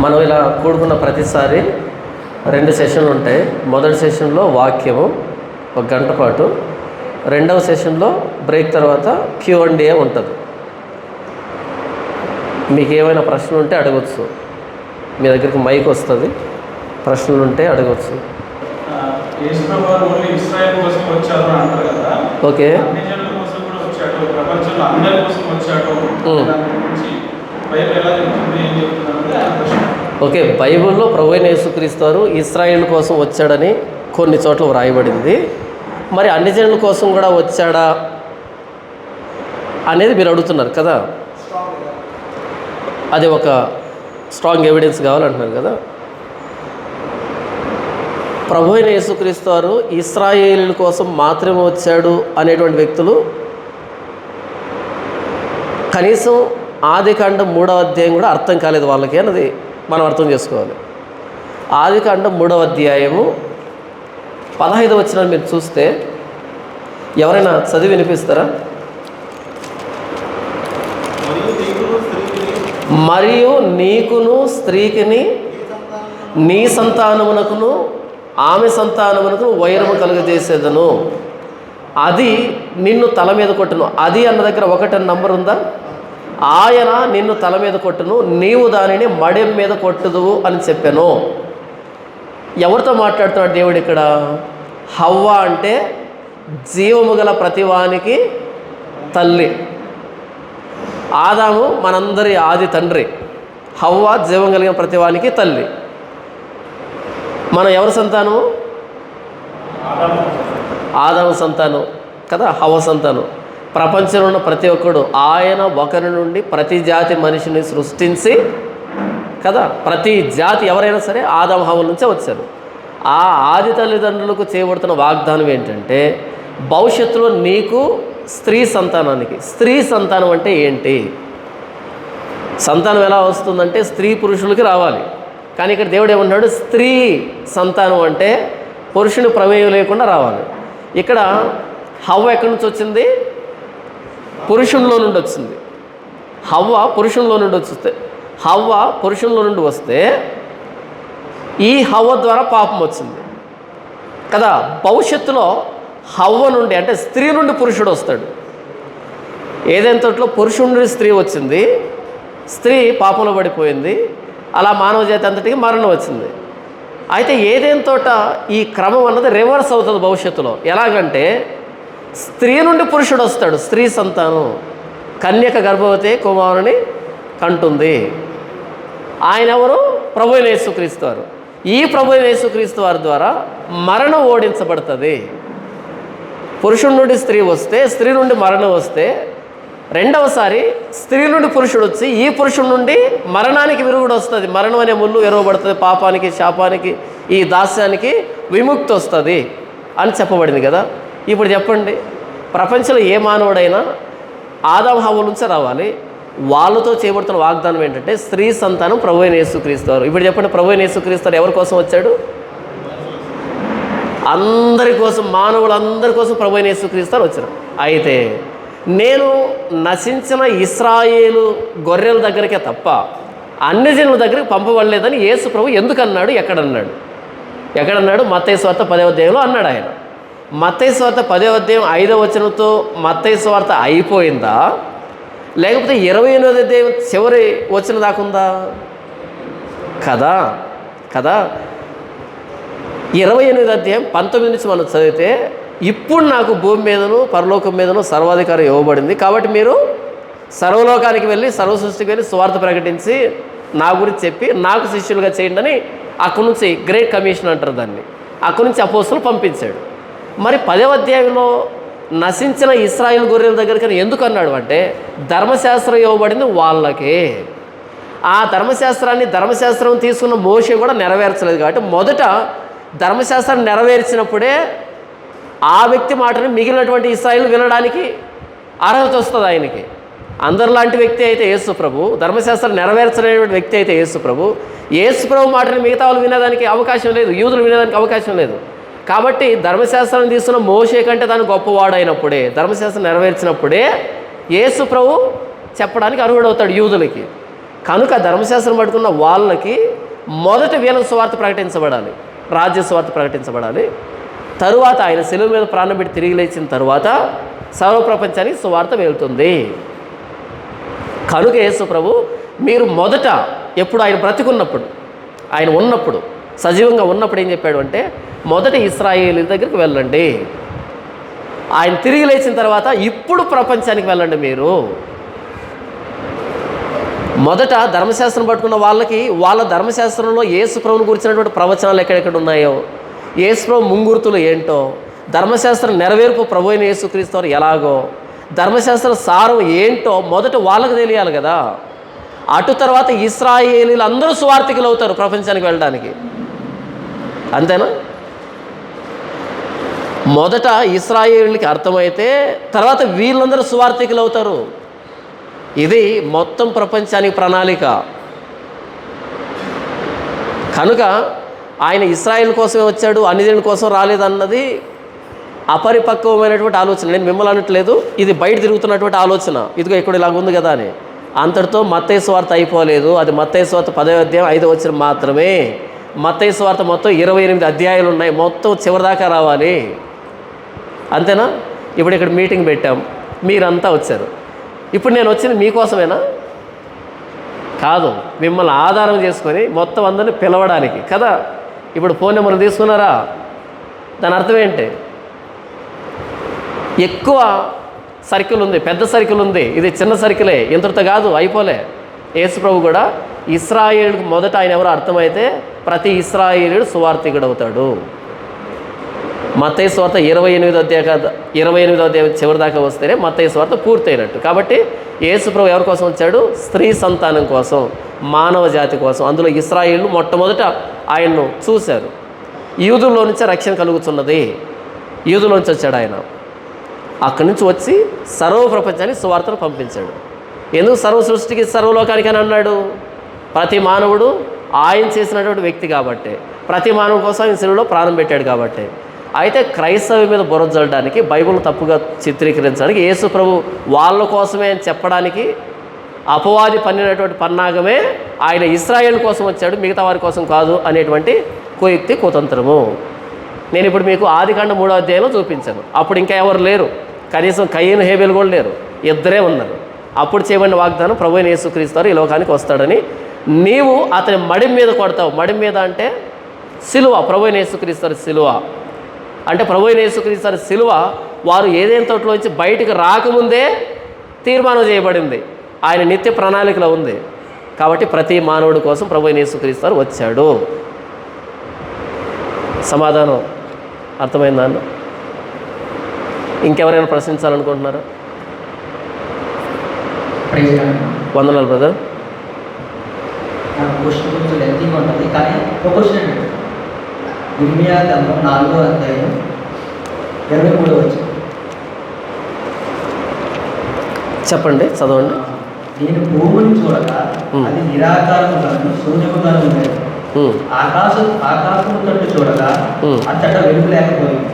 మనం ఇలా కూడుకున్న ప్రతిసారి 2 సెషన్లు ఉంటాయి. మొదటి సెషన్లో వాక్యము 1 గంట పాటు, రెండవ సెషన్లో బ్రేక్ తర్వాత Q&A ఉంటుంది. మీకు ఏమైనా ప్రశ్నలు ఉంటే అడగవచ్చు. మీ దగ్గరికి మైక్ వస్తుంది, ప్రశ్నలు ఉంటే అడగవచ్చు. Okay, okay. బైబిల్లో ప్రభువైన యేసుక్రీస్తు వారు ఇశ్రాయేలు కోసం వచ్చాడని కొన్ని చోట్ల వ్రాయబడింది. మరి అన్ని జనుల కోసం కూడా వచ్చాడా అనేది మీరు అడుగుతున్నారు కదా. అది ఒక స్ట్రాంగ్ ఎవిడెన్స్ కావాలంటున్నారు కదా. ప్రభువైన యేసుక్రీస్తు వారు ఇశ్రాయేలు కోసం మాత్రమే వచ్చాడు అనేటువంటి వ్యక్తులు కనీసం ఆదికాండం 3వ అధ్యాయం కూడా అర్థం కాలేదు వాళ్ళకి అన్నది మనం అర్థం చేసుకోవాలి. ఆదికాండం 3వ అధ్యాయము 15వ వచనాన్ని మీరు చూస్తే, ఎవరైనా చదివి వినిపిస్తారా? మరియు నీకును స్త్రీకిని నీ సంతానమునకును ఆమె సంతానమునకు వైరము కలుగజేసేదను, అది నిన్ను తల మీద కొట్టును. అది అన్న దగ్గర 1 నంబర్ ఉందా? ఆయన నిన్ను తల మీద కొట్టును, నీవు దానిని మడెం మీద కొట్టుదువు అని చెప్పాను. ఎవరితో మాట్లాడుతున్నాడు దేవుడు ఇక్కడ? హవ్వ అంటే జీవము గల ప్రతివానికి తల్లి. ఆదాము మనందరి ఆది తండ్రి, హవ్వ జీవం కలిగిన ప్రతివానికి తల్లి. మనం ఎవరి సంతానం? ఆదాము సంతానం కదా, హవ్వ సంతానం. ప్రపంచంలో ఉన్న ప్రతి ఒక్కడు ఆయన ఒకరి నుండి ప్రతి జాతి మనిషిని సృష్టించి కదా, ప్రతి జాతి ఎవరైనా సరే ఆదాము హవ్వల నుంచే వచ్చారు. ఆ ఆది తల్లిదండ్రులకు చేయబడుతున్న వాగ్దానం ఏంటంటే, భవిష్యత్తులో నీకు స్త్రీ సంతానానికి. స్త్రీ సంతానం అంటే ఏంటి? సంతానం ఎలా వస్తుందంటే స్త్రీ పురుషులకి రావాలి. కానీ ఇక్కడ దేవుడు ఏమన్నాడు? స్త్రీ సంతానం అంటే పురుషుని ప్రమేయం లేకుండా రావాలి. ఇక్కడ హవ్వ ఎక్కడి నుంచి వచ్చింది? పురుషునిలో నుండి వచ్చింది. హవ్వ పురుషునిలో నుండి వస్తే, హవ్వ పురుషునిలో నుండి వస్తే ఈ హవ్వ ద్వారా పాపం వచ్చింది కదా. భవిష్యత్తులో హవ్వ నుండి అంటే స్త్రీ నుండి పురుషుడు వస్తాడు. ఏదైనా తోటలో పురుషుడి నుండి స్త్రీ వచ్చింది, స్త్రీ పాపంలో పడిపోయింది, అలా మానవ జాతి అంతటికి మరణం వచ్చింది. అయితే ఏదైనా తోట ఈ క్రమం అన్నది రివర్స్ అవుతుంది భవిష్యత్తులో. ఎలాగంటే స్త్రీ నుండి పురుషుడు వస్తాడు, స్త్రీ సంతానం. కన్యక గర్భవతి కుమారుని కంటుంది. ఆయన ఎవరు? ప్రభువైన యేసుక్రీస్తు వారు. ఈ ప్రభువైన యేసుక్రీస్తు వారి ద్వారా మరణం ఓడించబడుతుంది. పురుషుడి నుండి స్త్రీ వస్తే, స్త్రీ నుండి మరణం వస్తే, రెండవసారి స్త్రీ నుండి పురుషుడు వచ్చి ఈ పురుషుడి నుండి మరణానికి విరుగుడు వస్తుంది. మరణం అనే ముళ్ళు ఎరవబడుతుంది. పాపానికి, శాపానికి, ఈ దాస్యానికి విముక్తి వస్తుంది అని చెప్పబడింది కదా. ఇప్పుడు చెప్పండి, ప్రపంచంలో ఏ మానవుడైనా ఆదాము హవ్వ నుంచే రావాలి. వాళ్ళతో చేయబడుతున్న వాగ్దానం ఏంటంటే స్త్రీ సంతానం ప్రభువైన యేసుక్రీస్తు వారు. ఇప్పుడు చెప్పండి, ప్రభువైన యేసుక్రీస్తు వారు ఎవరి కోసం వచ్చాడు? అందరి కోసం, మానవులందరి కోసం ప్రభువైన యేసుక్రీస్తు వారు వచ్చారు. అయితే నేను నశించిన ఇశ్రాయేలు గొర్రెల దగ్గరికే తప్ప అన్ని జనుల దగ్గరికి పంపబడలేదని యేసు ప్రభు ఎందుకు అన్నాడు? ఎక్కడన్నాడు? మత్తయి సువార్త 10వ అధ్యాయంలో అన్నాడు ఆయన. మత్తయి సువార్త 10వ అధ్యాయం 5వ వచనంతో మత్తయి సువార్త అయిపోయిందా, లేకపోతే 28వ అధ్యాయం చివరి వచనం దాకుందా? కదా 28వ అధ్యాయం 19 నుంచి మనం చదివితే, ఇప్పుడు నాకు భూమి మీదను పరలోకం మీదను సర్వాధికారం ఇవ్వబడింది, కాబట్టి మీరు సర్వలోకానికి వెళ్ళి సర్వ సృష్టికి వెళ్ళి సువార్త ప్రకటించి నా గురించి చెప్పి నాకు శిష్యులుగా చేయండి అని అక్కడి నుంచి గ్రేట్ కమిషన్ అంటారు దాన్ని. అక్కడి నుంచి అపోస్తులు పంపించాడు. మరి 10వ అధ్యాయంలో నశించిన ఇశ్రాయేలు గొర్రెల దగ్గరికి ఎందుకు అన్నాడు అంటే, ధర్మశాస్త్రం ఇవ్వబడింది వాళ్ళకే. ఆ ధర్మశాస్త్రం తీసుకున్న మోషే కూడా నెరవేర్చలేదు. కాబట్టి మొదట ధర్మశాస్త్రాన్ని నెరవేర్చినప్పుడే ఆ వ్యక్తి మాటని మిగిలినటువంటి ఇశ్రాయేలు వినడానికి అర్హత వస్తుంది ఆయనకి. అందరిలాంటి వ్యక్తి అయితే యేసు ప్రభు, ధర్మశాస్త్రం నెరవేర్చలేని వ్యక్తి అయితే యేసు ప్రభు మాటని మిగతా వాళ్ళు వినేదానికి అవకాశం లేదు, యూదులు వినేదానికి అవకాశం లేదు. కాబట్టి ధర్మశాస్త్రాన్ని తీసుకున్న మోషే కంటే దాన్ని గొప్పవాడైనప్పుడే, ధర్మశాస్త్రం నెరవేర్చినప్పుడే యేసు ప్రభు చెప్పడానికి అర్హుడవుతాడు యూదులకి. కనుక ధర్మశాస్త్రం పట్టుకున్న వాళ్ళకి మొదట వీళ్ళకి సువార్త ప్రకటించబడాలి, రాజ్య సువార్త ప్రకటించబడాలి. తరువాత ఆయన శిలువ మీద ప్రాణం పెట్టి తిరిగి లేచిన తర్వాత సర్వప్రపంచానికి సువార్త వెళ్తుంది. కనుక యేసు ప్రభు మీరు మొదట ఎప్పుడు ఆయన బ్రతికున్నప్పుడు, ఆయన ఉన్నప్పుడు, సజీవంగా ఉన్నప్పుడు ఏం చెప్పాడు అంటే, మొదట ఇశ్రాయేలు దగ్గరికి వెళ్ళండి, ఆయన తిరిగి లేచిన తర్వాత ఇప్పుడు ప్రపంచానికి వెళ్ళండి. మీరు మొదట ధర్మశాస్త్రం పట్టుకున్న వాళ్ళకి వాళ్ళ ధర్మశాస్త్రంలో యేసు ప్రభువుని గురించినటువంటి ప్రవచనాలు ఎక్కడెక్కడ ఉన్నాయో, యేసు ప్రభు ముంగుర్తులు ఏంటో, ధర్మశాస్త్రం నెరవేర్పు ప్రభు అయిన యేసుక్రీస్తు వారు ఎలాగో, ధర్మశాస్త్ర సారం ఏంటో మొదట వాళ్ళకు తెలియాలి కదా. అటు తర్వాత ఇశ్రాయేలీలు అందరూ సువార్థికులు అవుతారు ప్రపంచానికి వెళ్ళడానికి. అంతేనా? మొదట ఇశ్రాయేలీలకి అర్థమైతే తర్వాత వీళ్ళందరూ సువార్థికులు అవుతారు. ఇది మొత్తం ప్రపంచానికి ప్రణాళిక. కనుక ఆయన ఇశ్రాయేల్ కోసమే వచ్చాడు, అన్యజనుల కోసం రాలేదన్నది అపరిపక్వమైనటువంటి ఆలోచన. నేను మిమ్మల్ని అనట్లేదు, ఇది బయట తిరుగుతున్నటువంటి ఆలోచన. ఇదిగో ఇక్కడ ఇలాగ ఉంది కదా అని. అంతటితో మత్తయి సువార్త అయిపోలేదు. అది మత్తయి సువార్త 10వ అధ్యాయం 5వ వచనం మాత్రమే. మత్తయి సువార్త మొత్తం 28 అధ్యాయాలు ఉన్నాయి, మొత్తం చివరిదాకా రావాలి. అంతేనా? ఇప్పుడు ఇక్కడ మీటింగ్ పెట్టాం, మీరంతా వచ్చారు. ఇప్పుడు నేను వచ్చింది మీకోసమేనా? కాదు, మిమ్మల్ని ఆధారం చేసుకొని మొత్తం అందరిని పిలవడానికి కదా. ఇప్పుడు ఫోన్ నెంబర్లు తీసుకున్నారా? దాని అర్థం ఏంటి? ఎక్కువ సర్కిల్ ఉంది, పెద్ద సర్కిల్ ఉంది, ఇది చిన్న సర్కిలే, ఇంతటితో కాదు, అయిపోలే. యేసు ప్రభు కూడా ఇశ్రాయేలుకు మొదట ఆయన ఎవరో అర్థమైతే ప్రతి ఇశ్రాయేలుడు సువార్థికుడు అవుతాడు. మత్తయి సువార్త 28వ అధ్యాయం చివరి దాకా వస్తేనే మత్తయి సువార్త పూర్తయినట్టు. కాబట్టి యేసు ప్రభు ఎవరి కోసం వచ్చాడు? స్త్రీ సంతానం కోసం, మానవ జాతి కోసం. అందులో ఇశ్రాయేలు మొట్టమొదట ఆయన్ను చూశారు. యూదుల్లో నుంచే రక్షణ కలుగుతున్నది, యూదులోంచి వచ్చాడు ఆయన. అక్కడి నుంచి వచ్చి సర్వ ప్రపంచానికి సువార్తను పంపించాడు. ఎందుకు సర్వ సృష్టికి సర్వలోకానికి అని అన్నాడు? ప్రతి మానవుడు ఆయన చేసినటువంటి వ్యక్తి కాబట్టి, ప్రతి మానవుడి కోసం ఆయన శిలువలో ప్రాణం పెట్టాడు కాబట్టి. అయితే క్రైస్తవ మీద బురద జల్లడానికి, బైబిల్ తప్పుగా చిత్రీకరించడానికి, యేసు ప్రభు వాళ్ళ కోసమే అని చెప్పడానికి అపవాది పన్నినటువంటి పన్నాగమే ఆయన ఇశ్రాయేల్ కోసం వచ్చాడు, మిగతా వారి కోసం కాదు అనేటువంటి కుయుక్తి, కుతంత్రము. నేను ఇప్పుడు మీకు ఆదికాండం 3వ అధ్యాయంలో చూపించాను. అప్పుడు ఇంకా ఎవరు లేరు, కనీసం కయ్యను హేబెలు కూడా లేరు, ఇద్దరే ఉన్నారు. అప్పుడు చేయబడిన వాగ్దానం ప్రభు అయిన యేసుక్రీస్తు వారు ఈ లోకానికి వస్తాడని. నీవు అతని మడి మీద కొడతావు. మడి మీద అంటే సిలువ, ప్రభు అయిన యేసుక్రీస్తు వారి సిలువ. అంటే ప్రభు అయిన యేసుక్రీస్తు వారి సిలువ వారు ఏదైనా తోటలోంచి బయటకు రాకముందే తీర్మానం చేయబడింది, ఆయన నిత్య ప్రణాళికలో ఉంది. కాబట్టి ప్రతి మానవుడి కోసం ప్రభు అయిన యేసుక్రీస్తు వారు వచ్చాడు. సమాధానం అర్థమైందా అన్న? ఇంకెవరైనా ప్రశ్నించాలనుకుంటున్నారా? వందనాలు బ్రదర్. క్వశ్చన్ కొంచెం లెంతీగా ఉంటుంది, కానీ ఒక క్వశ్చన్ అండి. ఇర్మియా గ్రంథం 4వ అధ్యాయం 23వ వచనం చెప్పండి, చదవండి. నేను భూమిని చూడగా అది నిరాకారముగాను శూన్యముగాను ఉండేది. ఆకాశము తట్టు చూడగా అంతటా వెలుగు లేకపోయింది.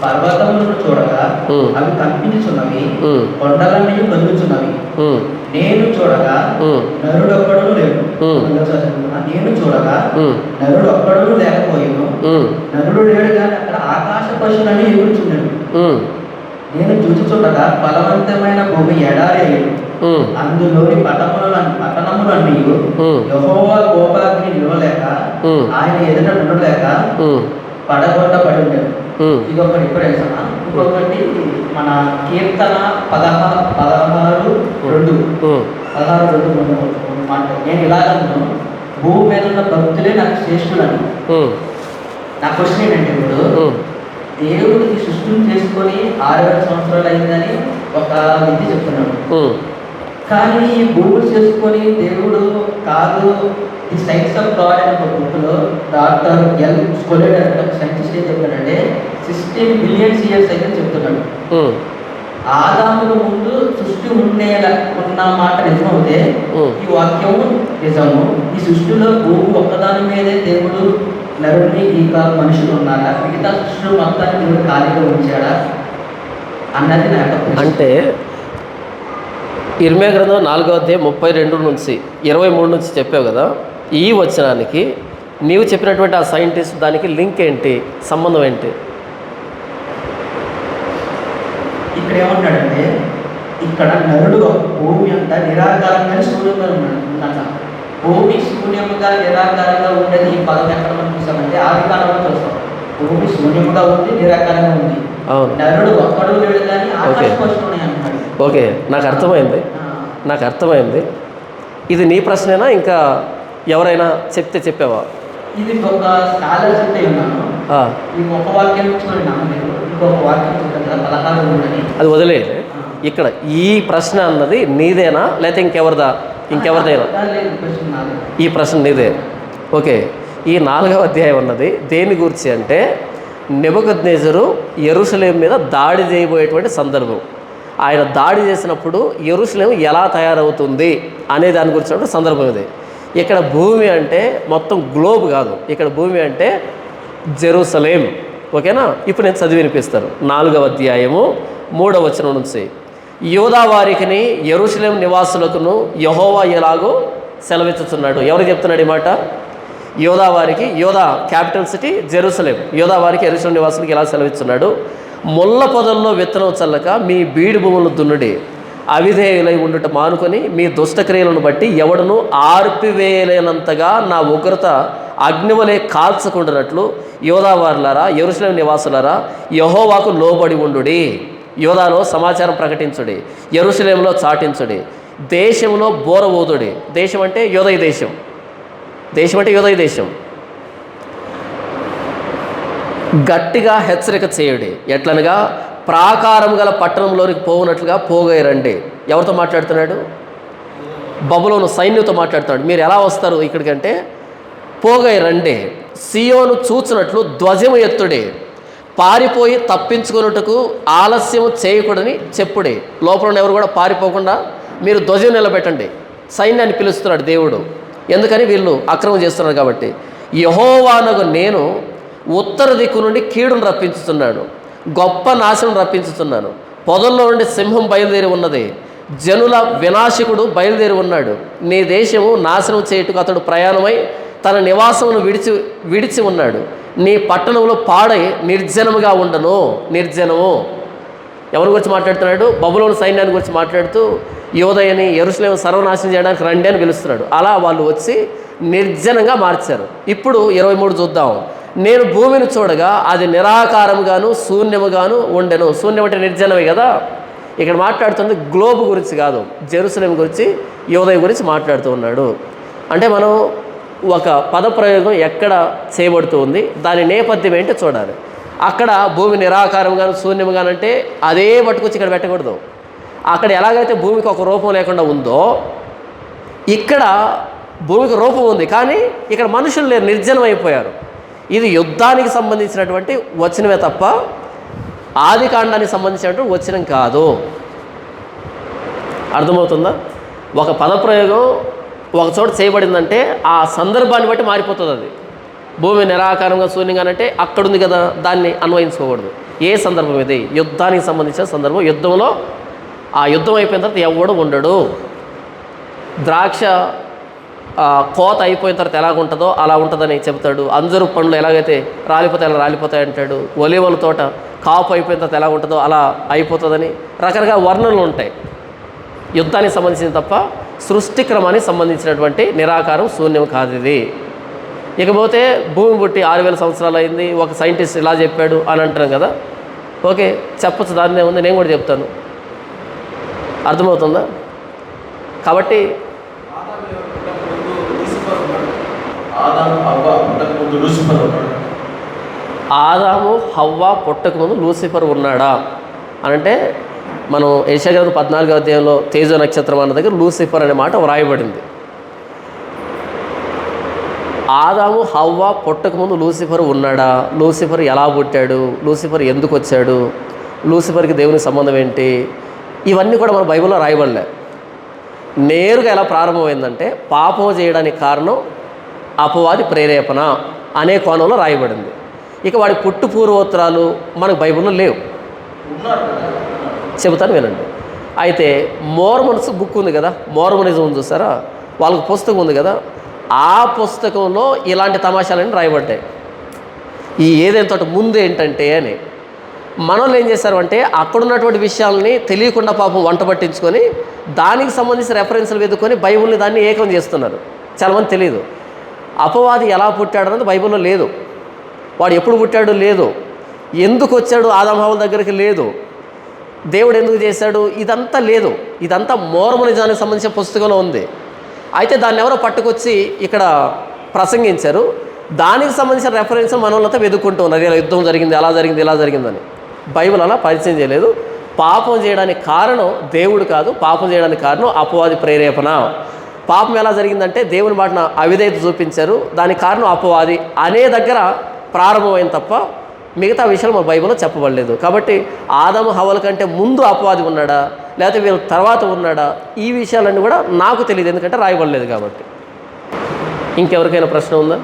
పర్వతములను చూడగా అవి కంపించుచున్నవి, కొండలన్నీ కదులుచున్నవి. నేను చూడగా నరుడొక్కడు లేడు. నేను చూడగా నరుడొక్కడు లేకపోయాను. నరుడు లేడు కానీ అక్కడ ఆకాశ పశువులని ఎగురుచున్నాడు. నేను చూచుచుండగా బలవంతమైన భూమి ఎడారి అయ్యాడు. అందులోని పట్టణములన్నీ యెహోవా కోపాగ్ని నిలవలేక, ఆయన ఎదుట ఉండలేక పడగొట్టబడి ఉండేది. ఇది ఒకటి రిఫరెన్స్. ఇంకొకటి మన కీర్తన 16:2 నేను ఇలాగను, భూమి మీద ఉన్న భక్తులే నాకు శ్రేష్ఠులని. నా క్వశ్చన్ ఏంటంటే, ఇప్పుడు దేవుడు ఈ సృష్టిని చేసుకొని 6,000 సంవత్సరాలు అయిందని ఒక విద్య చెప్తున్నాడు. కానీ ఈ భూములు చేసుకొని దేవుడు కాదు, ఈ సైన్స్ ఆఫ్ గాడ్ అనే ఒక బుక్లో డాక్టర్ ఎల్ స్కోలెడ్ అనే ఒక సైంటిస్ట్ ఏం చెప్తాడంటే 16 బిలియన్స్ ఇయర్స్ అయితే చెప్తున్నాడు. ఆదాముకు ముందు సృష్టి ఉన్న మాట నిజమవుతే ఈ వాక్యము నిజము. ఈ సృష్టిలో భూమి ఒక్కదాని మీదే దేవుడు నరుడిని ఇంకా మనుషులు ఉన్నారా, మిగతా సృష్టి మొత్తాన్ని దేవుడు ఖాళీగా ఉంచాడా అన్నది నా యొక్క. అంటే ఇర్మియా గ్రంథం 4వ అధ్యాయం 32 నుంచి 23 నుంచి చెప్పావు కదా, ఈ వచనానికి నీవు చెప్పినటువంటి ఆ సైంటిస్ట్ దానికి లింక్ ఏంటి, సంబంధం ఏంటి? ఇక్కడ ఏమంటాడంటే, ఇక్కడ నరుడు భూమి అంతా నిరాకారంగా శూన్యంగా ఉన్నాడు. భూమి శూన్యముగా నిరాకారంగా ఉండేది ఈ పదం ఎక్కడ మనం చూసామంటే ఆది కాలంలో చూస్తాం. భూమి శూన్యముగా ఉంది, నిరాకారంగా ఉంది. అవును, నరుడు ఒక్కడు లేడు కానీ ఆకాశపక్షుడు అంటున్నాడు. ఓకే, నాకు అర్థమైంది. ఇది నీ ప్రశ్నేనా, ఇంకా ఎవరైనా చెప్పావా? ఇది ఒక స్కాలర్ చెప్తే ఉన్నాను. ఈ ఒక వాక్యం చూడండి, నమ్మలేదు. ఇంకొక వాక్యం చూడండి కదా, 16 అది వదిలే. ఇక్కడ ఈ ప్రశ్న అన్నది నీదేనా లేకపోతే ఇంకెవరిదైనా? ఈ ప్రశ్న నీదే. ఓకే, ఈ 4వ అధ్యాయం అన్నది దేని గురించి అంటే నెబుకద్నెజరు యెరూషలేము మీద దాడి చేయబోయేటువంటి సందర్భం. ఆయన దాడి చేసినప్పుడు యెరూషలేము ఎలా తయారవుతుంది అనే దాని గురించినటువంటి సందర్భం ఇది. ఇక్కడ భూమి అంటే మొత్తం గ్లోబ్ కాదు, ఇక్కడ భూమి అంటే జెరూసలేం. ఓకేనా? ఇప్పుడు నేను చదివి వినిపిస్తాను. 4వ అధ్యాయము 3వ వచనం నుంచి, యూదా వారికిని యెరూషలేం నివాసులకును యెహోవా ఎలాగో సెలవిచ్చుతున్నాడు. ఎవరు చెప్తున్నాడు ఈ మాట? యూదా వారికి, యూదా క్యాపిటల్ సిటీ జెరూసలేం, యూదా వారికి యెరూషలేం నివాసులకి ఎలా సెలవిస్తున్నాడు? ముళ్ళ పొదల్లో విత్తనం చల్లక మీ బీడు భూములు దున్నుడి, అవిధేయులై ఉండుట మానుకొని మీ దుష్టక్రియలను బట్టి ఎవడను ఆర్పివేయలేనంతగా నా ఉగ్రత అగ్నివలే కాల్చకుండానట్లు యూదా వారులారా, యెరూషలేం నివాసులారా, యెహోవాకు లోబడి ఉండుడి. యూదాలో సమాచారం ప్రకటించుడి, యెరూషలేంలో చాటించుడి, దేశంలో బోర ఊదుడి. దేశం అంటే యూదయ దేశం, గట్టిగా హెచ్చరిక చేయుడి. ఎట్లనగా ప్రాకారం గల పట్టణంలోనికి పోవునట్లుగా పోగై రండి. ఎవరితో మాట్లాడుతున్నాడు? బబులోను సైన్యంతో మాట్లాడుతున్నాడు. మీరు ఎలా వస్తారు ఇక్కడికంటే పోగై రండి. సియోను చూచినట్లు ధ్వజము ఎత్తుడి, పారిపోయి తప్పించుకున్నట్టుకు ఆలస్యము చేయకూడని చెప్పుడి. లోపల ఎవరు కూడా పారిపోకుండా మీరు ధ్వజం నిలబెట్టండి. సైన్యాన్ని పిలుస్తున్నాడు దేవుడు. ఎందుకని? వీళ్ళు అక్రమం చేస్తున్నారు కాబట్టి. యెహోవానగు నేను ఉత్తర దిక్కు నుండి కీడును రప్పించుతున్నాను, గొప్ప నాశనం రప్పించుతున్నాను. పొదల్లో నుండి సింహం బయలుదేరి ఉన్నది, జనుల వినాశకుడు బయలుదేరి ఉన్నాడు. నీ దేశము నాశనం చేయుటకు అతడు ప్రయాణమై తన నివాసమును విడిచి ఉన్నాడు. నీ పట్టణంలో పాడై నిర్జనముగా ఉండను. నిర్జనము ఎవరి గురించి మాట్లాడుతున్నాడు? బబులోను సైన్యాన్ని గురించి మాట్లాడుతూ యోదయని యెరూషలేము సర్వనాశనం చేయడానికి రండి అని పిలుస్తున్నాడు. అలా వాళ్ళు వచ్చి నిర్జనంగా మార్చారు. ఇప్పుడు 23 చూద్దాం. నేను భూమిని చూడగా అది నిరాకారముగాను శూన్యముగాను ఉండెను. శూన్యం అంటే నిర్జనమే కదా. ఇక్కడ మాట్లాడుతుంది గ్లోబ్ గురించి కాదు, జెరూసలేం గురించి, యోదయ గురించి మాట్లాడుతూ ఉన్నాడు. అంటే మనం ఒక పదప్రయోగం ఎక్కడ చేయబడుతూ ఉంది, దాని నేపథ్యం ఏంటో చూడాలి. అక్కడ భూమి నిరాకారంగాను శూన్యముగానంటే అదే పట్టుకొచ్చి ఇక్కడ పెట్టకూడదు. అక్కడ ఎలాగైతే భూమికి ఒక రూపం లేకుండా ఉందో ఇక్కడ భూమికి రూపం ఉంది, కానీ ఇక్కడ మనుషులు లేరు, నిర్జనం అయిపోయారు. ఇది యుద్ధానికి సంబంధించినటువంటి వచనమే తప్ప ఆది కాండానికి సంబంధించినటువంటి వచనం కాదు. అర్థమవుతుందా? ఒక పదప్రయోగం ఒక చోట చేయబడిందంటే ఆ సందర్భాన్ని బట్టి మారిపోతుంది. అది భూమి నిరాకారంగా శూన్యంగానంటే అక్కడుంది కదా, దాన్ని అన్వయించుకోకూడదు. ఏ సందర్భం ఇది? యుద్ధానికి సంబంధించిన సందర్భం. యుద్ధంలో ఆ యుద్ధం అయిపోయిన తర్వాత ఎవడు ఉండడు. ద్రాక్ష కోత అయిపోయిన తర్వాత ఎలాగుంటుందో అలా ఉంటుందని చెబుతాడు. అంజరు పండ్లు ఎలాగైతే రాలిపోతాయి అలా రాలిపోతాయి అంటాడు. ఒలివల తోట కాపు అయిపోయిన తర్వాత ఎలా ఉంటుందో అలా అయిపోతుందని రకరకాల వర్ణనలు ఉంటాయి. యుద్ధానికి సంబంధించిన తప్ప సృష్టి క్రమానికి సంబంధించినటువంటి నిరాకారం శూన్యం కాదు ఇది. ఇకపోతే భూమి పుట్టి 6000 సంవత్సరాలు అయింది, ఒక సైంటిస్ట్ ఇలా చెప్పాడు అని అంటున్నాం కదా. ఓకే, చెప్పచ్చు, దాన్నే ఉంది, నేను కూడా చెప్తాను. అర్థమవుతుందా? కాబట్టి ఆదాము హవ్వ పుట్టక ముందు లూసిఫర్ ఉన్నాడా అనంటే మనం యెషయా గ్రంథం 14వ అధ్యాయంలో తేజో నక్షత్రం అన్న దగ్గర లూసిఫర్ అనే మాట వ్రాయబడింది. ఆదాము హవ్వ పుట్టక ముందు లూసిఫర్ ఉన్నాడా? లూసిఫర్ ఎలా పుట్టాడు? లూసిఫర్ ఎందుకు వచ్చాడు? లూసిఫర్కి దేవునికి సంబంధం ఏంటి? ఇవన్నీ కూడా మన బైబిల్లో రాయబడలే. నేరుగా ఎలా ప్రారంభమైందంటే పాపం చేయడానికి కారణం అపవాది ప్రేరేపణ అనే కోణంలో రాయబడింది. ఇక వాడి పుట్టు పూర్వోత్తరాలు మనకు బైబిల్లో లేవు. చెబుతాను వినండి. అయితే మోర్మన్స్ బుక్ ఉంది కదా, మోర్మనిజం ఉంది చూసారా, వాళ్ళకి పుస్తకం ఉంది కదా, ఆ పుస్తకంలో ఇలాంటి తమాషాలన్నీ రాయబడ్డాయి. ఈ ఏదైనా తోట ముందు ఏంటంటే అని మనోళ్ళు ఏం చేశారు అంటే అక్కడున్నటువంటి విషయాలని తెలియకుండా పాపం వంట పట్టించుకొని దానికి సంబంధించిన రెఫరెన్స్లు వెతుకొని బైబిల్ని దాన్ని ఏకం చేస్తున్నారు. చాలామంది తెలియదు. అపవాది ఎలా పుట్టాడు అన్నది బైబిల్లో లేదు. వాడు ఎప్పుడు పుట్టాడు లేదు, ఎందుకు వచ్చాడు ఆదాము హవ్వల దగ్గరికి లేదు, దేవుడు ఎందుకు చేశాడు ఇదంతా లేదు. ఇదంతా మోర్మనిజానికి సంబంధించిన పుస్తకంలో ఉంది. అయితే దాన్ని ఎవరో పట్టుకొచ్చి ఇక్కడ ప్రసంగించారు. దానికి సంబంధించిన రెఫరెన్స్ మనోళ్ళంతా వెతుక్కుంటూ ఉన్నారు. ఇలా యుద్ధం జరిగింది, అలా జరిగింది, ఇలా జరిగిందని. బైబిల్ అలా పరిచయం చేయలేదు. పాపం చేయడానికి కారణం దేవుడు కాదు, పాపం చేయడానికి కారణం అపవాది ప్రేరేపణ. పాపం ఎలా జరిగిందంటే దేవుని మాటన అవిధేయత చూపించారు, దానికి కారణం అపవాది అనే దగ్గర ప్రారంభమైంది తప్ప మిగతా విషయాలు మా బైబిల్లో చెప్పబడలేదు. కాబట్టి ఆదాము హవ్వల కంటే ముందు అపవాది ఉన్నాడా లేకపోతే వీళ్ళ తర్వాత ఉన్నాడా ఈ విషయాలన్నీ కూడా నాకు తెలియదు, ఎందుకంటే రాయబడలేదు కాబట్టి. ఇంకెవరికైనా ప్రశ్న ఉందా?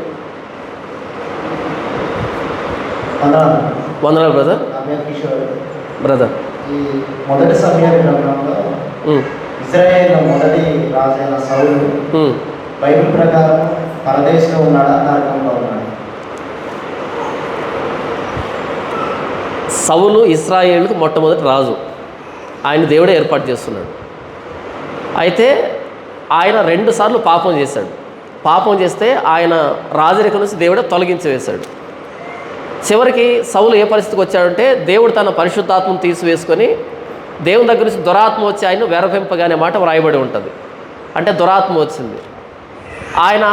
వందనాలు బ్రదర్. బ్రదర్, ఈ మొదటి సమయాల గ్రంథంలో ఇశ్రాయేలు మొదటి రాజైన సౌలు బైబిల్ ప్రకారం పరదేశంలో ఉన్నాడా, నరకంలో ఉన్నాడా? సౌలు ఇశ్రాయేలుకు మొట్టమొదటి రాజు. ఆయన దేవుడే ఏర్పాటు చేస్తున్నాడు. అయితే ఆయన 2 సార్లు పాపం చేశాడు. పాపం చేస్తే ఆయన రాజరికం నుంచి దేవుడే తొలగించి వేశాడు. చివరికి సౌలు ఏ పరిస్థితికి వచ్చాడంటే దేవుడు తన పరిశుద్ధాత్మను తీసివేసుకొని దేవుని దగ్గర నుంచి దురాత్మ వచ్చి ఆయన వెరపింపగానే మాట వ్రాయబడి ఉంటుంది. అంటే దురాత్మ వచ్చింది. ఆయన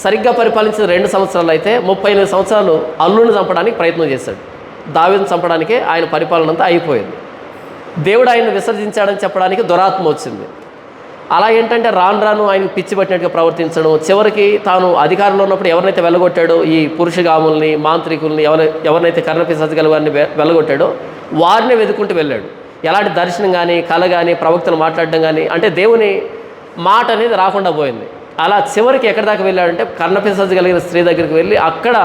సరిగ్గా పరిపాలించిన 2 సంవత్సరాలు అయితే 38 సంవత్సరాలు అల్లుని చంపడానికి ప్రయత్నం చేశాడు. దావీదును చంపడానికే ఆయన పరిపాలన అంతా అయిపోయింది. దేవుడు ఆయన్ని విసర్జించాడని చెప్పడానికి దురాత్మ వచ్చింది. అలా ఏంటంటే రాను రాను ఆయన పిచ్చి పట్టినట్టుగా ప్రవర్తించడం, చివరికి తాను అధికారంలో ఉన్నప్పుడు ఎవరినైతే వెళ్ళగొట్టాడో ఈ పురుషగాముల్ని, మాంత్రికుల్ని, ఎవరినైతే కర్ణపిశాచి వారిని వెళ్ళగొట్టాడో వారిని వెతుక్కుంటూ వెళ్ళాడు. ఎలాంటి దర్శనం కానీ, కళ కానీ, ప్రవక్తలు మాట్లాడడం కానీ, అంటే దేవుని మాట అనేది రాకుండా పోయింది. అలా చివరికి ఎక్కడి దాకా వెళ్ళాడంటే కర్ణపిశాచి కలిగిన స్త్రీ దగ్గరికి వెళ్ళి అక్కడ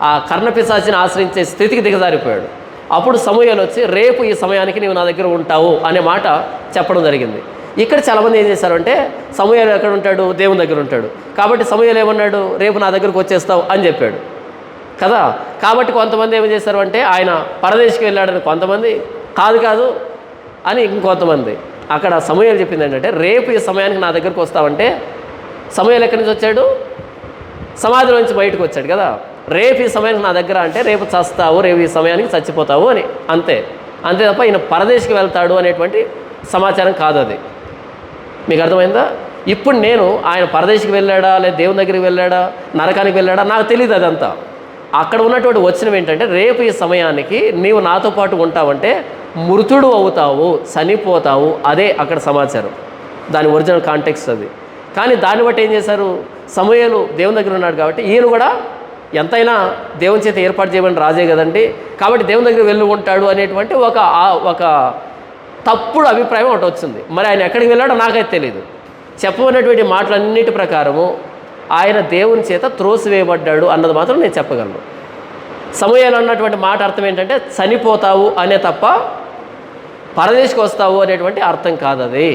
ఆ కర్ణపిశాచిని ఆశ్రయించే స్థితికి దిగజారిపోయాడు. అప్పుడు సమూయేలు వచ్చి రేపు ఈ సమయానికి నీవు నా దగ్గర ఉంటావు అనే మాట చెప్పడం జరిగింది. ఇక్కడ చాలామంది ఏం చేశారంటే సమూయేలు ఎక్కడ ఉంటాడు, దేవుని దగ్గర ఉంటాడు కాబట్టి సమూయేలు ఏమన్నాడు, రేపు నా దగ్గరకు వచ్చేస్తావు అని చెప్పాడు కదా. కాబట్టి కొంతమంది ఏం చేశారు అంటే ఆయన పరదేశికి వెళ్ళాడని కొంతమంది, కాదు అని ఇంకొంతమంది. అక్కడ సమూయేలు చెప్పింది ఏంటంటే రేపు ఈ సమయానికి నా దగ్గరకు వస్తావంటే సమూయేలు ఎక్కడి నుంచి వచ్చాడు, సమాధిలోంచి బయటకు వచ్చాడు కదా. రేపు ఈ సమయానికి నా దగ్గర అంటే రేపు చస్తావు, రేపు ఈ సమయానికి చచ్చిపోతావు అని, అంతే తప్ప ఈయన పరదేశికి వెళ్తాడు అనేటువంటి సమాచారం కాదు అది. మీకు అర్థమైందా? ఇప్పుడు నేను ఆయన పరదేశికి వెళ్ళాడా లేదా దేవుని దగ్గరికి వెళ్ళాడా నరకానికి వెళ్ళాడా నాకు తెలియదు. అదంతా అక్కడ ఉన్నటువంటి వచనం ఏంటంటే రేపు ఈ సమయానికి నీవు నాతో పాటు ఉంటావంటే మృతుడు అవుతావు, చనిపోతావు, అదే అక్కడ సమాచారం, దాని ఒరిజినల్ కాంటెక్స్ట్ అది. కానీ దాన్ని బట్టి ఏం చేశారు, సమూయేలు దేవుని దగ్గర ఉన్నాడు కాబట్టి ఈయన కూడా ఎంతైనా దేవుని చేత ఏర్పాటు చేయమని రాజే కదండి, కాబట్టి దేవుని దగ్గర వెళ్ళి ఉంటాడు అనేటువంటి ఒక తప్పుడు అభిప్రాయం ఒకటి వచ్చింది. మరి ఆయన ఎక్కడికి వెళ్ళాడో నాకైతే తెలియదు. చెప్పబడినటువంటి మాటలన్నిటి ప్రకారము ఆయన దేవుని చేత త్రోసివేయబడ్డాడు అన్నది మాత్రం నేను చెప్పగలను. సమూయేలు అన్నటువంటి మాట అర్థం ఏంటంటే చనిపోతావు అనే తప్ప పరదేశికి వస్తావు అనేటువంటి అర్థం కాదు అది.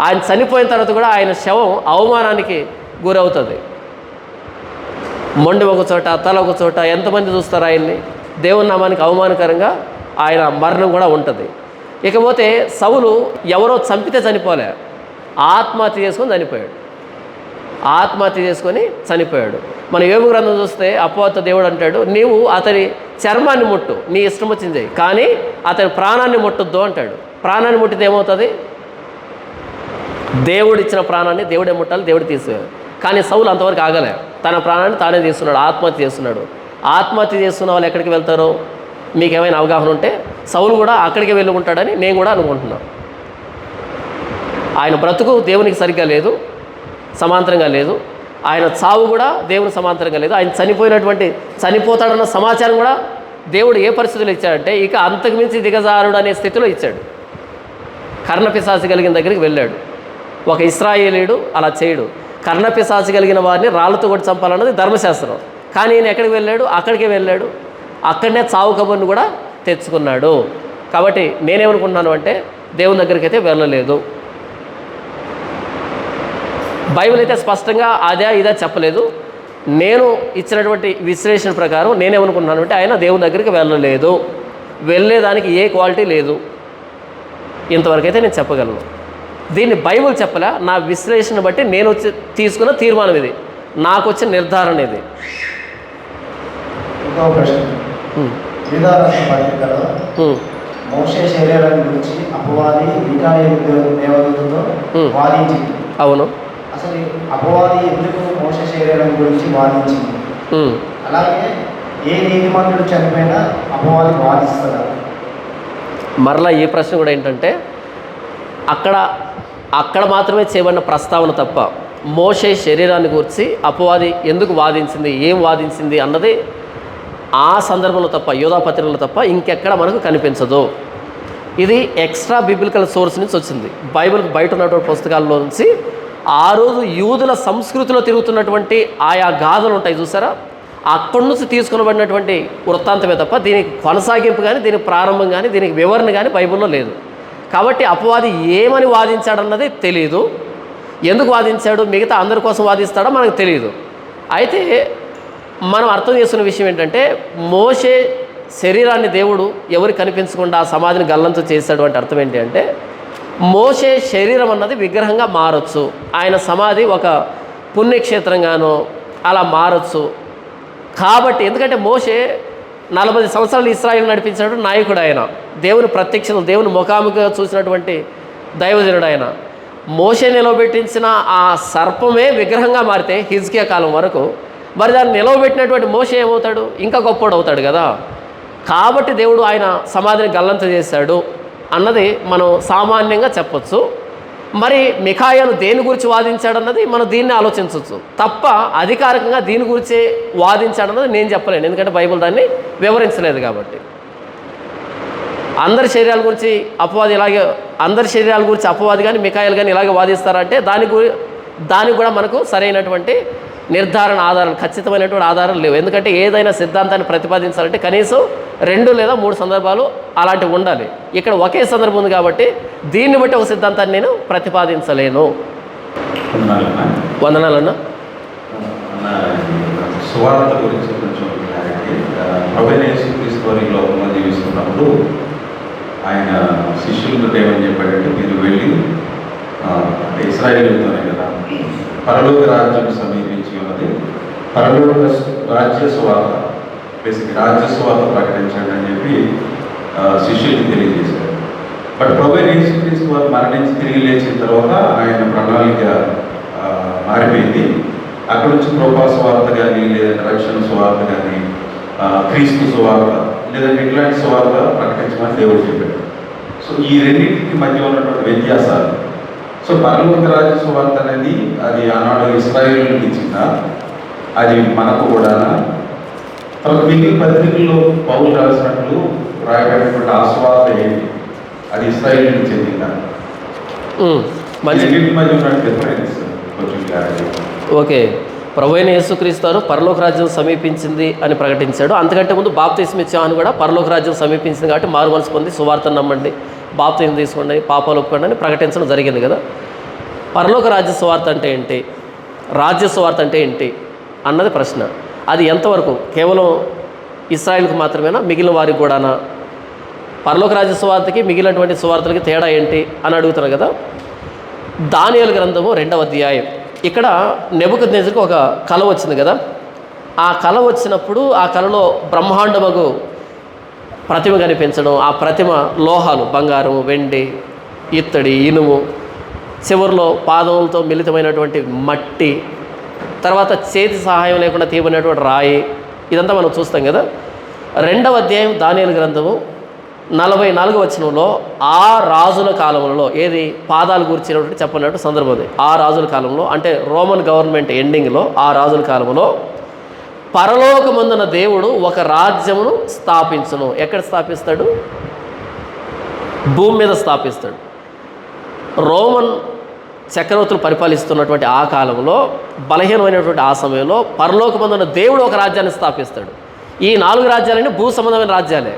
ఆయన చనిపోయిన తర్వాత కూడా ఆయన శవం అవమానానికి గురవుతుంది. మొండి ఒక చోట, తల ఒక చోట, ఎంతమంది చూస్తారు ఆయన్ని. దేవుని నామానికి అవమానకరంగా ఆయన మరణం కూడా ఉంటుంది. ఇకపోతే సౌలు ఎవరో చంపితే చనిపోలే, ఆత్మహత్య చేసుకొని చనిపోయాడు. మన యోబు గ్రంథం చూస్తే అపవాది దేవుడు అంటాడు, నీవు అతని చర్మాన్ని ముట్టు, నీ ఇష్టం వచ్చింది కానీ అతని ప్రాణాన్ని ముట్టొద్దు అంటాడు. ప్రాణాన్ని ముట్టితే ఏమవుతుంది, దేవుడు ఇచ్చిన ప్రాణాన్ని దేవుడే ముట్టాలి, దేవుడు తీసేయాలి. కానీ సౌలు అంతవరకు ఆగలే, తన ప్రాణాన్ని తానే తీస్తున్నాడు, ఆత్మహత్య చేస్తున్నాడు. ఆత్మహత్య చేస్తున్న వాళ్ళు ఎక్కడికి వెళ్తారో మీకు ఏమైనా అవగాహన ఉంటే సౌలు కూడా అక్కడికి వెళ్ళి ఉంటాడని నేను కూడా అనుకుంటున్నాను. ఆయన బ్రతుకు దేవునికి సరిగ్గా లేదు, సమాంతరంగా లేదు. ఆయన చావు కూడా దేవుని సమాంతరంగా లేదు. ఆయన చనిపోతాడన్న సమాచారం కూడా దేవుడు ఏ పరిస్థితుల్లో ఇచ్చాడంటే ఇక అంతకుమించి దిగజారుడు అనే స్థితిలో ఇచ్చాడు. కర్ణపిశాచి కలిగిన దగ్గరికి వెళ్ళాడు. ఒక ఇశ్రాయేలీయుడు అలా చేయడు. కర్ణపిశాచి కలిగిన వారిని రాళ్ళతో కొట్టి చంపాలన్నది ధర్మశాస్త్రం. కానీ ఈయన ఎక్కడికి వెళ్ళాడు, అక్కడికే వెళ్ళాడు. అక్కడనే చావు కబుర్ని కూడా తెచ్చుకున్నాడు. కాబట్టి నేనేమనుకుంటున్నాను అంటే దేవుని దగ్గరికి అయితే వెళ్ళలేదు. బైబిల్ అయితే స్పష్టంగా అదే ఇదే చెప్పలేదు. నేను ఇచ్చినటువంటి విశ్లేషణ ప్రకారం నేనేమనుకున్నాను అంటే ఆయన దేవుని దగ్గరికి వెళ్ళలేదు, వెళ్ళేదానికి ఏ క్వాలిటీ లేదు, ఇంతవరకు అయితే నేను చెప్పగలను. దీన్ని బైబిల్ చెప్పలే, నా విశ్లేషణ బట్టి నేను తీసుకున్న తీర్మానం ఇది, నాకు వచ్చిన నిర్ధారణ ఇది. ఇంకో ప్రశ్న, పత్రికలో మోషే శరీరం గురించి అపవాది మిఖాయేలు దేవదూతతో వాదించింది. అవును. అసలు అపవాది ఎందుకు మోషే శరీరం గురించి వాదించింది? అలాగే ఏ నీతిమంతుడు చనిపోయినా అపవాది వాదిస్తాడా? మరలా ఈ ప్రశ్న కూడా ఏంటంటే అక్కడ మాత్రమే చేయబడిన ప్రస్తావన తప్ప మోషే శరీరాన్ని గురించి అపవాది ఎందుకు వాదించింది, ఏం వాదించింది అన్నది ఆ సందర్భంలో తప్ప, యోధా పత్రికలో తప్ప ఇంకెక్కడ మనకు కనిపించదు. ఇది ఎక్స్ట్రా బిబ్లికల్ సోర్స్ నుంచి వచ్చింది. బైబిల్కి బయట ఉన్నటువంటి పుస్తకాల్లో నుంచి ఆ రోజు యూదుల సంస్కృతిలో తిరుగుతున్నటువంటి ఆయా గాథలు ఉంటాయి చూసారా, అక్కడి నుంచి తీసుకునబడినటువంటి వృత్తాంతమే తప్ప దీనికి కొనసాగింపు కానీ, దీనికి ప్రారంభం కానీ, దీనికి వివరణ కానీ బైబిల్లో లేదు. కాబట్టి అపవాది ఏమని వాదించాడన్నది తెలియదు. ఎందుకు వాదించాడు, మిగతా అందరి కోసం వాదిస్తాడో మనకు తెలియదు. అయితే మనం అర్థం చేసుకున్న విషయం ఏంటంటే మోషే శరీరాన్ని దేవుడు ఎవరికి కనిపించకుండా ఆ సమాధిని గల్లంతు చేశాడు అంటే అర్థం ఏంటి అంటే మోషే శరీరం అన్నది విగ్రహంగా మారచ్చు, ఆయన సమాధి ఒక పుణ్యక్షేత్రంగానో అలా మారచ్చు. కాబట్టి ఎందుకంటే మోషే 40 సంవత్సరాలు ఇశ్రాయేలు నడిపించినట్టు నాయకుడు, ఆయన దేవుని ప్రత్యక్షత, దేవుని ముఖాముఖిగా చూసినటువంటి దైవజనుడు ఆయన. మోషే నిలవబెట్టించిన ఆ సర్పమే విగ్రహంగా మారితే హిజ్కియా కాలం వరకు, మరి దాన్ని నిలవబెట్టినటువంటి మోషే ఏమవుతాడు, ఇంకా గొప్పోడు అవుతాడు కదా. కాబట్టి దేవుడు ఆయన సమాధిని గల్లంత చేశాడు అన్నది మనం సామాన్యంగా చెప్పొచ్చు. మరి మిఖాయాను దేని గురించి వాదించాడన్నది మనం దీన్ని ఆలోచించవచ్చు తప్ప అధికారికంగా దీని గురించి వాదించాడన్నది నేను చెప్పలేను, ఎందుకంటే బైబిల్ దాన్ని వివరించలేదు. కాబట్టి అందరి శరీరాల గురించి అపవాది కానీ మిఖాయిలు కానీ ఇలాగే వాదిస్తారంటే దానికి కూడా మనకు సరైనటువంటి నిర్ధారణ ఆధారాలు, ఖచ్చితమైనటువంటి ఆధారాలు లేవు. ఎందుకంటే ఏదైనా సిద్ధాంతాన్ని ప్రతిపాదించాలంటే కనీసం 2 లేదా 3 సందర్భాలు అలాంటివి ఉండాలి. ఇక్కడ ఒకే సందర్భం ఉంది కాబట్టి దీన్ని బట్టి ఒక సిద్ధాంతాన్ని నేను ప్రతిపాదించలేను. వందనాలన్నా. సువార్త గురించి కొంచెం క్లారిటీ. ప్రభువు లోకంలో జీవిస్తున్నప్పుడు ఆయన శిష్యులతో ఏమని చెప్పాడంటే మీరు వెళ్ళి ఇశ్రాయేలుతోనే కదా పరలోక రాజ్యం సమీపించి ఉన్నది, పరలోక రాజ్య సువార్త, బేసిక్ రాజ్య సువార్త ప్రకటించండి అని చెప్పి శిష్యులకి తెలియజేశారు. బట్ ప్రభువు యేసుక్రీస్తు వారు మరణించి తిరిగి లేచిన తర్వాత ఆయన ప్రణాళిక మారిపోయింది. అక్కడ నుంచి కృపా సువార్త కానీ, లేదంటే రక్షణ సువార్త కానీ, క్రీస్తు సువార్త, లేదంటే ఇట్లాంటి సువార్త ప్రకటించమని దేవుడు చెప్పాడు. సో ఈ రెండింటికి మధ్య ఉన్నటువంటి వ్యత్యాసాలు. సో పరలోక రాజ్య సువార్త అనేది అది ఆనాడు ఇశ్రాయేలుకి ఇచ్చిందా, అది మనకు కూడా తర్వాత మిగిలిన పత్రికల్లో పౌలు రాసినట్లు రాయబడినటువంటి ఆ సువార్త ఏంటి, అది ఇశ్రాయేలుకి చెందిందా, రెండింటి మధ్య ఉన్న డిఫరెన్స్ కొంచెం క్లారిటీ. ఓకే, ప్రభువైన యేసుక్రీస్తు వారు పరలోక రాజ్యం సమీపించింది అని ప్రకటించాడు. అంతకంటే ముందు బాప్తిస్మ ఇచ్చామని కూడా పరలోక రాజ్యం సమీపించింది కాబట్టి మారు మనసు పొంది సువార్తను నమ్మండి, బాప్తిస్మ తీసుకోండి, పాపాలు ఒప్పుకోండి అని ప్రకటించడం జరిగింది కదా. పరలోక రాజ్య సువార్త అంటే ఏంటి, రాజ్య సువార్త అంటే ఏంటి అన్నది ప్రశ్న. అది ఎంతవరకు కేవలం ఇశ్రాయేలుకు మాత్రమేనా, మిగిలిన వారికి కూడానా? పరలోక రాజ్య సువార్తకి మిగిలినటువంటి సువార్తలకి తేడా ఏంటి అని అడుగుతున్నారు కదా. దానియేలు గ్రంథము 2వ అధ్యాయం. ఇక్కడ నెబుకద్నెజరుకు ఒక కల వచ్చింది కదా. ఆ కల వచ్చినప్పుడు ఆ కలలో బ్రహ్మాండమగు ప్రతిమ కనిపించడం, ఆ ప్రతిమ లోహాలు, బంగారం, వెండి, ఇత్తడి, ఇనుము, చివరిలో పాదములతో మిళితమైనటువంటి మట్టి, తర్వాత చేతి సహాయం లేకుండా తీయబడినటువంటి రాయి, ఇదంతా మనం చూస్తాం కదా. 2వ అధ్యాయం దానియేలు గ్రంథము 44వ వచనంలో ఆ రాజుల కాలంలో, ఏది పాదాలు గురించినటువంటి చెప్పినట్టు సందర్భం అది. ఆ రాజుల కాలంలో అంటే రోమన్ గవర్నమెంట్ ఎండింగ్లో ఆ రాజుల కాలంలో పరలోకమందున దేవుడు ఒక రాజ్యమును స్థాపించును. ఎక్కడ స్థాపిస్తాడు? భూమి మీద స్థాపిస్తాడు. రోమన్ చక్రవర్తులు పరిపాలిస్తున్నటువంటి ఆ కాలంలో, బలహీనమైనటువంటి ఆ సమయంలో పరలోకమందున దేవుడు ఒక రాజ్యాన్ని స్థాపిస్తాడు. ఈ 4 రాజ్యాలన్నీ భూ సంబంధమైన రాజ్యాలే.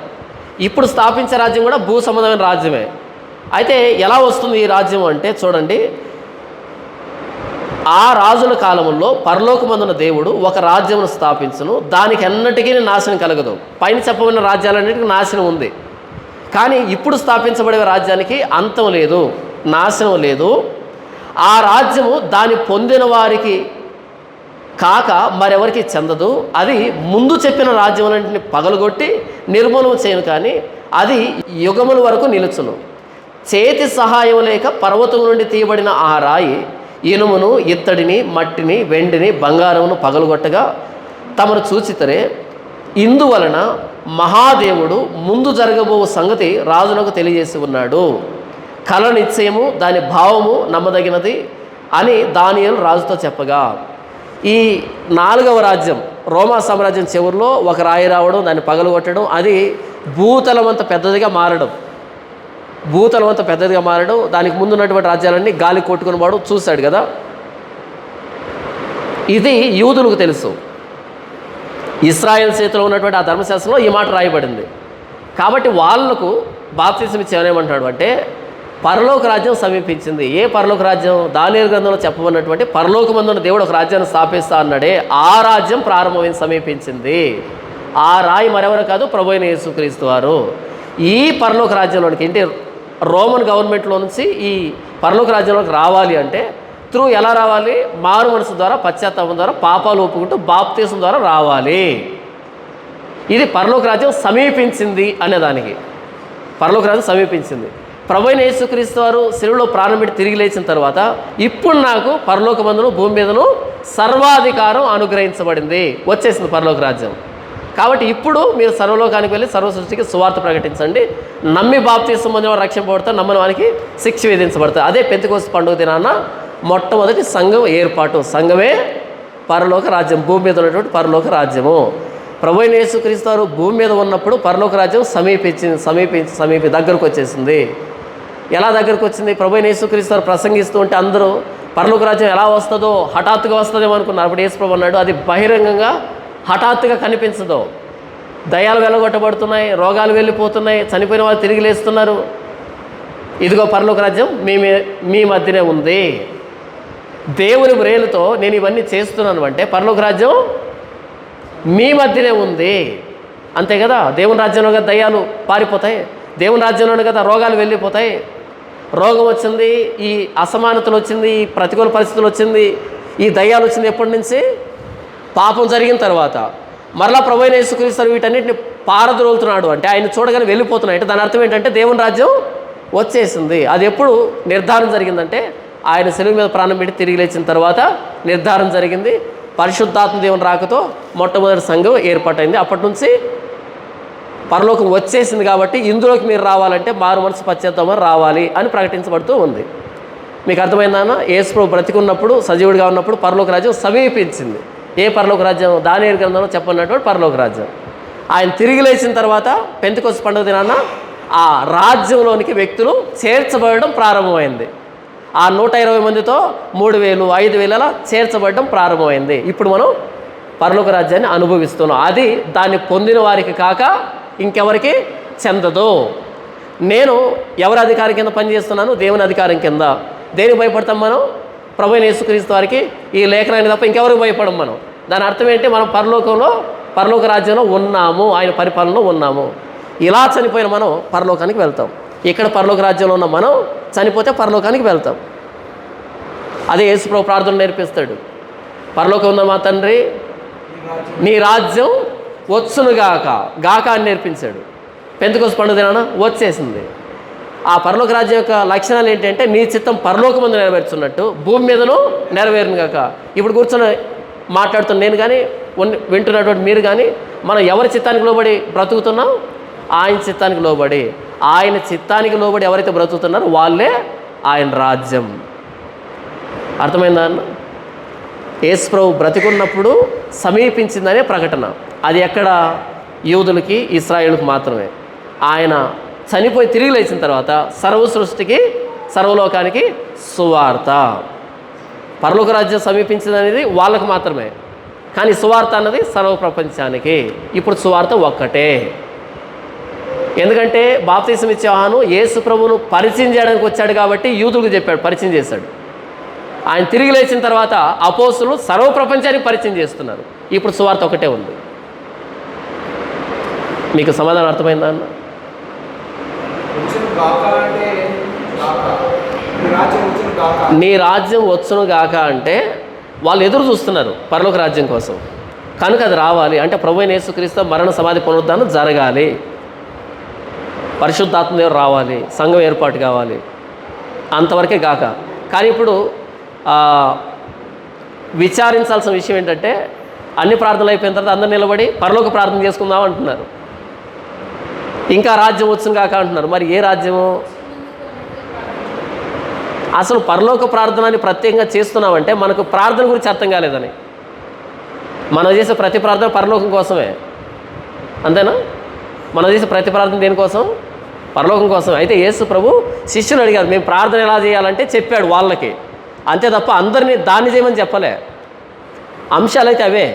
ఇప్పుడు స్థాపించే రాజ్యం కూడా భూ సంబంధమైన రాజ్యమే. అయితే ఎలా వస్తుంది ఈ రాజ్యం అంటే చూడండి, ఆ రాజుల కాలంలో పరలోకమందున దేవుడు ఒక రాజ్యమును స్థాపించును, దానికి ఎన్నటికీ నాశనం కలగదు. పైన చెప్పబడిన రాజ్యాలన్నిటికీ నాశనం ఉంది, కానీ ఇప్పుడు స్థాపించబడే రాజ్యానికి అంతం లేదు, నాశనం లేదు. ఆ రాజ్యము దాన్ని పొందిన వారికి కాక మరెవరికి చెందదు. అది ముందు చెప్పిన రాజ్యములన్నింటిని పగలగొట్టి నిర్మూలన చేయను, కానీ అది యుగముల వరకు నిలుచును. చేతి సహాయం లేక పర్వతం నుండి తీయబడిన ఆ రాయి ఇనుమును, ఇత్తడిని, మట్టిని, వెండిని, బంగారమును పగలగొట్టగా తమను చూచితరే. ఇందువలన మహాదేవుడు ముందు జరగబో సంగతి రాజునకు తెలియజేసి ఉన్నాడు. కల నిశ్చయము, దాని భావము నమ్మదగినది అని దానియేలు రాజుతో చెప్పగా, ఈ 4వ రాజ్యం రోమా సామ్రాజ్యం చివరిలో ఒక రాయి రావడం, దాన్ని పగలగొట్టడం, అది భూతలమంత పెద్దదిగా మారడం, దానికి ముందున్నటువంటి రాజ్యాలన్నీ గాలి కొట్టుకుని వాడు చూశాడు కదా. ఇది యూదులకు తెలుసు. ఇశ్రాయేల్ చేతిలో ఉన్నటువంటి ఆ ధర్మశాస్త్రంలో ఈ మాట రాయబడింది. కాబట్టి వాళ్లకు బాప్తిసం ఇచ్చి ఏమంటాడు అంటే, పరలోక రాజ్యం సమీపించింది. ఏ పరలోక రాజ్యం? దానియేలు గ్రంథంలో చెప్పబడినటువంటి పరలోకమందున దేవుడు ఒక రాజ్యాన్ని స్థాపిస్తా అన్నాడే, ఆ రాజ్యం ప్రారంభమైంది, సమీపించింది. ఆ రాయి మరెవరు కాదు, ప్రభువైన యేసుక్రీస్తు వారు. ఈ పరలోక రాజ్యంలోనికి ఏంటి, రోమన్ గవర్నమెంట్లో నుంచి ఈ పరలోక రాజ్యంలోకి రావాలి అంటే ఎలా రావాలి? మారు మనసు ద్వారా, పశ్చాత్తాపం ద్వారా, పాపాలు ఒప్పుకుంటూ బాప్తిసం ద్వారా రావాలి. ఇది పరలోక రాజ్యం సమీపించింది అనేదానికి. పరలోక రాజ్యం సమీపించింది. ప్రభువైన యేసుక్రీస్తు వారు శిలువలో ప్రాణం పెట్టి తిరిగి లేచిన తర్వాత, ఇప్పుడు నాకు పరలోకమందును భూమి మీదను సర్వాధికారం అనుగ్రహించబడింది, వచ్చేసింది పరలోక రాజ్యం. కాబట్టి ఇప్పుడు మీరు సర్వలోకానికి వెళ్ళి సర్వ సృష్టికి సువార్త ప్రకటించండి. నమ్మి బాప్తిసం పొందిన వారు రక్షింపబడతారు, నమ్మని వారికి శిక్ష విధించబడతారు. అదే పెంతెకోస్తు పండుగ దినాన మొట్టమొదటి సంఘం ఏర్పాటు. సంఘమే పరలోక రాజ్యం, భూమి మీద ఉన్నటువంటి పరలోక రాజ్యము. ప్రభువైన యేసుక్రీస్తు వారు భూమి మీద ఉన్నప్పుడు పరలోక రాజ్యం సమీపి దగ్గరకు వచ్చేసింది. ఎలా దగ్గరకు వచ్చింది? ప్రభువైన యేసుక్రీస్తు వారు ప్రసంగిస్తూ ఉంటే అందరూ పరలోక రాజ్యం ఎలా వస్తుందో, హఠాత్తుగా వస్తుందేమో అనుకున్నారు. అప్పుడు యేసు ప్రభు అన్నాడు, అది బహిరంగంగా హఠాత్తుగా కనిపించదు. దయ్యాలు వెలగొట్టబడుతున్నాయి, రోగాలు వెళ్ళిపోతున్నాయి, చనిపోయిన వాళ్ళు తిరిగి లేస్తున్నారు. ఇదిగో పరలోక రాజ్యం మీ మధ్యనే ఉంది. దేవుని వ్రేలుతో నేను ఇవన్నీ చేస్తున్నాను అంటే పరలోక రాజ్యం మీ మధ్యనే ఉంది, అంతే కదా. దేవుని రాజ్యంలో కదా దయ్యాలు పారిపోతాయి, దేవుని రాజ్యంలోనే కదా రోగాలు వెళ్ళిపోతాయి. రోగం వచ్చింది, ఈ అసమానతలు వచ్చింది, ఈ ప్రతికూల పరిస్థితులు వచ్చింది, ఈ దయ్యాలు వచ్చింది ఎప్పటి నుంచి? పాపం జరిగిన తర్వాత. మరలా ప్రభువైన యేసుక్రీస్తు వీటన్నిటిని పారద్రోలుతున్నాడు అంటే, ఆయన చూడగానే వెళ్ళిపోతున్నాయి అంటే దాని అర్థం ఏంటంటే దేవుని రాజ్యం వచ్చేసింది. అది ఎప్పుడు నిర్ధారణ జరిగిందంటే, ఆయన శిలువ మీద ప్రాణం పెట్టి తిరిగి లేచిన తర్వాత నిర్ధారణ జరిగింది. పరిశుద్ధాత్మ దేవుని రాకతో మొట్టమొదటి సంఘం ఏర్పాటైంది. అప్పటి నుంచి పరలోకం వచ్చేసింది. కాబట్టి ఇందులోకి మీరు రావాలంటే మారు మనసు పశ్చాత్తాపం రావాలి అని ప్రకటించబడుతూ ఉంది. మీకు అర్థమైందన్న? యేసు ప్రభు బ్రతికున్నప్పుడు, సజీవుడిగా ఉన్నప్పుడు పరలోక రాజ్యం సమీపించింది. ఏ పరలోక రాజ్యం? దానియేలు గ్రంథంలో చెప్పన్నటువంటి పరలోక రాజ్యం. ఆయన తిరిగి లేచిన తర్వాత పెంతెకోస్తు పండుగ దినాన ఆ రాజ్యంలోనికి వ్యక్తులు చేర్చబడడం ప్రారంభమైంది. ఆ 120 మందితో 3000, 5000 అలా చేర్చబడడం ప్రారంభమైంది. ఇప్పుడు మనం పరలోక రాజ్యాన్ని అనుభవిస్తున్నాం. అది దాన్ని పొందిన వారికి కాక ఇంకెవరికి చెందదు. నేను ఎవరి అధికారం కింద పనిచేస్తున్నాను? దేవుని అధికారం కింద. దేనికి భయపడతాం మనం? ప్రభువైన యేసుక్రీస్తు వారికి, ఈ లేఖనానికి తప్ప ఇంకెవరికి భయపడం మనం. దాని అర్థం ఏంటి? మనం పరలోక రాజ్యంలో ఉన్నాము, ఆయన పరిపాలనలో ఉన్నాము. ఇలా చనిపోయిన మనం పరలోకానికి వెళ్తాం. ఇక్కడ పరలోక రాజ్యంలో ఉన్న మనం చనిపోతే పరలోకానికి వెళ్తాం. అదే యేసు ప్రభు ప్రార్థన నేర్పిస్తాడు. పరలోకం ఉన్న మా తండ్రి, నీ రాజ్యం వచ్చునుగాక, గాక అని నేర్పించాడు. పెంతెకోస్తు పండుగ దినాన వచ్చేసింది. ఆ పరలోక రాజ్యం యొక్క లక్షణాలు ఏంటంటే, నీ చిత్తం పరలోకమందు నెరవేర్చున్నట్టు భూమి మీదను నెరవేరును గాక. ఇప్పుడు కూర్చొని మాట్లాడుతున్న నేను కానీ, వింటున్నటువంటి మీరు కానీ, మనం ఎవరి చిత్తానికి లోబడి బ్రతుకుతున్నాం? ఆయన చిత్తానికి లోబడి. ఆయన చిత్తానికి లోబడి ఎవరైతే బ్రతుకుతున్నారో వాళ్ళే ఆయన రాజ్యం. అర్థమైందా అన్న? యేసు ప్రభు బ్రతికున్నప్పుడు సమీపించిందనే ప్రకటన. అది ఎక్కడ? యూదులకి, ఇశ్రాయేలుకి మాత్రమే. ఆయన చనిపోయి తిరిగి లేచిన తర్వాత సర్వ సృష్టికి, సర్వలోకానికి సువార్త. పరలోక రాజ్యం సమీపించింది అనేది వాళ్ళకు మాత్రమే, కానీ సువార్త అన్నది సర్వ ప్రపంచానికి. ఇప్పుడు సువార్త ఒక్కటే. ఎందుకంటే బాప్తిసం ఇచ్చే యోహాను యేసు ప్రభువును పరిచయం చేయడానికి వచ్చాడు కాబట్టి యూదులకు చెప్పాడు, పరిచయం చేశాడు. ఆయన తిరిగి లేచిన తర్వాత అపోస్తులు సర్వ ప్రపంచానికి పరిచయం చేస్తున్నారు. ఇప్పుడు సువార్త ఒకటే ఉంది. మీకు సమాధానం అర్థమైందా అన్న? నీ రాజ్యం వచ్చును గాక అంటే వాళ్ళు ఎదురు చూస్తున్నారు పరలోక రాజ్యం కోసం. కనుక అది రావాలి అంటే ప్రభువైన యేసుక్రీస్తు మరణ సమాధి పునరుద్ధానం జరగాలి, పరిశుద్ధాత్మ దేవుడు రావాలి, సంఘం ఏర్పాటు కావాలి, అంతవరకే గాక. కానీ ఇప్పుడు విచారించాల్సిన విషయం ఏంటంటే అన్ని ప్రార్థనలు అయిపోయిన తర్వాత అందరూ నిలబడి పరలోక ప్రార్థన చేసుకుందాం అంటున్నారు. ఇంకా రాజ్యం వచ్చును కాక అంటున్నారు. మరి ఏ రాజ్యము? అసలు పరలోక ప్రార్థనని ప్రత్యేకంగా చేస్తున్నామంటే మనకు ప్రార్థన గురించి అర్థం కాలేదని. మనం చేసే ప్రతి ప్రార్థన పరలోకం కోసమే, అంతేనా? మనం చేసే ప్రతి ప్రార్థన దేనికోసం? పరలోకం కోసం. అయితే యేసు ప్రభు శిష్యులు అడిగారు, మేము ప్రార్థన ఎలా చేయాలంటే చెప్పాడు వాళ్ళకి, అంతే తప్ప అందరినీ దాన్ని చేయమని చెప్పలే. అంశాలు అయితే అవే,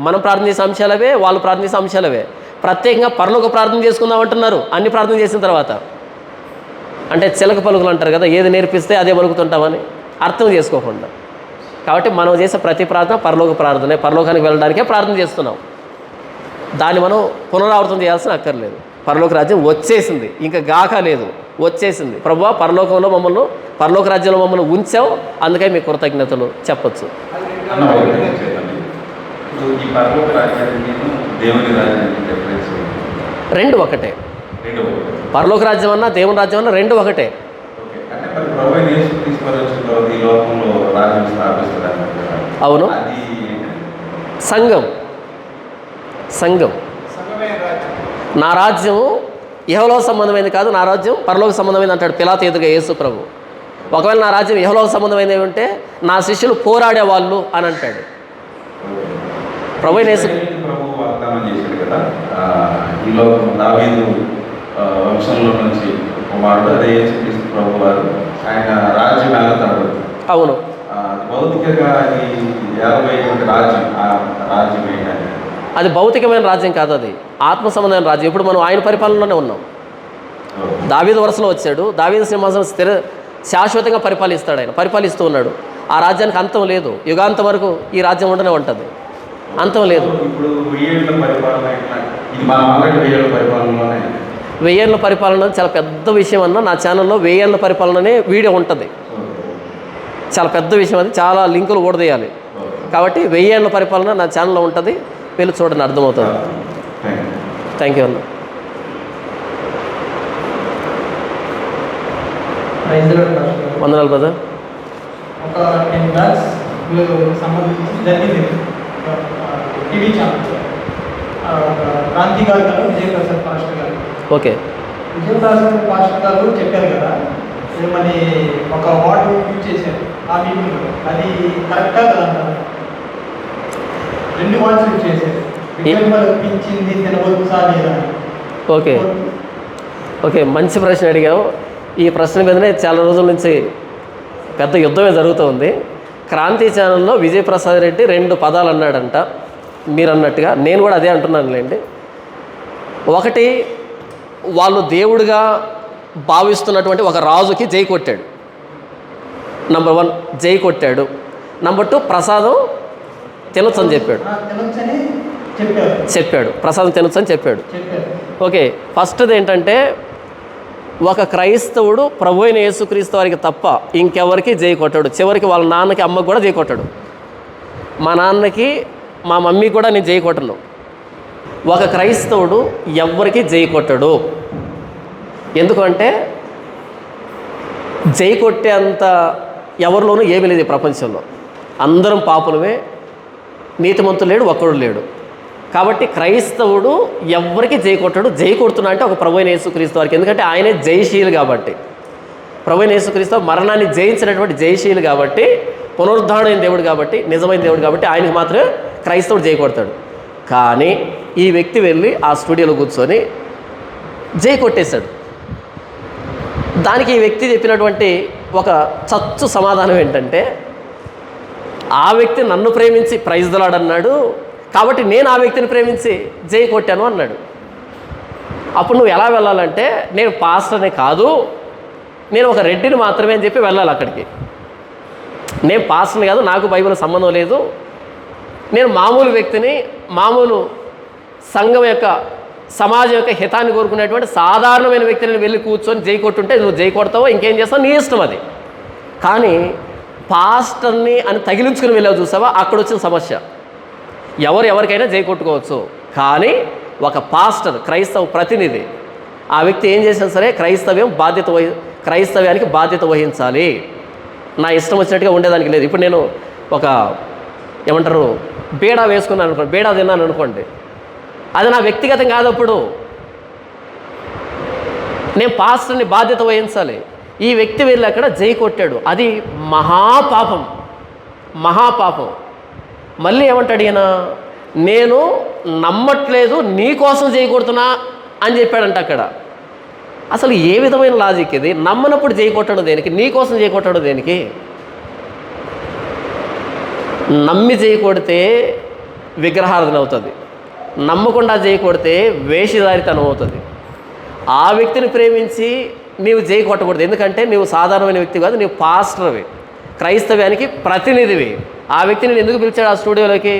మనం ప్రార్థన చేసే అంశాలు అవే, వాళ్ళు ప్రార్థన చేసే అంశాలు అవే. ప్రత్యేకంగా పరలోక ప్రార్థన చేసుకుందాం అంటున్నారు అన్ని ప్రార్థన చేసిన తర్వాత. అంటే చిలక పలుకులు అంటారు కదా, ఏది నేర్పిస్తే అదే పలుకుతుంటామని అర్థం చేసుకోకుండా. కాబట్టి మనం చేసే ప్రతి ప్రార్థన పరలోక ప్రార్థనే, పరలోకానికి వెళ్ళడానికే ప్రార్థన చేస్తున్నాం. దాన్ని మనం పునరావృతం చేయాల్సిన అక్కర్లేదు. పరలోక రాజ్యం వచ్చేసింది, ఇంకా గాక లేదు, వచ్చేసింది. ప్రభువా పరలోకంలో మమ్మల్ని, పరలోక రాజ్యంలో మమ్మల్ని ఉంచావు, అందుకే మీ కృతజ్ఞతలు చెప్పచ్చు. అన్న ఒకటి చెప్పండి. ఇప్పుడు ఈ పరలోక రాజ్యానికి దేవుని రాజ్యానికి డిఫరెన్స్ రెండు ఒకటే. రెండు ఒకటే. పరలోక రాజ్యం అన్నా దేవుని రాజ్యం అన్నా రెండు ఒకటే. ఓకే. అంటే మరి ప్రభువైన యేసు తీసుకొని వచ్చిన తర్వాత ఈ లోకంలో రాజ్యం స్థాపిస్తారని అవును. అది సంఘం, సంఘం. నా రాజ్యం ఇహలోక సంబంధమైనది కాదు, నా రాజ్యం పరలోక సంబంధమైనది అంటాడు పిలాతు ఎదురుగా యేసు ప్రభు. ఒకవేళ నా రాజ్యం ఇహలోక సంబంధమైనది ఉంటే నా శిష్యులు పోరాడేవాళ్ళు అని అంటాడు ప్రభువైన యేసు. ప్రభు వాగ్దానం చేశాడు కదా, ఈ లోకం దావీదు వంశంలో నుంచి కుమారుడు అదే యేసుక్రీస్తు ప్రభు వారు, ఆయన రాజ్యం వెళ్తాడు. అవును. భౌతికంగా అది ఏర్పడినటువంటి రాజ్యం, ఆ రాజ్యం ఏంటంటే అది భౌతికమైన రాజ్యం కాదు, అది ఆత్మ సంబంధమైన రాజ్యం. ఇప్పుడు మనం ఆయన పరిపాలనలోనే ఉన్నాం. దావీదు వరుసలో వచ్చాడు, దావీదు సింహాసనం శాశ్వతంగా పరిపాలిస్తాడు, ఆయన పరిపాలిస్తూ ఉన్నాడు. ఆ రాజ్యానికి అంతం లేదు, యుగాంతం వరకు ఈ రాజ్యం ఉండనే ఉంటుంది, అంతం లేదు. ఇప్పుడు 1000 ఏళ్ల పరిపాలన, ఇది మనం ఆల్రెడీ 1000 ఏళ్ల పరిపాలనలోనే. 1000 ఏళ్ల పరిపాలన చాలా పెద్ద విషయం అన్న. నా ఛానల్లో 1000 ఏళ్ల పరిపాలననే వీడియో ఉంటుంది, చాలా పెద్ద విషయం, అది చాలా లింకులు ఓడదీయాలి. కాబట్టి 1000 ఏళ్ల పరిపాలన నా ఛానల్లో ఉంటుంది, వెళ్ళి చూడండి, అర్థమవుతుంది. థ్యాంక్ యూ అన్న. వందనాలు బ్రదర్. ఒక 10 బ్యాగ్స్ సంబంధించి జరిగింది టీవీ ఛానల్ క్రాంతి గారు గారు విజయప్రసాద్ పాస్టర్ గారు. ఓకే. విజయప్రసాద్ పాస్టర్ గారు చెప్పారు కదా, మరి ఒక వార్డ్ యూజ్ చేశారు ఆ మీటింగ్లో, అది కరెక్టా కదంటారు? 2 వార్డ్స్ యూజ్ చేశారు, పింఛింది తినవచ్చా లేదా? ఓకే ఓకే, మంచి ప్రశ్న అడిగావు. ఈ ప్రశ్న మీదనే చాలా రోజుల నుంచి పెద్ద యుద్ధమే జరుగుతుంది. క్రాంతి ఛానల్లో విజయప్రసాద్ రెడ్డి 2 పదాలు అన్నాడంట, మీరు అన్నట్టుగా. నేను కూడా అదే అంటున్నానులేండి. ఒకటి, వాళ్ళు దేవుడిగా భావిస్తున్నటువంటి ఒక రాజుకి జై కొట్టాడు. నంబర్ 1 జై కొట్టాడు. నంబర్ 2 ప్రసాదం తినొచ్చు అని చెప్పాడు. తినొచ్చని చెప్పాడు, ప్రసాదం తినొచ్చు అని చెప్పాడు. ఓకే, ఫస్ట్ది ఏంటంటే ఒక క్రైస్తవుడు ప్రభు అయిన యేసుక్రీస్తు వారికి తప్ప ఇంకెవరికి జై కొట్టాడు. చివరికి వాళ్ళ నాన్నకి అమ్మకి కూడా జై కొట్టాడు. మా నాన్నకి మా మమ్మీ కూడా నేను జై కొట్టను. ఒక క్రైస్తవుడు ఎవ్వరికి జై కొట్టాడు. ఎందుకంటే జై కొట్టే అంత ఎవరిలోనూ ఏమీ లేదు ఈ ప్రపంచంలో. అందరం పాపులమే, నీతిమంతులు లేడు, ఒక్కడు లేడు. కాబట్టి క్రైస్తవుడు ఎవ్వరికి జై కొట్టాడు. జై కొడుతున్నా అంటే ఒక ప్రభువైన యేసుక్రీస్తు వారికి, ఎందుకంటే ఆయనే జయశీలు కాబట్టి. ప్రభువైన యేసుక్రీస్తు మరణాన్ని జయించినటువంటి జయశీలు కాబట్టి, పునరుద్ధారణ దేవుడు కాబట్టి, నిజమైన దేవుడు కాబట్టి ఆయనకి మాత్రమే క్రైస్తవుడు జై కొడతాడు. కానీ ఈ వ్యక్తి వెళ్ళి ఆ స్టూడియోలో కూర్చొని జై కొట్టేశాడు. దానికి ఈ వ్యక్తి చెప్పినటువంటి ఒక చచ్చు సమాధానం ఏంటంటే, ఆ వ్యక్తి నన్ను ప్రేమించి ప్రైజ్ దలాడు అన్నాడు, కాబట్టి నేను ఆ వ్యక్తిని ప్రేమించి జై కొట్టాను అన్నాడు. అప్పుడు నువ్వు ఎలా వెళ్ళాలంటే, నేను పాస్టర్ని కాదు, నేను ఒక రెడ్డిని మాత్రమే అని చెప్పి వెళ్ళాలి అక్కడికి. నేను పాస్టర్ని కాదు, నాకు బైబిల్ సంబంధం లేదు, నేను మామూలు వ్యక్తిని, మామూలు సంఘం యొక్క సమాజం యొక్క హితాన్ని కోరుకునేటువంటి సాధారణమైన వ్యక్తిని వెళ్ళి కూర్చొని జై కొట్టుంటే నువ్వు జై కొడతావో ఇంకేం చేస్తావు, నీ ఇష్టం అది. కానీ పాస్టర్ని అని తగిలించుకుని వెళ్ళావు చూసావా, అక్కడ వచ్చిన సమస్య. ఎవరికైనా జై కొట్టుకోవచ్చు, కానీ ఒక పాస్టర్, క్రైస్తవ ప్రతినిధి, ఆ వ్యక్తి ఏం చేసినా సరే క్రైస్తవ్యానికి బాధ్యత వహించాలి. నా ఇష్టం వచ్చినట్టుగా ఉండేదానికి లేదు. ఇప్పుడు నేను ఒక ఏమంటారు బేడా వేసుకున్నాను అనుకోండి, బేడా తిన్నాను అనుకోండి, అది నా వ్యక్తిగతం కాదు. అప్పుడు నేను పాస్టర్ని బాధ్యత వహించాలి. ఈ వ్యక్తి వెళ్ళి అక్కడ జై కొట్టాడు, అది మహాపాపం, మహాపాపం. మళ్ళీ ఏమంటాడు ఈయన, నేను నమ్మట్లేదు, నీ కోసం జై కొడుతున్నా అని చెప్పాడంట అక్కడ. అసలు ఏ విధమైన లాజిక్ ఇది? నమ్మనప్పుడు జై కొట్టడం దేనికి, నీ కోసం జై కొట్టడం దేనికి? నమ్మి జై కొడితే విగ్రహారాధన అవుతుంది, నమ్మకుండా జై కొడితే వేషధారితనం అవుతుంది. ఆ వ్యక్తిని ప్రేమించి నీవు జై కొట్టకూడదు, ఎందుకంటే నీవు సాధారణమైన వ్యక్తి కాదు, నీవు పాస్టర్వి, క్రైస్తవ్యానికి ప్రతినిధివి. ఆ వ్యక్తిని ఎందుకు పిలిచాడు ఆ స్టూడియోలోకి?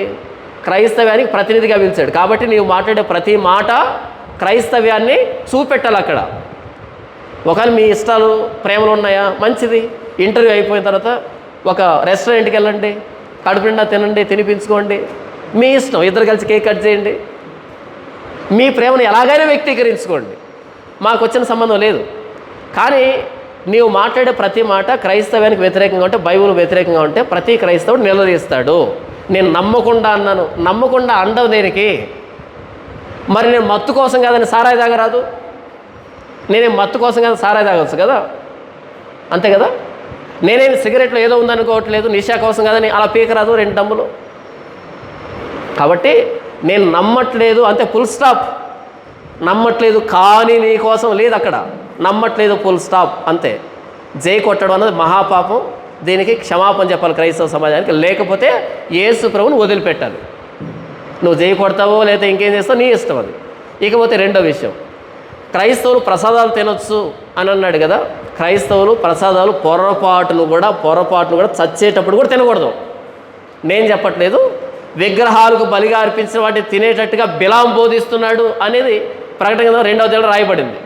క్రైస్తవ్యానికి ప్రతినిధిగా పిలిచాడు. కాబట్టి నీవు మాట్లాడే ప్రతి మాట క్రైస్తవ్యాన్ని చూపెట్టాలి అక్కడ. ఒకవేళ మీ ఇష్టాలు ప్రేమలు ఉన్నాయా, మంచిది. ఇంటర్వ్యూ అయిపోయిన తర్వాత ఒక రెస్టారెంట్కి వెళ్ళండి, కడుపు నిండా తినండి, తినిపించుకోండి, మీ ఇష్టం. ఇద్దరు కలిసి కేక్ కట్ చేయండి, మీ ప్రేమను ఎలాగైనా వ్యక్తీకరించుకోండి, మాకు వచ్చిన సంబంధం లేదు. కానీ నీవు మాట్లాడే ప్రతి మాట క్రైస్తవ్యానికి వ్యతిరేకంగా ఉంటే, బైబిల్ వ్యతిరేకంగా ఉంటే ప్రతి క్రైస్తవుడు నిలదీస్తాడు. నేను నమ్మకుండా అన్నాను, నమ్మకుండా అండవు దేనికి? మరి నేను మత్తు కోసం కాదని సారాయి తాగరాదు, నేనేం మత్తు కోసం కదా సారాయి తాగవచ్చు కదా, అంతే కదా. నేనేమి సిగరెట్లో ఏదో ఉందనుకోవట్లేదు, నిషా కోసం కదని అలా పీకరాదు 2 డమ్ములు. కాబట్టి నేను నమ్మట్లేదు అంతే, ఫుల్ స్టాప్. నమ్మట్లేదు కానీ నీ కోసం లేదు అక్కడ, నమ్మట్లేదు ఫుల్ స్టాప్ అంతే. జై కొట్టడం అన్నది మహాపాపం, దీనికి క్షమాపణ చెప్పాలి క్రైస్తవ సమాజానికి, లేకపోతే యేసు ప్రభువుని వదిలిపెట్టాలి. నువ్వు జై కొడతావో లేకపోతే ఇంకేం చేస్తావో నీ ఇష్టం అది. ఇకపోతే రెండో విషయం, క్రైస్తవులు ప్రసాదాలు తినొచ్చు అని అన్నాడు కదా. క్రైస్తవులు ప్రసాదాలు పొరపాటును కూడా చచ్చేటప్పుడు కూడా తినకూడదు. నేను చెప్పట్లేదు, విగ్రహాలకు బలిగా అర్పించిన వాటిని తినేటట్టుగా బిలాం బోధిస్తున్నాడు అనేది ప్రకటన గ్రంథం 2వ అధ్యాయంలో రాయబడింది.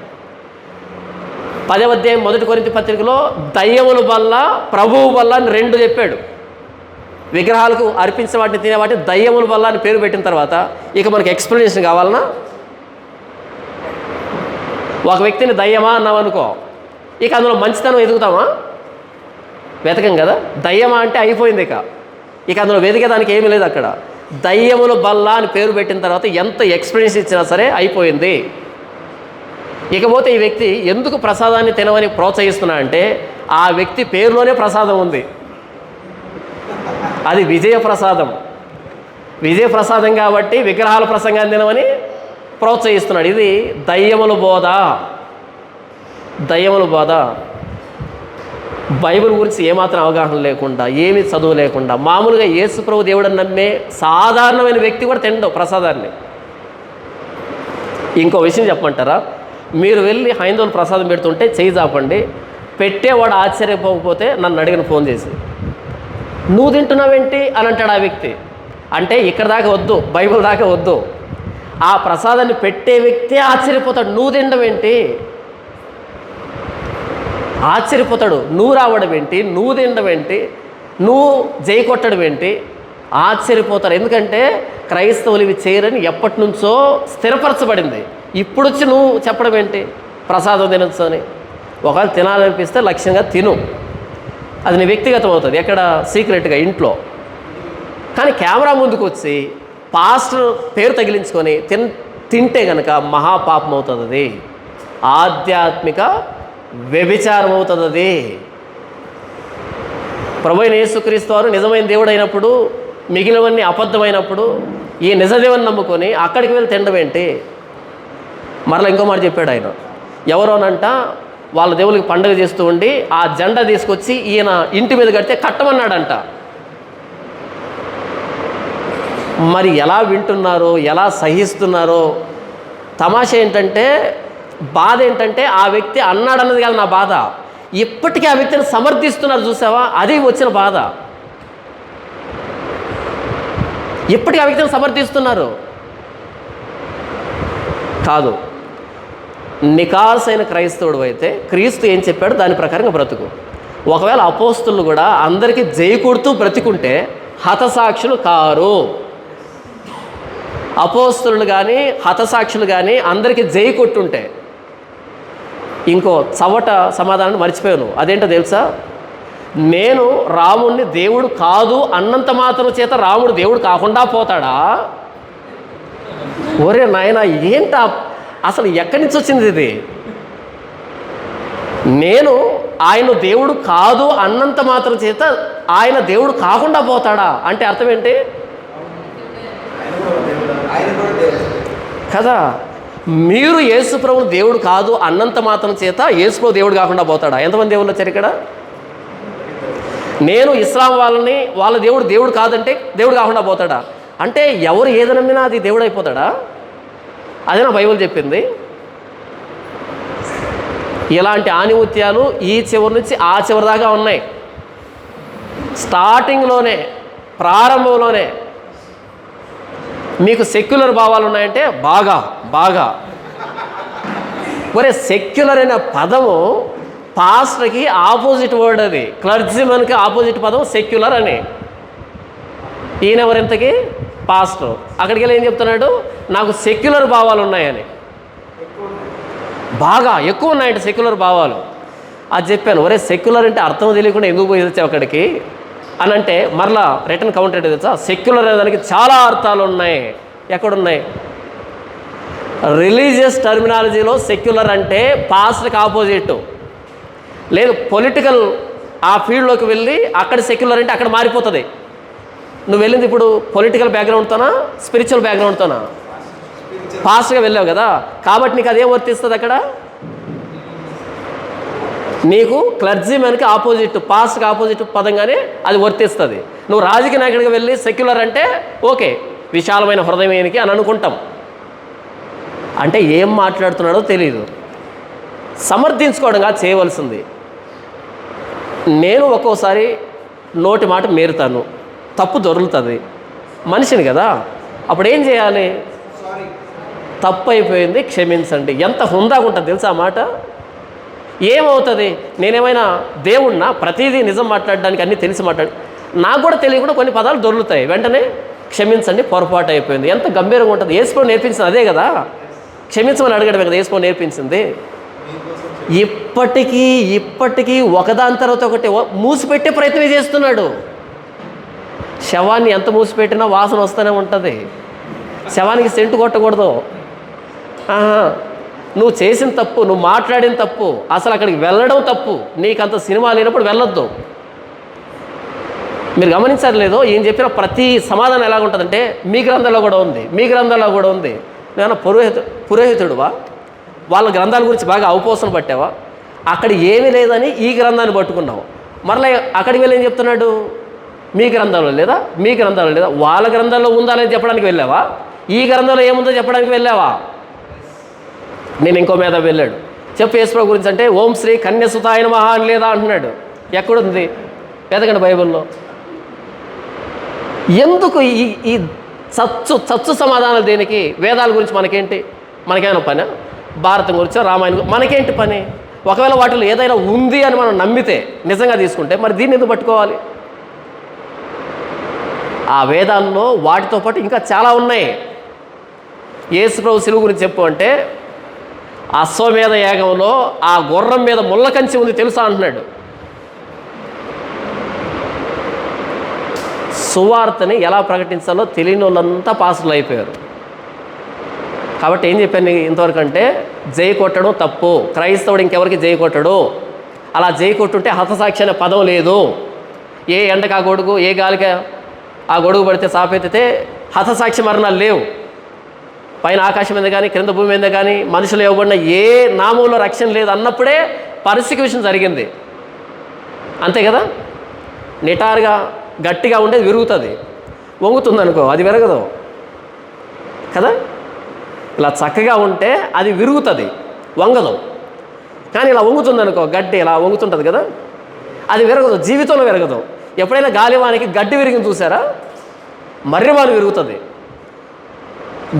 10వ అధ్యాయం 1 కొరింథీ పత్రికలో దయ్యముల వల్ల ప్రభువు వల్ల అని 2 చెప్పాడు. విగ్రహాలకు అర్పించిన వాటిని తినే వాటిని దయ్యముల వల్ల అని పేరు పెట్టిన తర్వాత ఇక మనకి ఎక్స్ప్లెనేషన్ కావాలన్నా? ఒక వ్యక్తిని దయ్యమా అన్నాం అనుకో, ఇక అందులో మంచితనం ఎదుగుతామా? వెతకం కదా. దయ్యమా అంటే అయిపోయింది, ఇక అందులో వెతికేదానికి ఏమీ లేదు. అక్కడ దయ్యముల బల్ల అని పేరు పెట్టిన తర్వాత ఎంత ఎక్స్ప్లెనేషన్ ఇచ్చినా సరే అయిపోయింది. ఇకపోతే ఈ వ్యక్తి ఎందుకు ప్రసాదాన్ని తినమని ప్రోత్సహిస్తున్నా అంటే, ఆ వ్యక్తి పేరులోనే ప్రసాదం ఉంది, అది విజయప్రసాదం. విజయప్రసాదం కాబట్టి విగ్రహాల ప్రసంగాన్ని తినమని ప్రోత్సహిస్తున్నాడు. ఇది దయ్యముల బోధ, దయ్యముల బోధ. బైబిల్ గురించి ఏమాత్రం అవగాహన లేకుండా, ఏమీ చదువు లేకుండా, మామూలుగా యేసు ప్రభు దేవుడని నమ్మే సాధారణమైన వ్యక్తి కూడా తినడు ప్రసాదాన్ని. ఇంకో విషయం చెప్పమంటారా? మీరు వెళ్ళి హైందవులు ప్రసాదం పెడుతుంటే చేయి చాపండి, పెట్టేవాడు ఆశ్చర్యపోకపోతే నన్ను అడిగిన ఫోన్ చేసి, నువ్వు తింటున్నావేంటి అని అంటాడు ఆ వ్యక్తి. అంటే ఇక్కడ దాకా వద్దు, బైబిల్ దాకా వద్దు, ఆ ప్రసాదాన్ని పెట్టే వ్యక్తే ఆశ్చర్యపోతాడు, నువ్వు తినడం ఏంటి ఆశ్చర్యపోతాడు. నువ్వు రావడం ఏంటి, నువ్వు తినడం ఏంటి, నువ్వు జై కొట్టడం ఏంటి, ఆశ్చర్యపోతారు. ఎందుకంటే క్రైస్తవులు ఇవి చేయరని ఎప్పటి నుంచో స్థిరపరచబడింది. ఇప్పుడు వచ్చి నువ్వు చెప్పడం ఏంటి ప్రసాదం తినొచ్చు అని? ఒకవేళ తినాలనిపిస్తే లక్ష్యంగా తిను, అది నీ వ్యక్తిగతం అవుతుంది, ఎక్కడ సీక్రెట్గా ఇంట్లో. కానీ కెమెరా ముందుకు వచ్చి పాస్టర్ పేరు తగిలించుకొని తింటే కనుక మహాపాపం అవుతుంది, అది ఆధ్యాత్మిక వ్యభిచారం అవుతుంది. అది ప్రభువైన యేసుక్రీస్తు వారు నిజమైన దేవుడు అయినప్పుడు, మిగిలినవన్నీ అబద్ధమైనప్పుడు, ఈ నిజదేవుని నమ్ముకొని అక్కడికి వెళ్ళి తినడం ఏంటి? మరలా ఇంకో మాట చెప్పాడు ఆయన, ఎవరోనంట వాళ్ళ దేవుడికి పండుగ చేస్తూ ఉండి ఆ జెండా తీసుకొచ్చి ఈయన ఇంటి మీద కడితే కట్టమన్నాడంట. మరి ఎలా వింటున్నారో, ఎలా సహిస్తున్నారో తమాషా ఏంటంటే, బాధ ఏంటంటే ఆ వ్యక్తి అన్నాడన్నది కాదు నా బాధ, ఇప్పటికీ ఆ వ్యక్తిని సమర్థిస్తున్నారు చూసావా, అది వచ్చిన బాధ. ఇప్పటికీ ఆ వ్యక్తిని సమర్థిస్తున్నారు. కాదు, నికాసైన క్రైస్తవుడు అయితే క్రీస్తు ఏం చెప్పాడు దాని ప్రకారంగా బ్రతుకు. ఒకవేళ అపోస్తులు కూడా అందరికీ జై కొడుతూ బ్రతికుంటే హతసాక్షులు కారు. అపోస్తులు కానీ హతసాక్షులు కానీ అందరికీ జై కొట్టుంటే, ఇంకో చవట సమాధానం మర్చిపోయాను. అదేంటో తెలుసా? నేను రాముణ్ణి దేవుడు కాదు అన్నంత మాత్రం చేత రాముడు దేవుడు కాకుండా పోతాడా? ఒరే నాయన, ఏంటా అసలు ఎక్కడి నుంచి వచ్చింది ఇది? నేను ఆయన దేవుడు కాదు అన్నంత మాత్రం చేత ఆయన దేవుడు కాకుండా పోతాడా అంటే అర్థం ఏంటి కదా? మీరు యేసుప్రభువు దేవుడు కాదు అన్నంత మాత్రం చేత యేసుప్రభు దేవుడు కాకుండా పోతాడా? ఎంతమంది దేవుళ్ళు వచ్చారు ఇక్కడ? నేను ఇస్లాం వాళ్ళ దేవుడు కాదంటే దేవుడు కాకుండా పోతాడా? అంటే ఎవరు ఏది నమ్మినా అది దేవుడు అయిపోతాడా? అదే నా బైబిల్ చెప్పింది. ఇలాంటి ఆనిముత్యాలు ఈ చివరి నుంచి ఆ చివరి దాకా ఉన్నాయి. స్టార్టింగ్లోనే, ప్రారంభంలోనే మీకు సెక్యులర్ భావాలు ఉన్నాయంటే బాగా ఒరే, సెక్యులర్ అనే పదము పాస్టర్కి ఆపోజిట్ వర్డ్, అది క్లర్జీమన్కి ఆపోజిట్ పదం సెక్యులర్ అని. ఈయనెవరింతకి? పాస్టర్. అక్కడికి వెళ్ళి ఏం చెప్తున్నాడు? నాకు సెక్యులర్ భావాలు ఉన్నాయని. బాగా ఎక్కువ ఉన్నాయంటే సెక్యులర్ భావాలు. అది చెప్పాను, ఒరే సెక్యులర్ అంటే అర్థం తెలియకుండా ఎందుకు పోయి వచ్చావు అక్కడికి అని అంటే, మరలా రిటర్న్ కౌంటర్ ఏంటి తెలుసా? సెక్యులర్ అనే దానికి చాలా అర్థాలు ఉన్నాయి. ఎక్కడున్నాయి? రిలీజియస్ టర్మినాలజీలో సెక్యులర్ అంటే పాస్ట్కి ఆపోజిట్. లేదు, పొలిటికల్ ఆ ఫీల్డ్లోకి వెళ్ళి అక్కడ సెక్యులర్ అంటే అక్కడ మారిపోతుంది. నువ్వు వెళ్ళింది ఇప్పుడు పొలిటికల్ బ్యాక్గ్రౌండ్తోనా స్పిరిచువల్ బ్యాక్గ్రౌండ్తోనా? పాస్ట్గా వెళ్ళావు కదా, కాబట్టి నీకు అదేం వర్తిస్తుంది అక్కడ? నీకు క్లర్జీమెన్కి ఆపోజిట్, పాస్ట్కి ఆపోజిట్ పదంగానే అది వర్తిస్తుంది. నువ్వు రాజకీయ నాయకుడికి వెళ్ళి సెక్యులర్ అంటే ఓకే, విశాలమైన హృదయానికి అని అనుకుంటాం. అంటే ఏం మాట్లాడుతున్నాడో తెలియదు. సమర్థించుకోవడంగా చేయవలసింది. నేను ఒక్కోసారి నోటి మాట మీరుతాను, తప్పు దొరుకుతుంది, మనిషిని కదా. అప్పుడు ఏం చేయాలి? తప్పు అయిపోయింది, క్షమించండి. ఎంత హుందాగా ఉంటుంది తెలుసా ఆ మాట? ఏమవుతుంది? నేనేమైనా దేవుణ్ణా ప్రతిదీ నిజం మాట్లాడడానికి అన్నీ తెలిసి నాకు కూడా తెలియకుండా కొన్ని పదాలు దొరుకుతాయి, వెంటనే క్షమించండి, పొరపాటు అయిపోయింది. ఎంత గంభీరంగా ఉంటుంది. యేసుప్రభు నేర్పించింది అదే కదా, క్షమించమని అడగడమే కదా యేసుప్రభు నేర్పించింది. ఇప్పటికీ ఒకదాని తర్వాత ఒకటి మూసిపెట్టే ప్రయత్నం చేస్తున్నాడు. శవాన్ని ఎంత మూసిపెట్టినా వాసన వస్తూనే ఉంటుంది. శవానికి సెంటు కొట్టకూడదు. నువ్వు చేసిన తప్పు, నువ్వు మాట్లాడిన తప్పు, అసలు అక్కడికి వెళ్ళడం తప్పు. నీకంత సినిమా లేనప్పుడు వెళ్ళొద్దు. మీరు గమనించారు లేదో, ఈయన చెప్పిన ప్రతి సమాధానం ఎలాగుంటుందంటే మీ గ్రంథంలో కూడా ఉంది. నేను పురోహితుడువా? వాళ్ళ గ్రంథాల గురించి బాగా అవపోసన పట్టావా? అక్కడ ఏమీ లేదని ఈ గ్రంథాన్ని పట్టుకున్నావు. మరలా అక్కడికి వెళ్ళి ఏం చెప్తున్నాడు? మీ గ్రంథంలో లేదా? వాళ్ళ గ్రంథంలో ఉందా లేదని చెప్పడానికి వెళ్ళావా? ఈ గ్రంథంలో ఏముందో చెప్పడానికి వెళ్ళావా? నేను ఇంకో మీద వెళ్ళాడు. చెప్పు యేసుప్రభు గురించి అంటే ఓం శ్రీ కన్యసుతాయ నమః అని లేదా అంటున్నాడు. ఎక్కడుంది? వెతకండి బైబిల్లో. ఎందుకు ఈ చచ్చు సమాధానాలు దేనికి? వేదాల గురించి మనకేంటి? మనకేమైనా పని? భారతం గురించి, రామాయణం గురించి మనకేంటి పని? ఒకవేళ వాటిలో ఏదైనా ఉంది అని మనం నమ్మితే, నిజంగా తీసుకుంటే, మరి దీన్ని ఎందుకు పట్టుకోవాలి? ఆ వేదాల్లో వాటితో పాటు ఇంకా చాలా ఉన్నాయి. యేసుప్రభు శిలువ గురించి చెప్పు అంటే, అశ్వమేధ యాగంలో ఆ గుర్రం మీద ముళ్ళ కంచి ఉంది తెలుసా అంటున్నాడు. సువార్తని ఎలా ప్రకటించాలో తెలియని వాళ్ళంతా పాసులు అయిపోయారు. కాబట్టి ఏం చెప్పాను ఇంతవరకు అంటే, జై కొట్టడం తప్పు. క్రైస్తవుడు ఇంకెవరికి జై కొట్టడు. అలా జై కొట్టుంటే హతసాక్షి అనే పదం లేదు. ఏ ఎండకు ఆ గొడుగు, ఏ గాలికి ఆ గొడుగు పడితే సాపెత్తితే హతసాక్షి మరణాలు లేవు. పైన ఆకాశం మీద కానీ క్రింద భూమి మీద కానీ మనుషులు ఇవ్వబడిన ఏ నామంలో రక్షణ లేదు అన్నప్పుడే పర్సిక్యూషన్ జరిగింది. అంతే కదా? నిటారుగా గట్టిగా ఉండేది విరుగుతుంది, వంగుతుంది అనుకో, అది విరగదు కదా. ఇలా చక్కగా ఉంటే అది విరుగుతుంది, వంగదు. కానీ ఇలా వంగుతుంది అనుకో, గడ్డి ఇలా వంగుతుంటుంది కదా, అది విరగదు, జీవితంలో విరగదు. ఎప్పుడైనా గాలివానికి గడ్డి విరిగింది చూసారా? మర్రివాను విరుగుతుంది,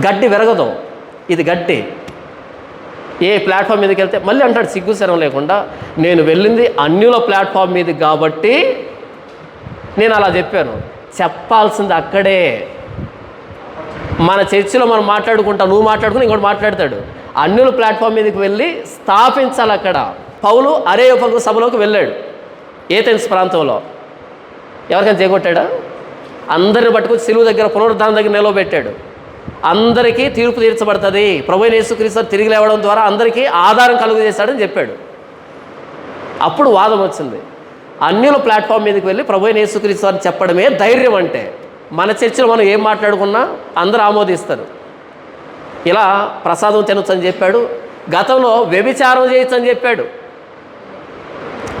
గడ్డి విరగదు. ఇది గడ్డి. ఏ ప్లాట్ఫామ్ మీదకి వెళ్తే మళ్ళీ అంటాడు సిగ్గుశరం లేకుండా, నేను వెళ్ళింది అన్యుల ప్లాట్ఫామ్ మీదకి కాబట్టి నేను అలా చెప్పాను. చెప్పాల్సింది అక్కడే. మన చర్చిలో మనం మాట్లాడుకుంటాం, నువ్వు మాట్లాడుకుని ఇంకోటి మాట్లాడతాడు. అన్యుల ప్లాట్ఫామ్ మీదకి వెళ్ళి స్థాపించాలి అక్కడ. పౌలు అరేయోపగు సభలోకి వెళ్ళాడు ఏథెన్స్ ప్రాంతంలో. ఎవరికైనా చేకొట్టాడా? అందరిని పట్టుకొని సిలువ దగ్గర, పునరుద్ధానం దగ్గర నిలవబెట్టాడు. అందరికీ తీర్పు తీర్చబడుతుంది, ప్రభువైన యేసుక్రీస్తు తిరిగి లేవడం ద్వారా అందరికీ ఆధారం కలుగు చేశాడని చెప్పాడు. అప్పుడు వాదం వచ్చింది. అన్యుల ప్లాట్ఫామ్ మీదకి వెళ్ళి ప్రభువైన యేసుక్రీస్తు అని చెప్పడమే ధైర్యం అంటే. మన చర్చిలో మనం ఏం మాట్లాడుకున్నా అందరూ ఆమోదిస్తారు. ఇలా ప్రసాదం తినొచ్చు అని చెప్పాడు. గతంలో వ్యభిచారం చేయొచ్చు అని చెప్పాడు.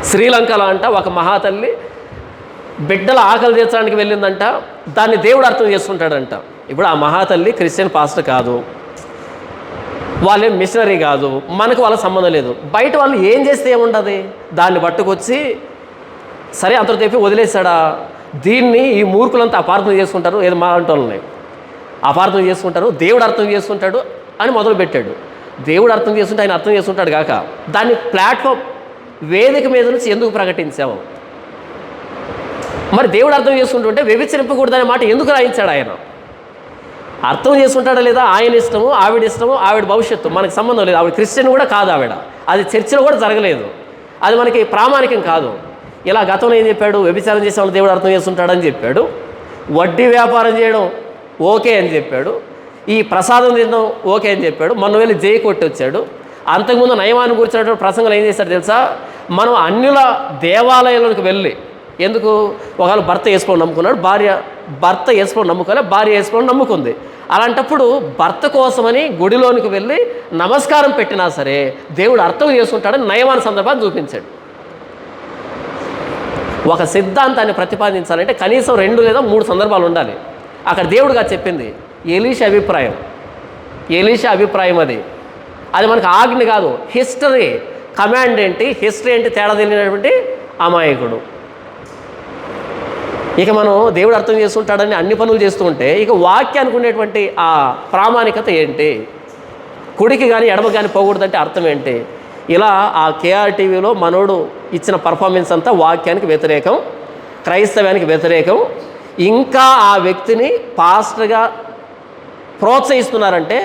శ్రీలంకలో అంట ఒక మహాతల్లి బిడ్డల ఆకలి తీర్చడానికి వెళ్ళిందంట. దాన్ని దేవుడు అర్థం చేసుకుంటాడంట. ఇప్పుడు ఆ మహాతల్లి క్రిస్టియన్ పాస్టర్ కాదు, వాళ్ళేం మిషనరీ కాదు, మనకు వాళ్ళ సంబంధం లేదు. బయట వాళ్ళు ఏం చేస్తే ఏముంటుంది, దాన్ని పట్టుకొచ్చి సరే అంతలో తెప్పి వదిలేశాడా? దీన్ని ఈ మూర్ఖులంతా అపార్థం చేసుకుంటారు, ఏదో మా అంటే వాళ్ళని అపార్థం చేసుకుంటారు, దేవుడు అర్థం చేసుకుంటాడు అని మొదలుపెట్టాడు. దేవుడు అర్థం చేసుకుంటే ఆయన అర్థం చేసుకుంటాడు కాక, దాన్ని ప్లాట్ఫామ్ వేదిక మీద నుంచి ఎందుకు ప్రకటించాము? మరి దేవుడు అర్థం చేసుకుంటుంటే వ్యభిచరింపకూడదనే మాట ఎందుకు రాయించాడు ఆయన? అర్థం చేసుకుంటాడా లేదా? ఆయన ఇష్టము, ఆవిడ ఇష్టము, ఆవిడ భవిష్యత్తు, మనకు సంబంధం లేదు. ఆవిడ క్రిస్టియన్ కూడా కాదు, ఆవిడ అది చర్చిలో కూడా జరగలేదు, అది మనకి ప్రామాణికం కాదు. ఇలా గతంలో ఏం చెప్పాడు? వ్యభిచారం చేసే వాళ్ళు దేవుడు అర్థం చేసుకుంటాడని చెప్పాడు. వడ్డీ వ్యాపారం చేయడం ఓకే అని చెప్పాడు. ఈ ప్రసాదం తినడం ఓకే అని చెప్పాడు. మొన్న వెళ్ళి జై కొట్టి వచ్చాడు. అంతకుముందు నయమాన్ని కూర్చున్నటువంటి ప్రసంగంలో ఏం చేశాడు తెలుసా? మనం అన్యుల దేవాలయంలోకి వెళ్ళి, ఎందుకు? ఒకవేళ భర్త వేసుకోవడం నమ్ముకున్నాడు, భర్త వేసుకోవడం నమ్ముకోలే, భార్య వేసుకోవడం నమ్ముకుంది. అలాంటప్పుడు భర్త కోసమని గుడిలోనికి వెళ్ళి నమస్కారం పెట్టినా సరే దేవుడు అర్థం చేసుకుంటాడని నయమాన సందర్భాన్ని చూపించాడు. ఒక సిద్ధాంతాన్ని ప్రతిపాదించాలంటే కనీసం 2 లేదా 3 సందర్భాలు ఉండాలి. అక్కడ దేవుడుగా చెప్పింది ఎలీషా అభిప్రాయం అది మనకు ఆజ్ఞ కాదు, హిస్టరీ. కమాండ్ ఏంటి, హిస్టరీ ఏంటి తేడా తెలియనటువంటి అమాయకుడు. ఇక మనం దేవుడు అర్థం చేసుకుంటాడని అన్ని పనులు చేస్తూ ఉంటే ఇక వాక్యానికి ఉండేటువంటి ఆ ప్రామాణికత ఏంటి? కుడికి కానీ ఎడమ కానీ పోకూడదంటే అర్థం ఏంటి? ఇలా ఆ కేఆర్టీవీలో మనోడు ఇచ్చిన పర్ఫార్మెన్స్ అంతా వాక్యానికి వ్యతిరేకం, క్రైస్తవానికి వ్యతిరేకం. ఇంకా ఆ వ్యక్తిని పాస్టర్గా ప్రోత్సహిస్తున్నారంటే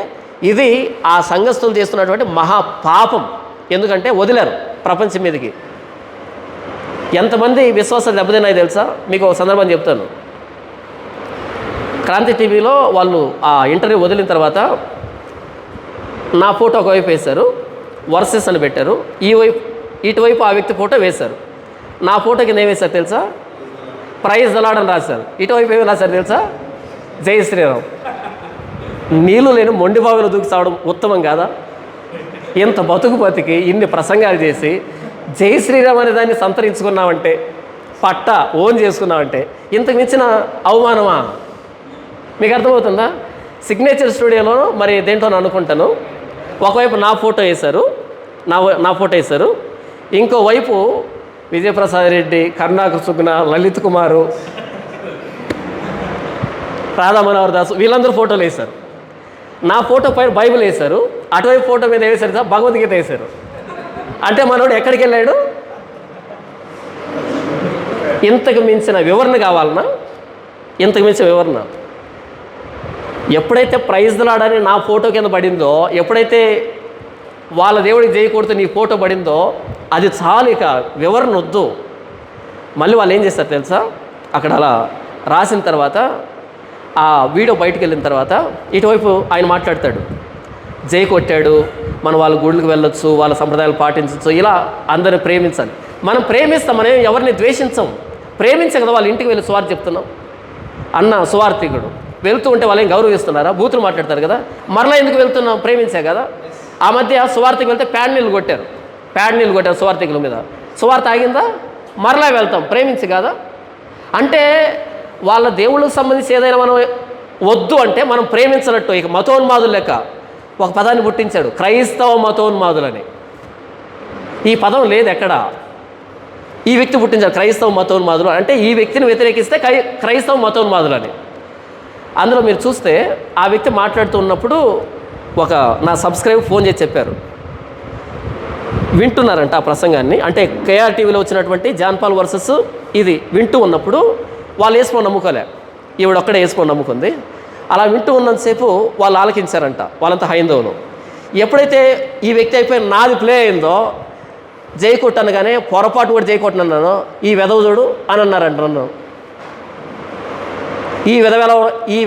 ఇది ఆ సంఘస్థులు చేస్తున్నటువంటి మహాపాపం. ఎందుకంటే వదిలేరు ప్రపంచం మీదకి. ఎంతమంది విశ్వాసాలు దెబ్బతిన్నాయి తెలుసా? మీకు ఒక సందర్భం చెప్తాను. క్రాంతి టీవీలో వాళ్ళు ఆ ఇంటర్వ్యూ వదిలిన తర్వాత నా ఫోటో ఒకవైపు వేశారు, వర్సెస్ అని పెట్టారు. ఇటువైపు ఆ వ్యక్తి ఫోటో వేశారు. నా ఫోటో కింద ఏం వేశారు తెలుసా? ప్రైజ్ దలాడని రాశారు. ఇటువైపు ఏమి రాశారు తెలుసా? జై శ్రీరామ్. నీళ్ళు లేని మొండి బావిలో దూకి సావడం ఉత్తమం కాదా? ఇంత బతికి ఇన్ని ప్రసంగాలు చేసి జై శ్రీరామ్ అనే దాన్ని సంతరించుకున్నామంటే, ఓన్ చేసుకున్నామంటే ఇంతకు మించిన అవమానమా? మీకు అర్థమవుతుందా? సిగ్నేచర్ స్టూడియోలో మరి దేంట్లో అనుకుంటాను, ఒకవైపు నా ఫోటో వేశారు, నా ఫోటో వేశారు, ఇంకోవైపు విజయప్రసాద్ రెడ్డి, కరుణాకర్ సుగ్న, లలిత్ కుమారు, రాధా మనోహర్ దాసు వీళ్ళందరూ ఫోటోలు వేశారు. నా ఫోటో పైన బైబిల్ వేశారు, అటువైపు ఫోటో మీద వేశారు సార్ భగవద్గీత వేశారు. అంటే మనోడు ఎక్కడికి వెళ్ళాడు? ఇంతకు మించిన వివరణ కావాలన్నా? ఇంతకు మించిన వివరణ ఎప్పుడైతే ప్రైజ్ దలాడని నా ఫోటో కింద పడిందో, ఎప్పుడైతే వాళ్ళ దేవుడికి చేయకూడదు నీ ఫోటో పడిందో అది చాలు, ఇక వివరణ వద్దు. మళ్ళీ వాళ్ళు ఏం చేస్తారు తెలుసా? అక్కడ అలా రాసిన తర్వాత ఆ వీడియో బయటకు వెళ్ళిన తర్వాత ఇటువైపు ఆయన మాట్లాడతాడు, జై కొట్టాడు, మనం వాళ్ళ గుళ్ళకి వెళ్ళొచ్చు, వాళ్ళ సంప్రదాయాలు పాటించవచ్చు, ఇలా అందరిని ప్రేమించాలి. మనం ప్రేమిస్తాం, మనం ఎవరిని ద్వేషించం. ప్రేమించే కదా వాళ్ళ ఇంటికి వెళ్ళి సువార్త చెప్తున్నాం. అన్న సువార్థికుడు వెళ్తూ ఉంటే వాళ్ళేం గౌరవిస్తున్నారా? బూతులు మాట్లాడతారు కదా, మరలా ఎందుకు వెళ్తున్నాం? ప్రేమించే కదా. ఆ మధ్య సువార్తకి వెళ్తే ప్యాడ్ నీళ్ళు కొట్టారు సువార్థికుల మీద. సువార్త ఆగిందా? మరలా వెళ్తాం, ప్రేమించి కదా. అంటే వాళ్ళ దేవుళ్ళకి సంబంధించి ఏదైనా మనం వద్దు అంటే మనం ప్రేమించినట్టు. ఇక మతోన్మాదులు లెక్క ఒక పదాన్ని పుట్టించాడు, క్రైస్తవ మతోన్మాదులని. ఈ పదం లేదు ఎక్కడ. ఈ వ్యక్తి పుట్టించాడు క్రైస్తవ మతోన్మాదులు అంటే ఈ వ్యక్తిని వ్యతిరేకిస్తే క్రైస్తవ మతోన్మాదులని. అందులో మీరు చూస్తే ఆ వ్యక్తి మాట్లాడుతూ ఉన్నప్పుడు ఒక నా సబ్స్క్రైబర్ ఫోన్ చేసి చెప్పారు, వింటున్నారంట ఆ ప్రసంగాన్ని. అంటే కేఆర్ టీవీలో వచ్చినటువంటి జాన్ పాల్ వర్సెస్ ఇది వింటూ ఉన్నప్పుడు వాళ్ళు వేసుకొని నమ్ముకోలే, ఈవిడ ఒక్కడే వేసుకొని నమ్ముకుంది. అలా వింటూ ఉన్నంతసేపు వాళ్ళు ఆలకించారంట, వాళ్ళంతా హైందవులు. ఎప్పుడైతే ఈ వ్యక్తి అయిపోయి నాది ప్లే అయిందో, జైకొట్టు అనగానే పొరపాటు కూడా జైకొట్టను అన్నాను, ఈ వెధవ చూడు అని అన్నారంట నన్ను. ఈ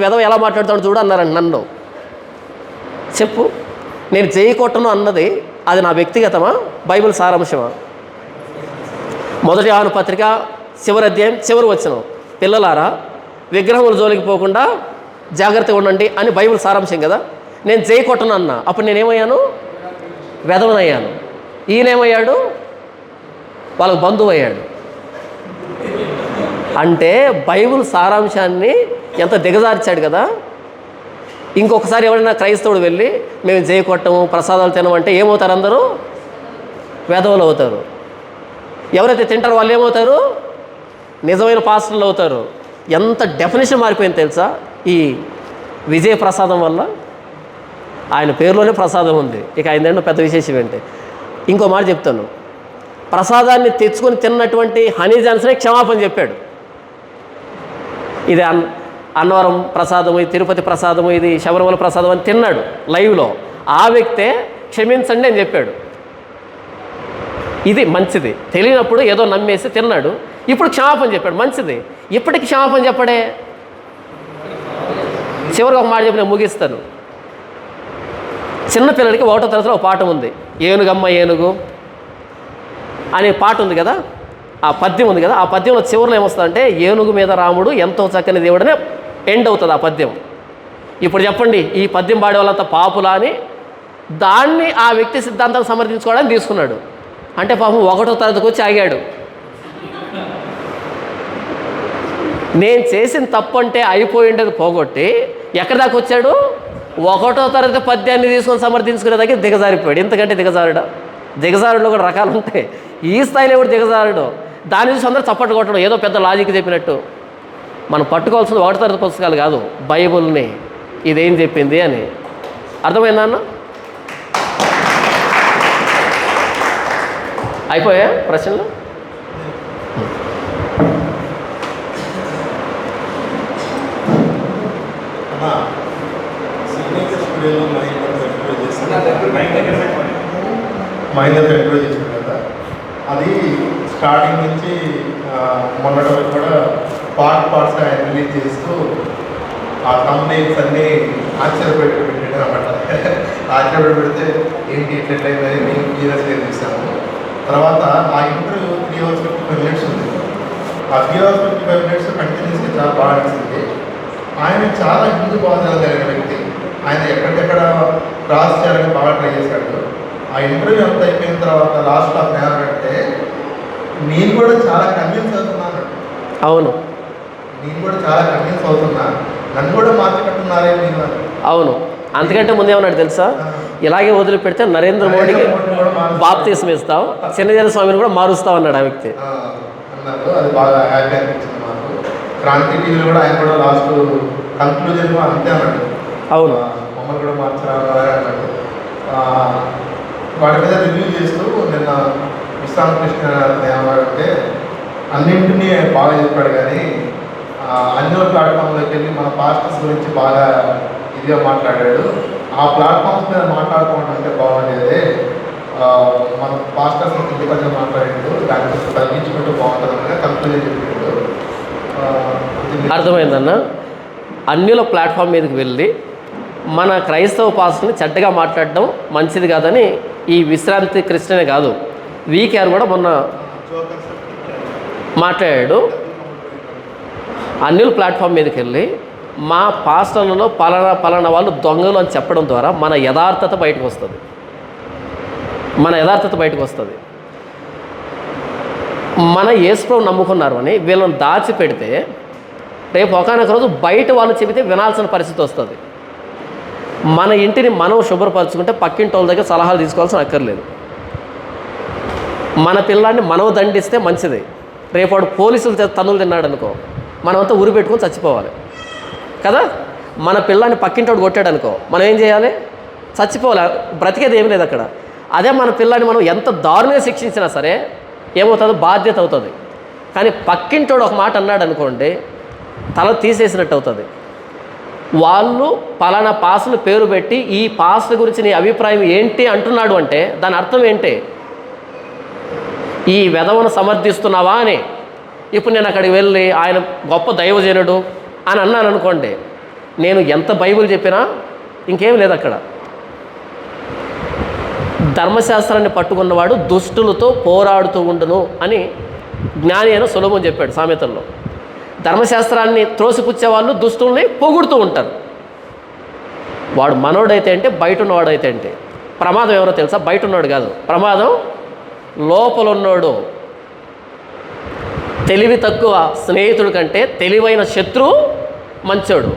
వెధవ ఎలా మాట్లాడుతాడు చూడు అన్నారంట నన్ను. చెప్పు, నేను జైకొట్టను అన్నది అది నా వ్యక్తిగతమా, బైబిల్ సారాంశమా? 1 యోహాను పత్రిక చివరి అధ్యాయం చివరి వచనం, పిల్లలారా విగ్రహముల జోలికి పోకుండా జాగ్రత్తగా ఉండండి అని బైబిల్ సారాంశం కదా. నేను జైకొట్టను అన్నా, అప్పుడు నేనేమయ్యాను? వెధవనయ్యాను. ఈయనేమయ్యాడు? వాళ్ళకు బంధువు అయ్యాడు. అంటే బైబిల్ సారాంశాన్ని ఎంత దిగజార్చాడు కదా. ఇంకొకసారి ఎవరైనా క్రైస్తవుడు వెళ్ళి మేము జైకొట్టము ప్రసాదాలు తినమంటే ఏమవుతారు? అందరూ వెధవలు అవుతారు. ఎవరైతే తింటారో వాళ్ళు ఏమవుతారు? నిజమైన పాస్టర్లు అవుతారు. ఎంత డెఫినేషన్ మారిపోయింది తెలుసా ఈ విజయ ప్రసాదం వల్ల. ఆయన పేరులోనే ప్రసాదం ఉంది, ఇక ఆయన పెద్ద విశేషం ఏంటి. ఇంకో మాట చెప్తాను, ప్రసాదాన్ని తెచ్చుకొని తిన్నటువంటి హనీ జాన్సనే క్షమాపణ చెప్పాడు. ఇది అన్నవరం ప్రసాదము, ఇది తిరుపతి ప్రసాదము, ఇది శబరిమల ప్రసాదం అని తిన్నాడు లైవ్లో. ఆ వ్యక్తే క్షమించండి అని చెప్పాడు. ఇది మంచిది. తెలియనప్పుడు ఏదో నమ్మేసి తిన్నాడు, ఇప్పుడు క్షమాపణ చెప్పాడు, మంచిది. ఇప్పటికి క్షమాపణ చెప్పడే. చివరికి ఒక మాట చెప్పి నేను ముగిస్తాను. చిన్నపిల్లలకి 1వ తరగతిలో ఒక పాఠం ఉంది, ఏనుగమ్మ ఏనుగు అనే పాట ఉంది కదా, ఆ పద్యం ఉంది కదా. ఆ పద్యంలో చివరిలో ఏమొస్తుందంటే ఏనుగు మీద రాముడు ఎంతో చక్కని దేవుడనే ఎండ్ అవుతుంది ఆ పద్యం. ఇప్పుడు చెప్పండి, ఈ పద్యం పాడే వాళ్ళంతా పాపులా అని దాన్ని ఆ వ్యక్తి సిద్ధాంతాన్ని సమర్థించుకోవడానికి తీసుకున్నాడు. అంటే పాపం 1వ తరగతికి వచ్చి ఆగాడు. నేను చేసిన తప్పు అంటే అయిపోయిండేది పోగొట్టి ఎక్కడి దాకా వచ్చాడు? 1వ తరగతి పద్యాన్ని తీసుకొని సమర్థించుకునే దగ్గర దిగజారిపోయాడు. ఇంతకంటే దిగజారుడులో కూడా రకాలు ఉంటాయి. ఈ స్థాయిలో కూడా దిగజారుడు. దాని చూసి అందరూ చప్పట్లు కొట్టడం ఏదో పెద్ద లాజిక్ చెప్పినట్టు. మనం పట్టుకోవాల్సింది 1వ తరగతి పుస్తకాలు కాదు, బైబుల్ని. ఇదేం చెప్పింది అని. అర్థమైందా అన్న? అయిపోయా ప్రశ్నలు? మహేందర్ ఎంకరేజ్ చేశారు కదా, అది స్టార్టింగ్ నుంచి మొన్నటి వరకు కూడా పార్ట్స్ ఆయన రిలీజ్ చేస్తూ ఆ కంపెనీస్ అన్నీ పెట్టాడు అన్నమాట. పెడితే ఏంటి ఇట్లయితే మేము సీరియస్గా తీసాము. తర్వాత ఆ ఇంటర్వ్యూ 3 hours 55 minutes ఉంది. ఆ 3 hours 55 minutes కంటిన్యూస్గా చాలా బాగా అనిపిస్తుంది. ఆయన చాలా హిందూ బాధ్యతలు కలిగిన వ్యక్తి. ఆయన ఎక్కడికెక్కడ క్రాస్ చేయాలని బాగా ట్రై చేశాడు. ఆ ఇంటర్వ్యూ అంతా అయిపోయిన తర్వాత లాస్ట్లో జ్ఞానం అంటే నేను కూడా చాలా కన్విన్స్ అవుతున్నాను. అవును, నేను కూడా చాలా కన్విన్స్ అవుతున్నా, నన్ను కూడా మార్చుకుంటున్నారే మీరు. అవును. అంతకంటే ముందేమన్నాడు తెలుసా? ఇలాగే వదిలిపెడితే నరేంద్ర మోడీకి బాప్తీసం ఇస్తాం, చిన్నజీర స్వామిని కూడా మారుస్తాం అన్నాడు ఆ వ్యక్తి. అన్నారు. అది బాగా హ్యాపీ అనిపించింది మాకు. క్రాంతి టీవీలో కూడా ఆయన కూడా లాస్ట్ కన్క్లూజన్ అంతే అన్నాడు. అవును, మమ్మల్ని కూడా మార్చాలి అన్నాడు. వాటి మీద రివ్యూ చేస్తూ నిన్న విశ్రామకృష్ణ ఏమన్నాడంటే అన్నింటినీ బాగా చెప్పాడు, కానీ అన్ని ప్లాట్ఫామ్లోకి వెళ్ళి మన పాస్టర్స్ గురించి బాగా ఇదిగా మాట్లాడాడు. ఆ ప్లాట్ఫామ్స్ మీద మాట్లాడుకోవడం అంటే బాగుండేది. మన పాస్టర్స్ ఇంటి కొంచెం మాట్లాడాడు, దాని కొంచెం తగ్గించుకుంటూ బాగుంటుంది కంపెనీ చెప్పాడు. అర్థమైందన్న. అన్యుల ప్లాట్ఫామ్ మీదకి వెళ్ళి మన క్రైస్తవ పాస్టర్ని చెడ్డగా మాట్లాడడం మంచిది కాదని ఈ విశ్రాంతి క్రిస్టియనే కాదు, వీకేఆర్ కూడా మొన్న మాట్లాడాడు. అన్యుల ప్లాట్ఫామ్ మీదకి వెళ్ళి మా పాస్టర్లలో పలానా వాళ్ళు దొంగలు అని చెప్పడం ద్వారా మన యథార్థత బయటకు వస్తుంది. మన యేసుప్రభువుని నమ్ముకున్నారు అని వీళ్ళని దాచిపెడితే రేపు ఒకానొక రోజు బయట వాళ్ళు చెబితే వినాల్సిన పరిస్థితి వస్తుంది. మన ఇంటిని మనం శుభ్రపరచుకుంటే పక్కింటి వాళ్ళ దగ్గర సలహాలు తీసుకోవాల్సిన అక్కర్లేదు. మన పిల్లాన్ని మనం దండిస్తే మంచిది. రేపాడు పోలీసులు తన్నులు తిన్నాడు అనుకో, మనమంతా ఉరి పెట్టుకొని చచ్చిపోవాలి కదా. మన పిల్లాన్ని పక్కింటోడు కొట్టాడు అనుకో, మనం ఏం చేయాలి? చచ్చిపోవాలి, బ్రతికేది ఏం లేదు అక్కడ. అదే మన పిల్లాన్ని మనం ఎంత దారుణంగా శిక్షించినా సరే ఏమవుతుందో బాధ్యత అవుతుంది. కానీ పక్కింటోడు ఒక మాట అన్నాడు అనుకోండి, తల తీసేసినట్టు అవుతుంది. వాళ్ళు పలానా పాస్ను పేరు పెట్టి ఈ పాస్ గురించి నీ అభిప్రాయం ఏంటి అంటున్నాడు అంటే దాని అర్థం ఏంటి? ఈ వెధవను సమర్థిస్తున్నావా అని. ఇప్పుడు నేను అక్కడికి వెళ్ళి ఆయన గొప్ప దైవజనుడు అని అన్నాను అనుకోండి, నేను ఎంత బైబిల్ చెప్పినా ఇంకేం లేదు అక్కడ. ధర్మశాస్త్రాన్ని పట్టుకున్నవాడు దుష్టులతో పోరాడుతూ ఉండును అని జ్ఞాని అయిన సొలొమోను చెప్పాడు సామెతల్లో. ధర్మశాస్త్రాన్ని త్రోసిపుచ్చే వాళ్ళు దుష్టుల్ని పొగుడుతూ ఉంటారు. వాడు మనోడైతే అంటే బయట ఉన్నవాడైతే అంటే. ప్రమాదం ఎవరో తెలుసా? బయట ఉన్నాడు కాదు, ప్రమాదం లోపల ఉన్నాడు. తెలివి తక్కువ స్నేహితుడి కంటే తెలివైన శత్రువు మంచోడు.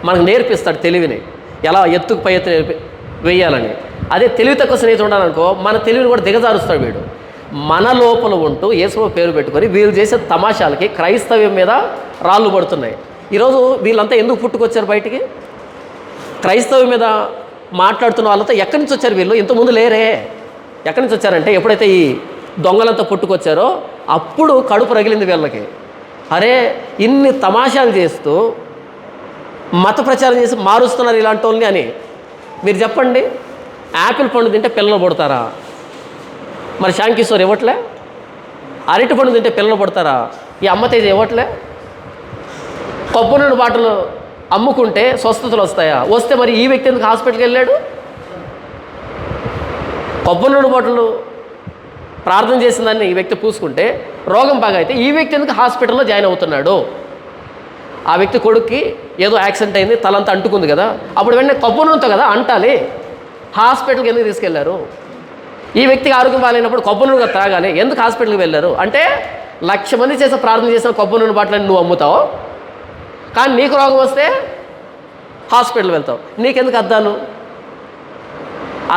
మనకు నేర్పిస్తాడు తెలివిని, ఎలా ఎత్తుకు పై ఎత్తు వేయాలని. అదే తెలివి తక్కువ స్నేహితుడు ఉన్నాడనుకో, మన తెలివిని కూడా దిగజారుస్తాడు వీడు. మన లోపల ఉంటూ యేసువ పేరు పెట్టుకొని వీళ్ళు చేసే తమాషాలకి క్రైస్తవ్యం మీద రాళ్ళు పడుతున్నాయి. ఈరోజు వీళ్ళంతా ఎందుకు పుట్టుకొచ్చారు బయటికి? క్రైస్తవం మీద మాట్లాడుతున్న వాళ్ళతో ఎక్కడి నుంచి వచ్చారు వీళ్ళు? ఇంతకుముందు లేరే. ఎక్కడి నుంచి వచ్చారంటే ఎప్పుడైతే ఈ దొంగలంతా పుట్టుకొచ్చారో అప్పుడు కడుపు రగిలింది వీళ్ళకి. అరే ఇన్ని తమాషాలు చేస్తూ మత ప్రచారం చేసి మారుస్తున్నారు ఇలాంటి వాళ్ళని అని. మీరు చెప్పండి, యాపిల్ పండు తింటే పిల్లలు పుడతారా? మరి శాంకిషోర్ ఇవ్వట్లే. అరటి పండు తింటే పిల్లలు పుడతారా? ఈ అమ్మతేజ ఇవ్వట్లే. కొబ్బరి నూనె బాటలు అమ్ముకుంటే స్వస్థతలు వస్తాయా? వస్తే మరి ఈ వ్యక్తి ఎందుకు హాస్పిటల్కి వెళ్ళాడు? కొబ్బరి నూనె బాటలు ప్రార్థన చేసిన దాన్ని ఈ వ్యక్తి పూసుకుంటే రోగం బాగా అయితే ఈ వ్యక్తి ఎందుకు హాస్పిటల్లో జాయిన్ అవుతున్నాడు? ఆ వ్యక్తి కొడుక్కి ఏదో యాక్సిడెంట్ అయింది, తలంతా అంటుకుంది కదా, అప్పుడు వెంటనే కొబ్బరి నూనెతో కదా అంటాలి. హాస్పిటల్కి ఎందుకు తీసుకెళ్లారు? ఈ వ్యక్తికి ఆరోగ్యం బాగాలేనప్పుడు కొబ్బరి నూనె త్రాగాలి, ఎందుకు హాస్పిటల్కి వెళ్ళారు? అంటే 1,00,000 మంది చేసే ప్రార్థన చేసిన కొబ్బరి నూనె బాటలని నువ్వు అమ్ముతావు, కానీ నీకు రోగం వస్తే హాస్పిటల్ వెళ్తావు. నీకెందుకు అద్దాలు?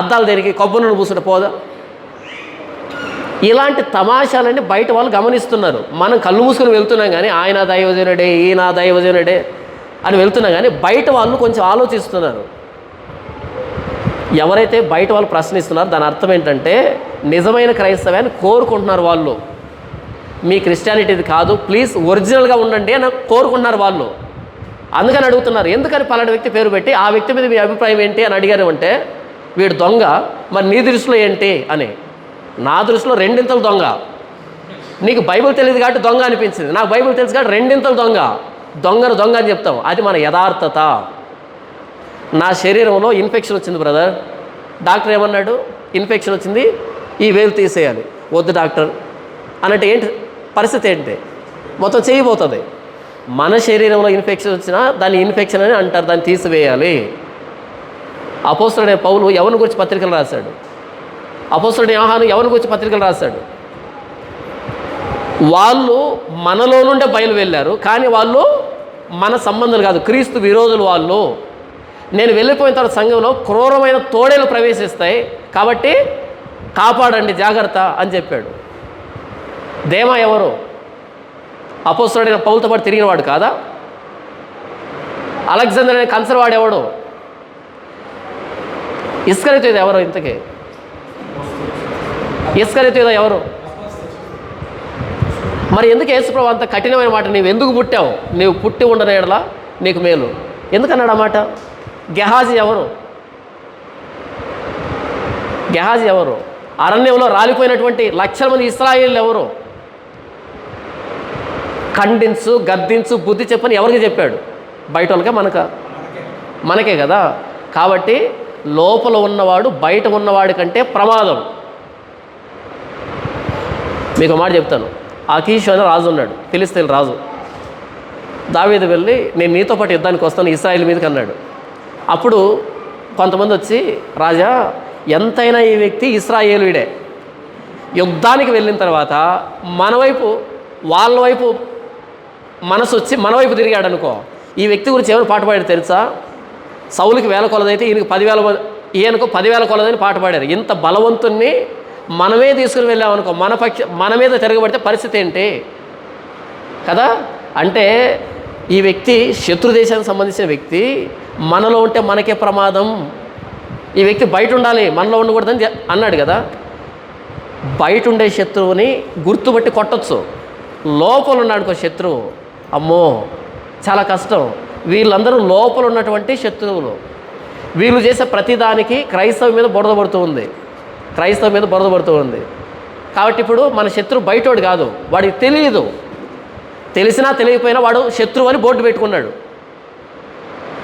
అద్దాలు దేనికి? కొబ్బరి నూనె పూసుకుంటే పోదా? ఇలాంటి తమాషాలన్నీ బయట వాళ్ళు గమనిస్తున్నారు. మనం కళ్ళు మూసుకొని వెళ్తున్నాం కానీ ఆయన దైవజనుడే, ఈయన దైవజనుడే అని వెళ్తున్నాం కానీ బయట వాళ్ళు కొంచెం ఆలోచిస్తున్నారు. ఎవరైతే బయట వాళ్ళు ప్రశ్నిస్తున్నారో దాని అర్థం ఏంటంటే నిజమైన క్రైస్తవాన్ని కోరుకుంటున్నారు వాళ్ళు. మీ క్రిస్టియానిటీది కాదు, ప్లీజ్ ఒరిజినల్గా ఉండండి అని కోరుకుంటున్నారు వాళ్ళు. అందుకని అడుగుతున్నారు, ఎందుకని పలానా వ్యక్తి పేరు పెట్టి ఆ వ్యక్తి మీద మీ అభిప్రాయం ఏంటి అని అడిగారు అంటే వీడు దొంగ, మరి నీ దృష్టిలో ఏంటి అని. నా దృష్టిలో 2 దొంగ. నీకు బైబిల్ తెలియదు కాబట్టి దొంగ అనిపించింది, నాకు బైబిల్ తెలుసు కాబట్టి 2 దొంగ. దొంగను దొంగ అని చెప్తాం, అది మన యథార్థత. నా శరీరంలో ఇన్ఫెక్షన్ వచ్చింది బ్రదర్, డాక్టర్ ఏమన్నాడు? ఇన్ఫెక్షన్ వచ్చింది, ఈ వేలు తీసేయాలి. వద్దు డాక్టర్ అన్నట్టు ఏంటి పరిస్థితి? ఏంటి? మొత్తం చేయబోతుంది. మన శరీరంలో ఇన్ఫెక్షన్ వచ్చినా దాన్ని ఇన్ఫెక్షన్ అని అంటారు, దాన్ని తీసివేయాలి. అపోస్తలుడైన పౌలు ఎవరిని గురించి పత్రికలు రాశాడు? అపోస్తలుడైన యోహాను ఎవరిని గురించి పత్రికలు రాశాడు? వాళ్ళు మనలో నుండే బయలు వెళ్ళారు, కానీ వాళ్ళు మన సంబంధాలు కాదు, క్రీస్తు విరోధులు వాళ్ళు. నేను వెళ్ళిపోయిన తర్వాత సంఘంలో క్రూరమైన తోడేలు ప్రవేశిస్తాయి, కాబట్టి కాపాడండి, జాగ్రత్త అని చెప్పాడు. దేమా ఎవరు? అపోస్తలుడైన పౌలుతో పాటు తిరిగినవాడు కాదా? అలెగ్జాండర్ అనే కన్సర్వాడు ఎవడు? ఇస్కరియోతు ఎవరు? ఇంతకీ ఇస్కరియోతు ఎవరు? మరి ఎందుకు యేసుప్రభు అంత కఠినమైన మాట, నీవు ఎందుకు పుట్టావు, నీవు పుట్టి ఉండని ఎడల నీకు మేలు ఎందుకన్నాడు ఆ మాట? గెహాజీ ఎవరు? గెహాజీ ఎవరు? అరణ్యంలో రాలిపోయినటువంటి 1,00,000 మంది ఇశ్రాయేలీయులు ఎవరు? ఖండించు, గద్దించు, బుద్ధి చెప్పని ఎవరికి చెప్పాడు? బయట వాళ్ళకే, మనకే కదా. కాబట్టి లోపల ఉన్నవాడు బయట ఉన్నవాడి కంటే ప్రమాదం. మీకు మాట చెప్తాను. ఆకీషు అనే రాజు ఉన్నాడు, ఫిలిస్తీన్ రాజు. దావీదు వెళ్ళి నేను నీతో పాటు యుద్ధానికి వస్తాను ఇశ్రాయేలు మీదకి అన్నాడు. అప్పుడు కొంతమంది వచ్చి, రాజా ఎంతైనా ఈ వ్యక్తి ఇశ్రాయేలుడే, యుద్ధానికి వెళ్ళిన తర్వాత మన వైపు వాళ్ళ వైపు మనసు వచ్చి మన వైపు తిరిగాడు అనుకో, ఈ వ్యక్తి గురించి ఎవరు పాట పాడారు తెలుసా? సౌలుకి 1000 కొలదైతే ఈయనకు 10,000 ఈయనకు 10,000 కొలదని పాట పాడారు. ఇంత బలవంతుణ్ణి మనమే తీసుకుని వెళ్ళామనుకో, మన మీద తిరగబడితే పరిస్థితి ఏంటి కదా. అంటే ఈ వ్యక్తి శత్రు దేశానికి సంబంధించిన వ్యక్తి, మనలో ఉంటే మనకే ప్రమాదం. ఈ వ్యక్తి బయట ఉండాలి, మనలో ఉండకూడదని అన్నాడు కదా. బయట ఉండే శత్రువుని గుర్తుపట్టి కొట్టచ్చు, లోపల ఉన్నాడుకో శత్రువు, అమ్మో చాలా కష్టం. వీళ్ళందరూ లోపల ఉన్నటువంటి శత్రువులు. వీళ్ళు చేసే ప్రతిదానికి క్రైస్తవం మీద బురద పడుతూ ఉంది, క్రైస్తవం మీద బురద పడుతూ ఉంది. కాబట్టి ఇప్పుడు మన శత్రువు బయటోడు కాదు, వాడికి తెలియదు. తెలిసినా తెలియకపోయినా వాడు శత్రువు అని బోర్డు పెట్టుకున్నాడు.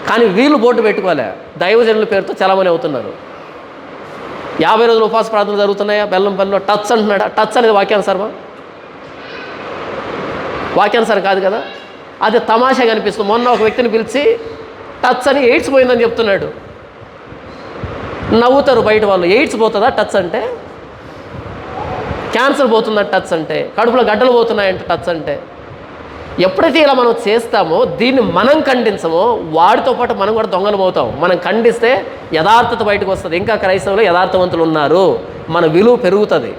కానీ వీళ్ళు బోర్డు పెట్టుకోలే, దైవజనుల పేరుతో చలామణి అవుతున్నారు. 50 రోజులు ఉపవాస ప్రార్థనలు జరుగుతున్నాయా? బెల్లంపల్లిలో టచ్ అంటున్నాడా? టచ్ అనేది వాక్యానుసారమా? వాక్యానుసారం కాదు కదా. అది తమాషాగా అనిపిస్తుంది. మొన్న ఒక వ్యక్తిని పిలిచి టచ్ అని ఎయిడ్స్ పోయిందని చెప్తున్నాడు. నవ్వుతారు బయట వాళ్ళు. ఎయిడ్స్ పోతుందా టచ్ అంటే? క్యాన్సర్ పోతుందా టచ్ అంటే? కడుపులో గడ్డలు పోతున్నాయంటే టచ్ అంటే? ఎప్పుడైతే ఇలా మనం చేస్తామో, దీన్ని మనం ఖండించమో, వాడితో పాటు మనం కూడా దొంగలం అవుతాం. మనం ఖండిస్తే యథార్థత బయటకు వస్తుంది. ఇంకా క్రైస్తవులు యథార్థవంతులు ఉన్నారు, మన విలువ పెరుగుతుంది.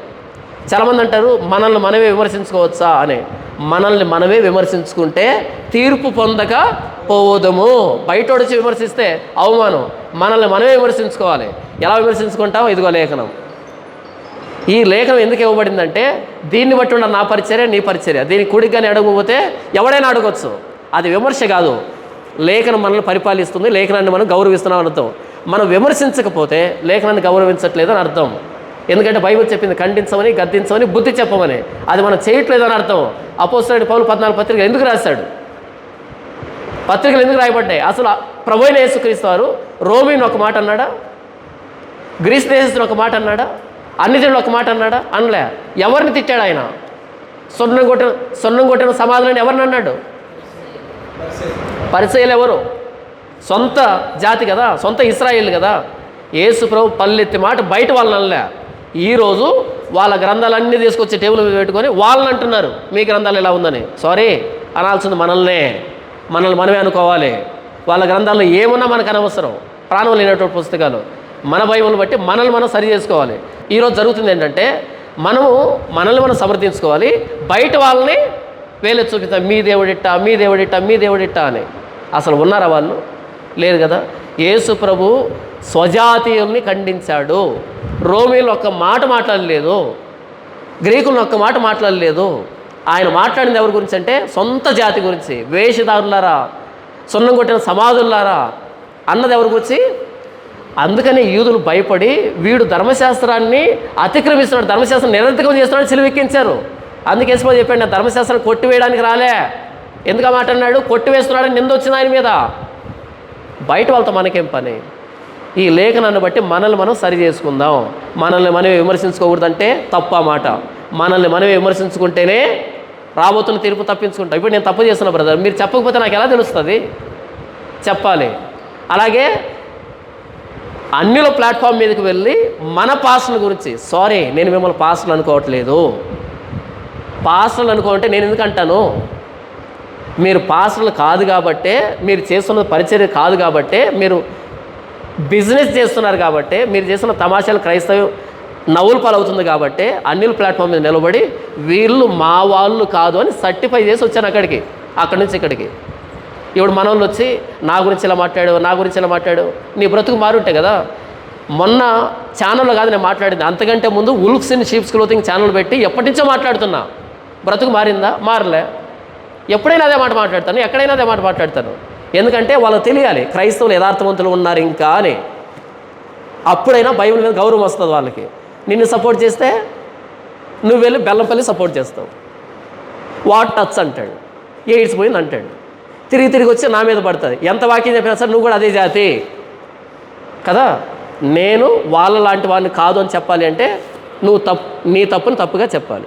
చాలామంది అంటారు మనల్ని మనమే విమర్శించుకోవచ్చా అని. మనల్ని మనమే విమర్శించుకుంటే తీర్పు పొందక పోవదము. బయటోడు వచ్చి విమర్శిస్తే అవమానం. మనల్ని మనమే విమర్శించుకోవాలి. ఎలా విమర్శించుకుంటాం? ఇదిగో లేఖనం. ఈ లేఖనం ఎందుకు ఇవ్వబడిందంటే, దీన్ని బట్టి ఉన్న నా పరిచర్య నీ పరిచర్య. దీన్ని కుడిగానే అడగకపోతే ఎవడైనా అడగవచ్చు. అది విమర్శ కాదు, లేఖనం మనల్ని పరిపాలిస్తుంది. లేఖనాన్ని మనం గౌరవిస్తున్నాం అని అర్థం. మనం విమర్శించకపోతే లేఖనాన్ని గౌరవించట్లేదు అని అర్థం. ఎందుకంటే బైబిల్ చెప్పింది ఖండించమని, గద్దించమని, బుద్ధి చెప్పమని. అది మనం చేయట్లేదు అని అర్థం. అపోస్తలుడైన పౌలు 14 పత్రికలు ఎందుకు రాశాడు? పత్రికలు ఎందుకు రాయబడ్డాయి? అసలు ప్రభువైన యేసుక్రీస్తు వారు రోమీని ఒక మాట అన్నాడా? గ్రీస్ దేశస్తుని ఒక మాట అన్నాడా? అన్ని జనులు ఒక మాట అన్నాడా? అనలే. ఎవరిని తిట్టాడు ఆయన? సొన్నం కొట్టిన సమాధానాన్ని ఎవరిని అన్నాడు? పరిసయ్యులు ఎవరు? సొంత జాతి కదా, సొంత ఇశ్రాయేలు కదా. యేసు ప్రభు పల్లెత్తి మాట బయట వాళ్ళని అనలే. ఈరోజు వాళ్ళ గ్రంథాలన్నీ తీసుకొచ్చి టేబుల్ మీద పెట్టుకొని వాళ్ళని అంటున్నారు మీ గ్రంథాలు ఎలా ఉందని. సారీ, అనాల్సింది మనల్ని మనమే అనుకోవాలి. వాళ్ళ గ్రంథాల్లో ఏమున్నా మనకు అనవసరం. ప్రాణం లేనటువంటి పుస్తకాలు మన బైబిల్ని బట్టి మనల్ని మనం సరి చేసుకోవాలి. ఈరోజు జరుగుతుంది ఏంటంటే, మనల్ని మనం సమర్థించుకోవాలి, బయట వాళ్ళని వేలెత్తి చూపిస్తాం. మీ దేవుడిట్ట, మీ దేవుడిట్ట, మీ దేవుడిట్ట అని. అసలు ఉన్నారా వాళ్ళు? లేదు కదా. యేసు ప్రభు స్వజాతీయుల్ని ఖండించాడు. రోమీలు ఒక్క మాట మాట్లాడలేదు, గ్రీకులను ఒక్క మాట మాట్లాడలేదు. ఆయన మాట్లాడింది ఎవరి గురించి అంటే సొంత జాతి గురించి. వేషధారులారా, సున్నం కొట్టిన సమాధులారా అన్నది ఎవరి గురించి? అందుకని యూదులు భయపడి వీడు ధర్మశాస్త్రాన్ని అతిక్రమిస్తున్నాడు, ధర్మశాస్త్రం నిరర్థకం చేస్తున్నాడు, సిలువెక్కించారు. అందుకే యేసు చెప్పాడు, నేను ధర్మశాస్త్రాన్ని కొట్టివేయడానికి రాలే. ఎందుకు మాట అన్నాడు? కొట్టివేస్తున్నాడని నింద వచ్చింది ఆయన మీద. బయట వాళ్ళతో మనకేం పని? ఈ లేఖనాన్ని బట్టి మనల్ని మనం సరి చేసుకుందాం. మనల్ని మనమే విమర్శించుకోకూడదంటే తప్ప మాట. మనల్ని మనమే విమర్శించుకుంటేనే రాబోతున్న తీర్పు తప్పించుకుంటాం. ఇప్పుడు నేను తప్పు చేస్తున్నా బ్రదర్, మీరు చెప్పకపోతే నాకు ఎలా తెలుస్తుంది? చెప్పాలి. అలాగే అన్నిల ప్లాట్ఫామ్ మీదకి వెళ్ళి మన పాస్టర్ల గురించి, సారీ నేను మిమ్మల్ని పాస్టర్లు అనుకోవట్లేదు, పాస్టర్లు అనుకోమంటే నేను ఎందుకు అంటాను? మీరు పాస్టర్లు కాదు కాబట్టే, మీరు చేస్తున్న పరిచర్య కాదు కాబట్టే, మీరు బిజినెస్ చేస్తున్నారు కాబట్టే, మీరు చేస్తున్న తమాషాలు క్రైస్తవం నవ్వులు పాలవుతుంది కాబట్టే అన్నిల ప్లాట్ఫామ్ మీద నిలబడి వీళ్ళు మా వాళ్ళు కాదు అని సర్టిఫై చేసి వచ్చాను అక్కడి నుంచి ఇక్కడికి. ఇప్పుడు మన వాళ్ళు వచ్చి నా గురించి ఇలా మాట్లాడు, నా గురించి ఇలా మాట్లాడు. నీ బ్రతుకు మారుంటే కదా. మొన్న ఛానల్లో కాదు నేను మాట్లాడింది, అంతకంటే ముందు wolves in sheeps clothing channel పెట్టి ఎప్పటి నుంచో మాట్లాడుతున్నా. బ్రతుకు మారిందా? మారలే. ఎప్పుడైనా అదే మాట మాట్లాడతాను, ఎక్కడైనా అదే మాట మాట్లాడతాను. ఎందుకంటే వాళ్ళకి తెలియాలి క్రైస్తవులు యథార్థవంతులు ఉన్నారు ఇంకా అని. అప్పుడైనా బైబిల్ మీద గౌరవం వస్తుంది వాళ్ళకి. నిన్ను సపోర్ట్ చేస్తే నువ్వు వెళ్ళి బెల్లంపల్లి సపోర్ట్ చేస్తావు. వాట్ టచ్ అంటాడు, ఎయిడ్స్ పోయింది అంటాడు. తిరిగి వచ్చి నా మీద పడుతుంది. ఎంత వాక్యం చెప్పినా సరే నువ్వు కూడా అదే జాతి కదా. నేను వాళ్ళ లాంటి వాడిని కాదు అని చెప్పాలి అంటే నువ్వు నీ తప్పుని తప్పుగా చెప్పాలి.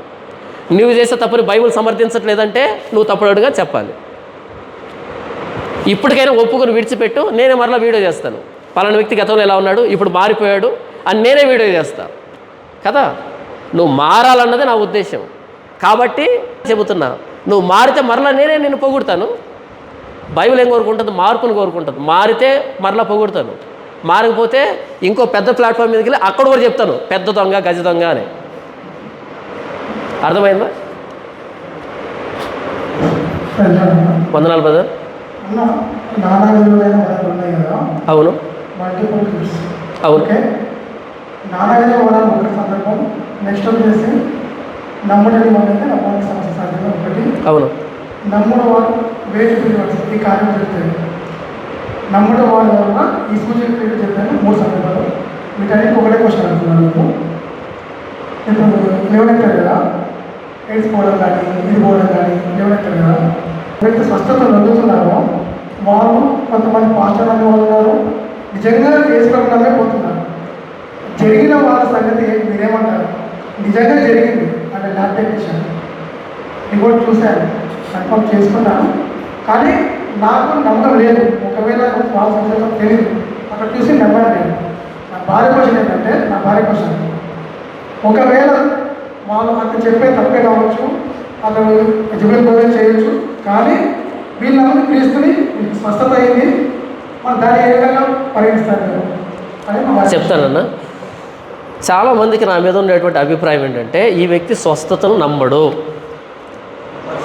నువ్వు చేసే తప్పుని బైబిల్ సమర్థించట్లేదంటే నువ్వు తప్పుడుగా చెప్పాలి. ఇప్పటికైనా ఒప్పుకొని విడిచిపెట్టు, నేనే మరలా వీడియో చేస్తాను. పలానా వ్యక్తి గతంలో ఎలా ఉన్నాడు, ఇప్పుడు మారిపోయాడు అని నేనే వీడియో చేస్తా కదా. నువ్వు మారాలన్నది నా ఉద్దేశం. కాబట్టి చెబుతున్నా, నువ్వు మారితే మరలా నేనే నిన్ను పొగుడతాను. బైబిల్ ఏం కోరుకుంటుంది? మార్పును కోరుకుంటుంది. మారితే మరలా పొగుడుతాను, మారకపోతే ఇంకో పెద్ద ప్లాట్ఫామ్ మీదకి వెళ్ళి అక్కడ కూడా చెప్తాను పెద్ద దొంగ గజ దొంగ అని. అర్థమైందా? వందనాలు బ్రదర్. అవును అవును. నాన్నగారి వరాలు ఒక సందర్భం. నెక్స్ట్ వచ్చేసి నమ్ముడని వాళ్ళైతే నమ్మడానికి సమస్య సాధ్యం ఒకటి. అవును. నమ్ముడు వారు వేటి పీరియడ్స్ ఈ కార్యం చెప్తారు. నమ్ముడు వాళ్ళ వల్ల ఈ సూచన పీరియడ్ చెప్పాను 3 సందర్భాలు. వీటన్నిటికీ ఒకటే క్వశ్చన్ అనుకున్నాను మీకు. ఇప్పుడు లేవనెత్తారు కదా, ఎయిడ్స్ పోవడం కానీ ఇది పోవడం కానీ లేవనెత్తారు కదా, ఎవరైతే స్వస్థత పొందుతున్నారో వాళ్ళు కొంతమంది పాస్టర్ అనే వాళ్ళు ఉన్నారు, నిజంగా చేసుకోవడమే పోతున్నారు. జరిగిన వాళ్ళ సంగతి మీరేమంటారు? నిజంగా జరిగింది అంటే ల్యాబ్ టెక్నీషియన్ రిపోర్ట్ చూశాను, కన్ఫర్మ్ చేసుకున్నాను, కానీ నాకు నమ్మకం లేదు. ఒకవేళ వాళ్ళ సందేశం తెలియదు, అక్కడ చూసి నమ్మడం లేదు. నా భార్య క్వశ్చన్ ఏంటంటే, ఒకవేళ వాళ్ళు అక్కడ చెప్పే తప్పే కావచ్చు, అతను ఎడ్యుకేషన్ ప్రోగ్రామ్ చేయొచ్చు, కానీ వీళ్ళందరూ క్రీస్తుని స్వస్థత అయింది, మనం దాన్ని ఏ విధంగా పరిగణిస్తారు అని చెప్తానన్నా. చాలామందికి నా మీద ఉండేటువంటి అభిప్రాయం ఏంటంటే, ఈ వ్యక్తి స్వస్థతను నమ్మడు,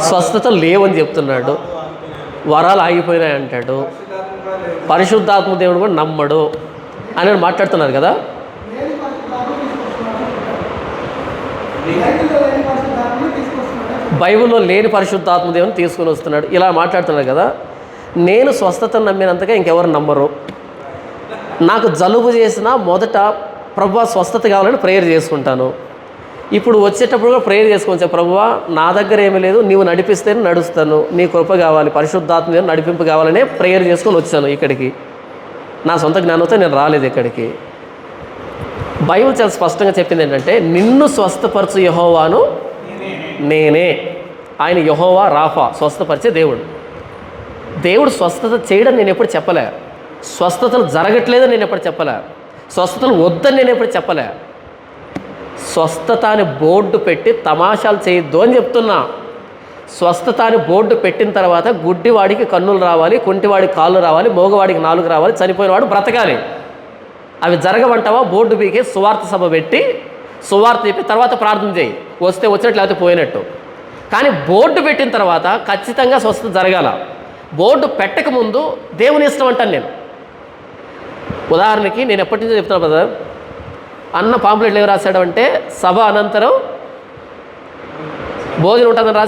స్వస్థతలు లేవని చెప్తున్నాడు, వరాలు ఆగిపోయినాయి అంటాడు, పరిశుద్ధాత్మ దేవుడు కూడా నమ్మడు అని మాట్లాడుతున్నారు కదా. బైబిల్లో లేని పరిశుద్ధాత్మ దేవుని తీసుకుని వస్తున్నాడు ఇలా మాట్లాడుతున్నాడు కదా. నేను స్వస్థతను నమ్మినంతగా ఇంకెవరు నమ్మరు. నాకు జలుబు చేసినా మొదట ప్రభువా స్వస్థత కావాలని ప్రేయర్ చేసుకుంటాను. ఇప్పుడు వచ్చేటప్పుడు కూడా ప్రేయర్ చేసుకొని, ప్రభువా నా దగ్గర ఏమీ లేదు, నీవు నడిపిస్తేనే నడుస్తాను, నీ కృప కావాలి, పరిశుద్ధాత్మ దేవుని నడిపింపు కావాలనే ప్రేయర్ చేసుకొని వచ్చాను ఇక్కడికి. నా సొంత జ్ఞానంతో నేను రాలేదు ఇక్కడికి. బైబిల్ చాలా స్పష్టంగా చెప్పింది ఏంటంటే, నిన్ను స్వస్థపరచు యెహోవాను నేనే. ఆయన యెహోవా రాఫా, స్వస్థపరిచే దేవుడు. దేవుడు స్వస్థత చేయడం నేను ఎప్పుడు చెప్పలే, స్వస్థతలు జరగట్లేదని నేను ఎప్పుడు చెప్పలే, స్వస్థతలు వద్దని నేను ఎప్పుడు చెప్పలే. స్వస్థత అని బోర్డు పెట్టి తమాషాలు చేయొద్దు అని చెప్తున్నా. స్వస్థత అని బోర్డు పెట్టిన తర్వాత గుడ్డివాడికి కన్నులు రావాలి, కుంటివాడికి కాళ్ళు రావాలి, మోగవాడికి 4 రావాలి, చనిపోయినవాడు బ్రతకాలి. అవి జరగవంటావా? బోర్డు బీకే సువార్త సభ పెట్టి సువార్త చెప్పి తర్వాత ప్రార్థన చేయి, వస్తే వచ్చినట్టు లేకపోతే పోయినట్టు. కానీ బోర్డు పెట్టిన తర్వాత ఖచ్చితంగా స్వస్థత జరగాల. బోర్డు పెట్టకముందు దేవుని ఇష్టం అంటాను నేను. ఉదాహరణకి నేను ఎప్పటి నుంచో చెప్తున్నాను బ్రదర్, అన్న పాంప్లెట్లు ఏమి రాశాడు అంటే, సభ అనంతరం భోజనం ఉంటుందని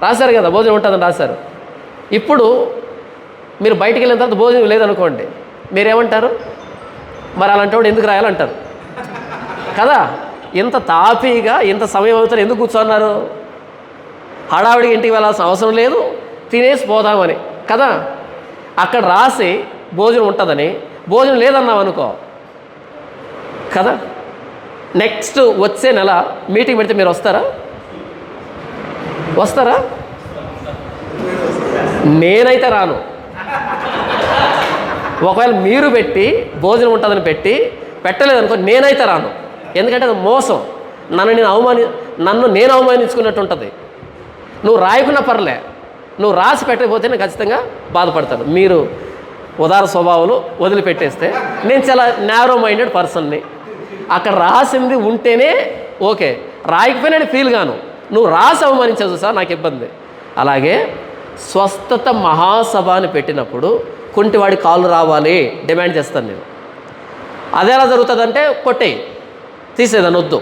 రాశారు కదా, భోజనం ఉంటుందని రాశారు. ఇప్పుడు మీరు బయటికి వెళ్ళిన తర్వాత భోజనం లేదనుకోండి, మీరేమంటారు? మరి అలాంటి ఎందుకు రాయాలంటారు కదా. ఇంత తాపీగా ఇంత సమయం అవుతారు ఎందుకు కూర్చున్నారు? హడావిడికి ఇంటికి వెళ్ళాల్సిన అవసరం లేదు, తినేసి పోదామని కదా. అక్కడ రాసి భోజనం ఉంటుందని, భోజనం లేదన్నాం అనుకో కదా, నెక్స్ట్ వచ్చే నెల మీటింగ్ పెడితే మీరు వస్తారా? నేనైతే రాను. ఒకవేళ మీరు పెట్టి భోజనం ఉంటుందని పెట్టలేదనుకో, నేనైతే రాను. ఎందుకంటే అది మోసం, నన్ను నేను అవమానించుకున్నట్టు ఉంటుంది. నువ్వు రాయకున్న పర్లే, నువ్వు రాసి పెట్టకపోతే నేను ఖచ్చితంగా బాధపడతాను. మీరు ఉదార స్వభావాలు వదిలిపెట్టేస్తే, నేను చాలా నారో మైండెడ్ పర్సన్ని. అక్కడ రాసింది ఉంటేనే ఓకే, రాయకపోయినా నేను ఫీల్ గాను. నువ్వు రాసి అవమానించదు సార్, నాకు ఇబ్బంది. అలాగే స్వస్థత మహాసభ అని పెట్టినప్పుడు కుంటివాడి కాళ్ళు రావాలి డిమాండ్ చేస్తాను నేను. అది ఎలా జరుగుతుందంటే, కొట్టేయి, తీసేదని వద్దు.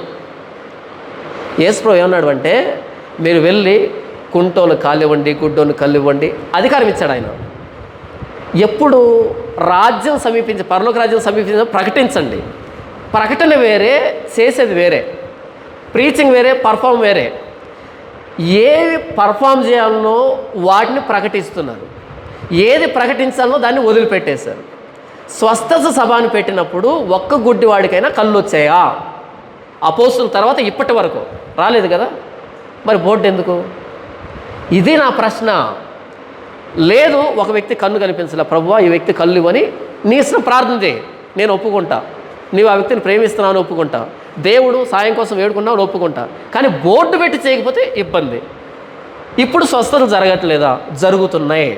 యేసుప్రభు ఏమన్నాడు అంటే, మీరు వెళ్ళి కుంటోలు కాళ్ళు ఇవ్వండి, గుడ్డోని కళ్ళు ఇవ్వండి అధికారం ఇచ్చాడు ఆయన. ఎప్పుడు రాజ్యం సమీపించి, పరలోక రాజ్యం సమీపించి ప్రకటించండి. ప్రకటన వేరే, చేసేది వేరే. ప్రీచింగ్ వేరే, పర్ఫామ్ వేరే. ఏవి పర్ఫామ్ చేయాలనో వాటిని ప్రకటిస్తున్నారు, ఏది ప్రకటించాలనో దాన్ని వదిలిపెట్టేశారు. స్వస్థత సభ అని పెట్టినప్పుడు ఒక్క గుడ్డివాడికైనా కళ్ళు వచ్చాయా? అపోస్తుల తర్వాత ఇప్పటి వరకు రాలేదు కదా. మరి బోర్డు ఎందుకు? ఇది నా ప్రశ్న. లేదు, ఒక వ్యక్తి కన్ను కనిపించలే, ప్రభువా ఈ వ్యక్తి కళ్ళు ఇవ్వని నీ ఇష్టం ప్రార్థన చేయి, నేను ఒప్పుకుంటా. నీవు ఆ వ్యక్తిని ప్రేమిస్తున్నావు ఒప్పుకుంటా, దేవుడు సాయం కోసం వేడుకున్నావు ఒప్పుకుంటా. కానీ బోర్డు పెట్టి చేయకపోతే ఇబ్బంది. ఇప్పుడు స్వస్థతలు జరగట్లేదా? జరుగుతున్నాయి.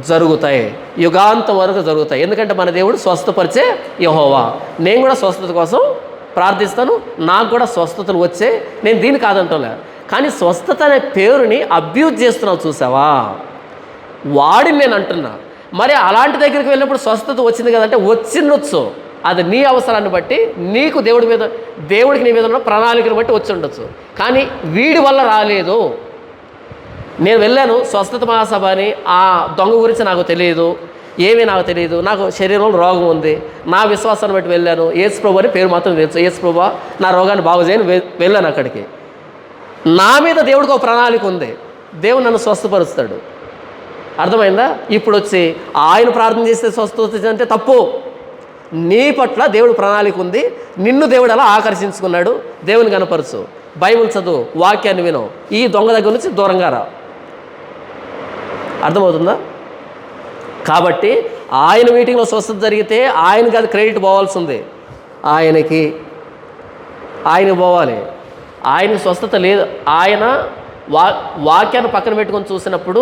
జరుగుతాయి, యుగాంతం వరకు జరుగుతాయి. ఎందుకంటే మన దేవుడు స్వస్థపరిచే యెహోవా. నేను కూడా స్వస్థత కోసం ప్రార్థిస్తాను, నాకు కూడా స్వస్థతలు వచ్చే, నేను దీన్ని కాదంటోలే. కానీ స్వస్థత అనే పేరుని అబ్యూజ్ చేస్తున్నావు చూసావా, వాడిని నేను అంటున్నా. మరి అలాంటి దగ్గరికి వెళ్ళినప్పుడు స్వస్థత వచ్చింది కదంటే వచ్చిండొచ్చు, అది నీ అవసరాన్ని బట్టి, నీకు దేవుడికి నీ మీద ఉన్న ప్రణాళికను బట్టి వచ్చి ఉండొచ్చు. కానీ వీడి వల్ల రాలేదు. నేను వెళ్ళాను స్వస్థత మహాసభ అని, ఆ దొంగ గురించి నాకు తెలియదు, ఏమీ నాకు తెలియదు, నాకు శరీరంలో రోగం ఉంది, నా విశ్వాసాన్ని బట్టి వెళ్ళాను. యేసు ప్రభు అని పేరు మాత్రం తెలుసు, యేసు ప్రభు నా రోగాన్ని బాగు చేయని వెళ్ళాను అక్కడికి. నా మీద దేవుడికి ఒక ప్రణాళిక ఉంది, దేవుడు నన్ను స్వస్థపరుస్తాడు. అర్థమైందా? ఇప్పుడు వచ్చి ఆయన ప్రార్థన చేస్తే స్వస్థత వచ్చిందంటే తప్పు. నీ పట్ల దేవుడు ప్రణాళిక ఉంది, నిన్ను దేవుడు అలా ఆకర్షించుకున్నాడు. దేవుని కనపరచు, బైబిల్ చదువు, వాక్యాన్ని విను, ఈ దొంగ దగ్గర నుంచి దూరంగా రా. అర్థమవుతుందా? కాబట్టి ఆయన మీటింగ్లో స్వస్థత జరిగితే ఆయనకి అది క్రెడిట్ పోవాల్సి ఉంది, ఆయన పోవాలి. ఆయనకి స్వస్థత లేదు. ఆయన వాక్యాన్ని పక్కన పెట్టుకొని చూసినప్పుడు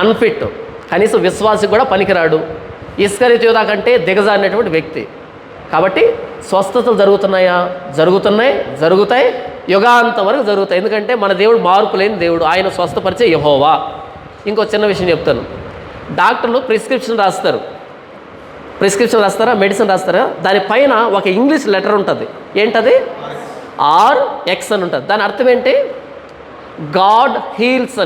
అన్ఫిట్, కనీసం విశ్వాసి కూడా పనికిరాడు, ఇస్కరియోతు యూదా కంటే దిగజారినటువంటి వ్యక్తి. కాబట్టి స్వస్థతలు జరుగుతున్నాయా? జరుగుతాయి, యుగాంతం వరకు జరుగుతాయి. ఎందుకంటే మన దేవుడు మార్పు లేని దేవుడు, ఆయన స్వస్థపరిచే యెహోవా. ఇంకో చిన్న విషయం చెప్తాను. డాక్టర్లు ప్రిస్క్రిప్షన్ రాస్తారా, మెడిసిన్ రాస్తారా, దానిపైన ఒక ఇంగ్లీష్ లెటర్ ఉంటుంది. ఏంటది? RX అని ఉంటుంది. దాని అర్థం ఏంటి? గాడ్ హీల్స్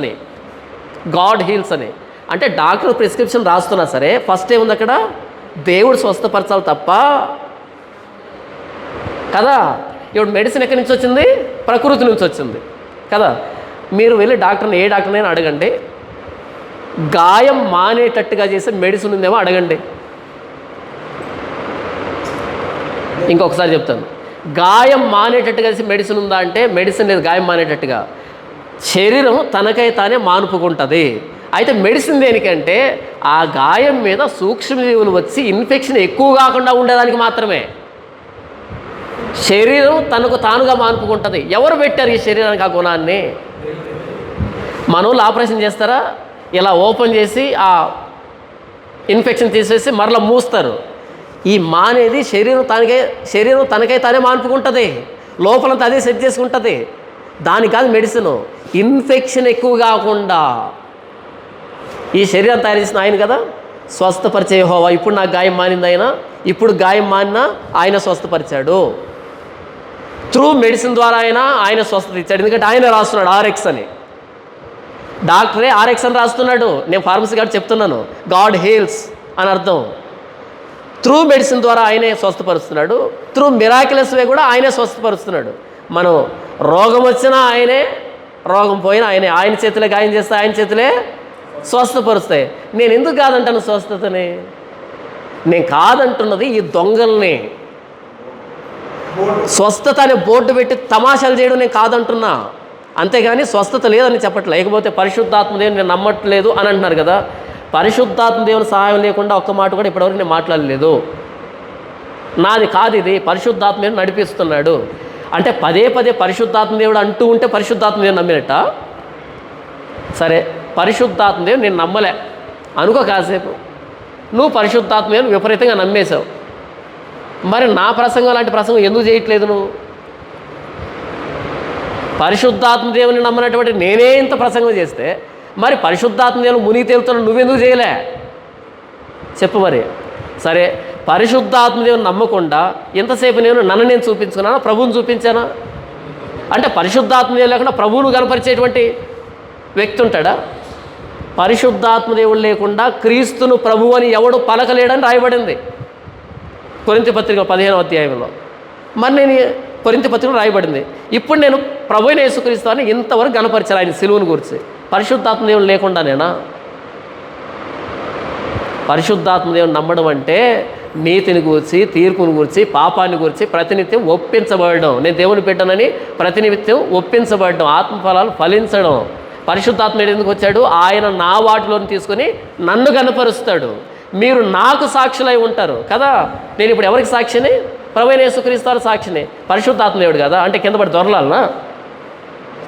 అని. అంటే డాక్టర్ ప్రిస్క్రిప్షన్ రాస్తున్నా సరే ఫస్ట్ ఏముంది అక్కడ? దేవుడు స్వస్థపరచాలి తప్ప కదా. ఇప్పుడు మెడిసిన్ ఎక్కడి నుంచి వచ్చింది? ప్రకృతి నుంచి వచ్చింది కదా. మీరు వెళ్ళి ఏ డాక్టర్నైనా అడగండి, గాయం మానేటట్టుగా చేసే మెడిసిన్ ఉందేమో అడగండి. ఇంకొకసారి చెప్తాను, గాయం మానేటట్టుగా చేసే మెడిసిన్ ఉందా అంటే మెడిసిన్ లేదు. గాయం మానేటట్టుగా శరీరం తనకై తానే మానుపుకుంటుంది. అయితే మెడిసిన్ దేనికంటే ఆ గాయం మీద సూక్ష్మజీవులు వచ్చి ఇన్ఫెక్షన్ ఎక్కువ కాకుండా ఉండేదానికి మాత్రమే. శరీరం తనకు తానుగా మానుపుకుంటుంది. ఎవరు పెట్టారు ఈ శరీరానికి ఆ గుణాన్ని? మనోళ్ళు ఆపరేషన్ చేస్తారా? ఇలా ఓపెన్ చేసి ఆ ఇన్ఫెక్షన్ తీసేసి మరలా మూస్తారు. ఈ మానేది శరీరం తనకై తానే మానుపుకుంటుంది, లోపలంతా అదే సెట్ చేసుకుంటుంది. దానికి కాదు మెడిసిన్. ఇన్ఫెక్షన్ ఎక్కువ కాకుండా ఈ శరీరం తయారు చేసిన ఆయన కదా స్వస్థపరిచే యెహోవా. ఇప్పుడు నాకు గాయం మానింది ఆయన, ఇప్పుడు గాయం మానినా ఆయన స్వస్థపరిచాడు. త్రూ మెడిసిన్ ద్వారా ఆయన స్వస్థత ఇచ్చాడు. ఎందుకంటే ఆయన రాస్తున్నాడు RX అని. డాక్టరే RX అని రాస్తున్నాడు. నేను ఫార్మసీ గారు చెప్తున్నాను, గాడ్ హీల్స్ అని అర్థం. త్రూ మెడిసిన్ ద్వారా ఆయనే స్వస్థపరుస్తున్నాడు, త్రూ మిరాకిలస్ వే కూడా ఆయనే స్వస్థపరుస్తున్నాడు. మనం రోగం వచ్చినా ఆయనే, రోగం పోయినా ఆయనే. ఆయన చేతిలో గాయం చేస్తే ఆయన చేతిలే స్వస్థపరుస్తాయి. నేను ఎందుకు కాదంటాను స్వస్థతని? నేను కాదంటున్నది ఈ దొంగల్ని. స్వస్థత అనే బోర్డు పెట్టి తమాషాలు చేయడం నేను కాదంటున్నా, అంతేగాని స్వస్థత లేదని చెప్పట్లే. లేకపోతే పరిశుద్ధాత్మ దేవుని నేను నమ్మట్లేదు అని అంటున్నారు కదా. పరిశుద్ధాత్మ దేవుని సహాయం లేకుండా ఒక్క మాట కూడా ఇప్పటివరకు నేను మాట్లాడలేదు. నాది కాదు ఇది, పరిశుద్ధాత్మ దేవుడు నడిపిస్తున్నాడు. అంటే పదే పరిశుద్ధాత్మ దేవుడు అంటూ ఉంటే పరిశుద్ధాత్మ దేవుడు నమ్మినట్ట? సరే, పరిశుద్ధాత్మ దేవుడు నేను నమ్మలే అనుకో కాసేపు. నువ్వు పరిశుద్ధాత్మ దేవుని విపరీతంగా నమ్మేశావు. మరి నా ప్రసంగం లాంటి ప్రసంగం ఎందుకు చేయట్లేదు నువ్వు? పరిశుద్ధాత్మ దేవుని నమ్మనటువంటి నేనే ఇంత ప్రసంగం చేస్తే మరి పరిశుద్ధాత్మ దేవుని మునిగి తేలుతున్నా నువ్వెందుకు చేయలే చెప్పు మరి. సరే, పరిశుద్ధాత్మ దేవుని నమ్మకుండా ఎంతసేపు నన్ను నేను చూపించుకున్నానా, ప్రభువుని చూపించానా? అంటే పరిశుద్ధాత్మ దేవుడు లేకుండా ప్రభువును కనపరిచేటువంటి వ్యక్తి ఉంటాడా? పరిశుద్ధాత్మ దేవుడు లేకుండా క్రీస్తును ప్రభువు అని ఎవడు పలకలేడని రాయబడింది కొరింథీ పత్రిక 15వ అధ్యాయంలో. మరి నేను కొరింథీ పత్రికలో రాయబడింది. ఇప్పుడు నేను ప్రభువైన యేసుక్రీస్తు అని ఇంతవరకు కనపరిచాను ఆయన సిలువను గురించి. పరిశుద్ధాత్మ దేవుడు లేకుండానేనా? పరిశుద్ధాత్మ దేవుని నమ్మడం అంటే నీతిని గురించి, తీర్పుని గురించి, పాపాన్ని గురించి ప్రతినిత్యం ఒప్పించబడడం. నేను దేవుని పెట్టానని ప్రతినిత్యం ఒప్పించబడడం, ఆత్మఫలాలు ఫలించడం. పరిశుద్ధాత్మ ఎందుకు వచ్చాడు? ఆయన నా వాటిలోని తీసుకొని నన్ను కనపరుస్తాడు. మీరు నాకు సాక్షులై ఉంటారు కదా. నేను ఇప్పుడు ఎవరికి సాక్షిని? ప్రభువైన యేసుక్రీస్తు సాక్షిని. పరిశుద్ధాత్మ దేవుడు కదా. అంటే కింద పడి దొరలాలనా?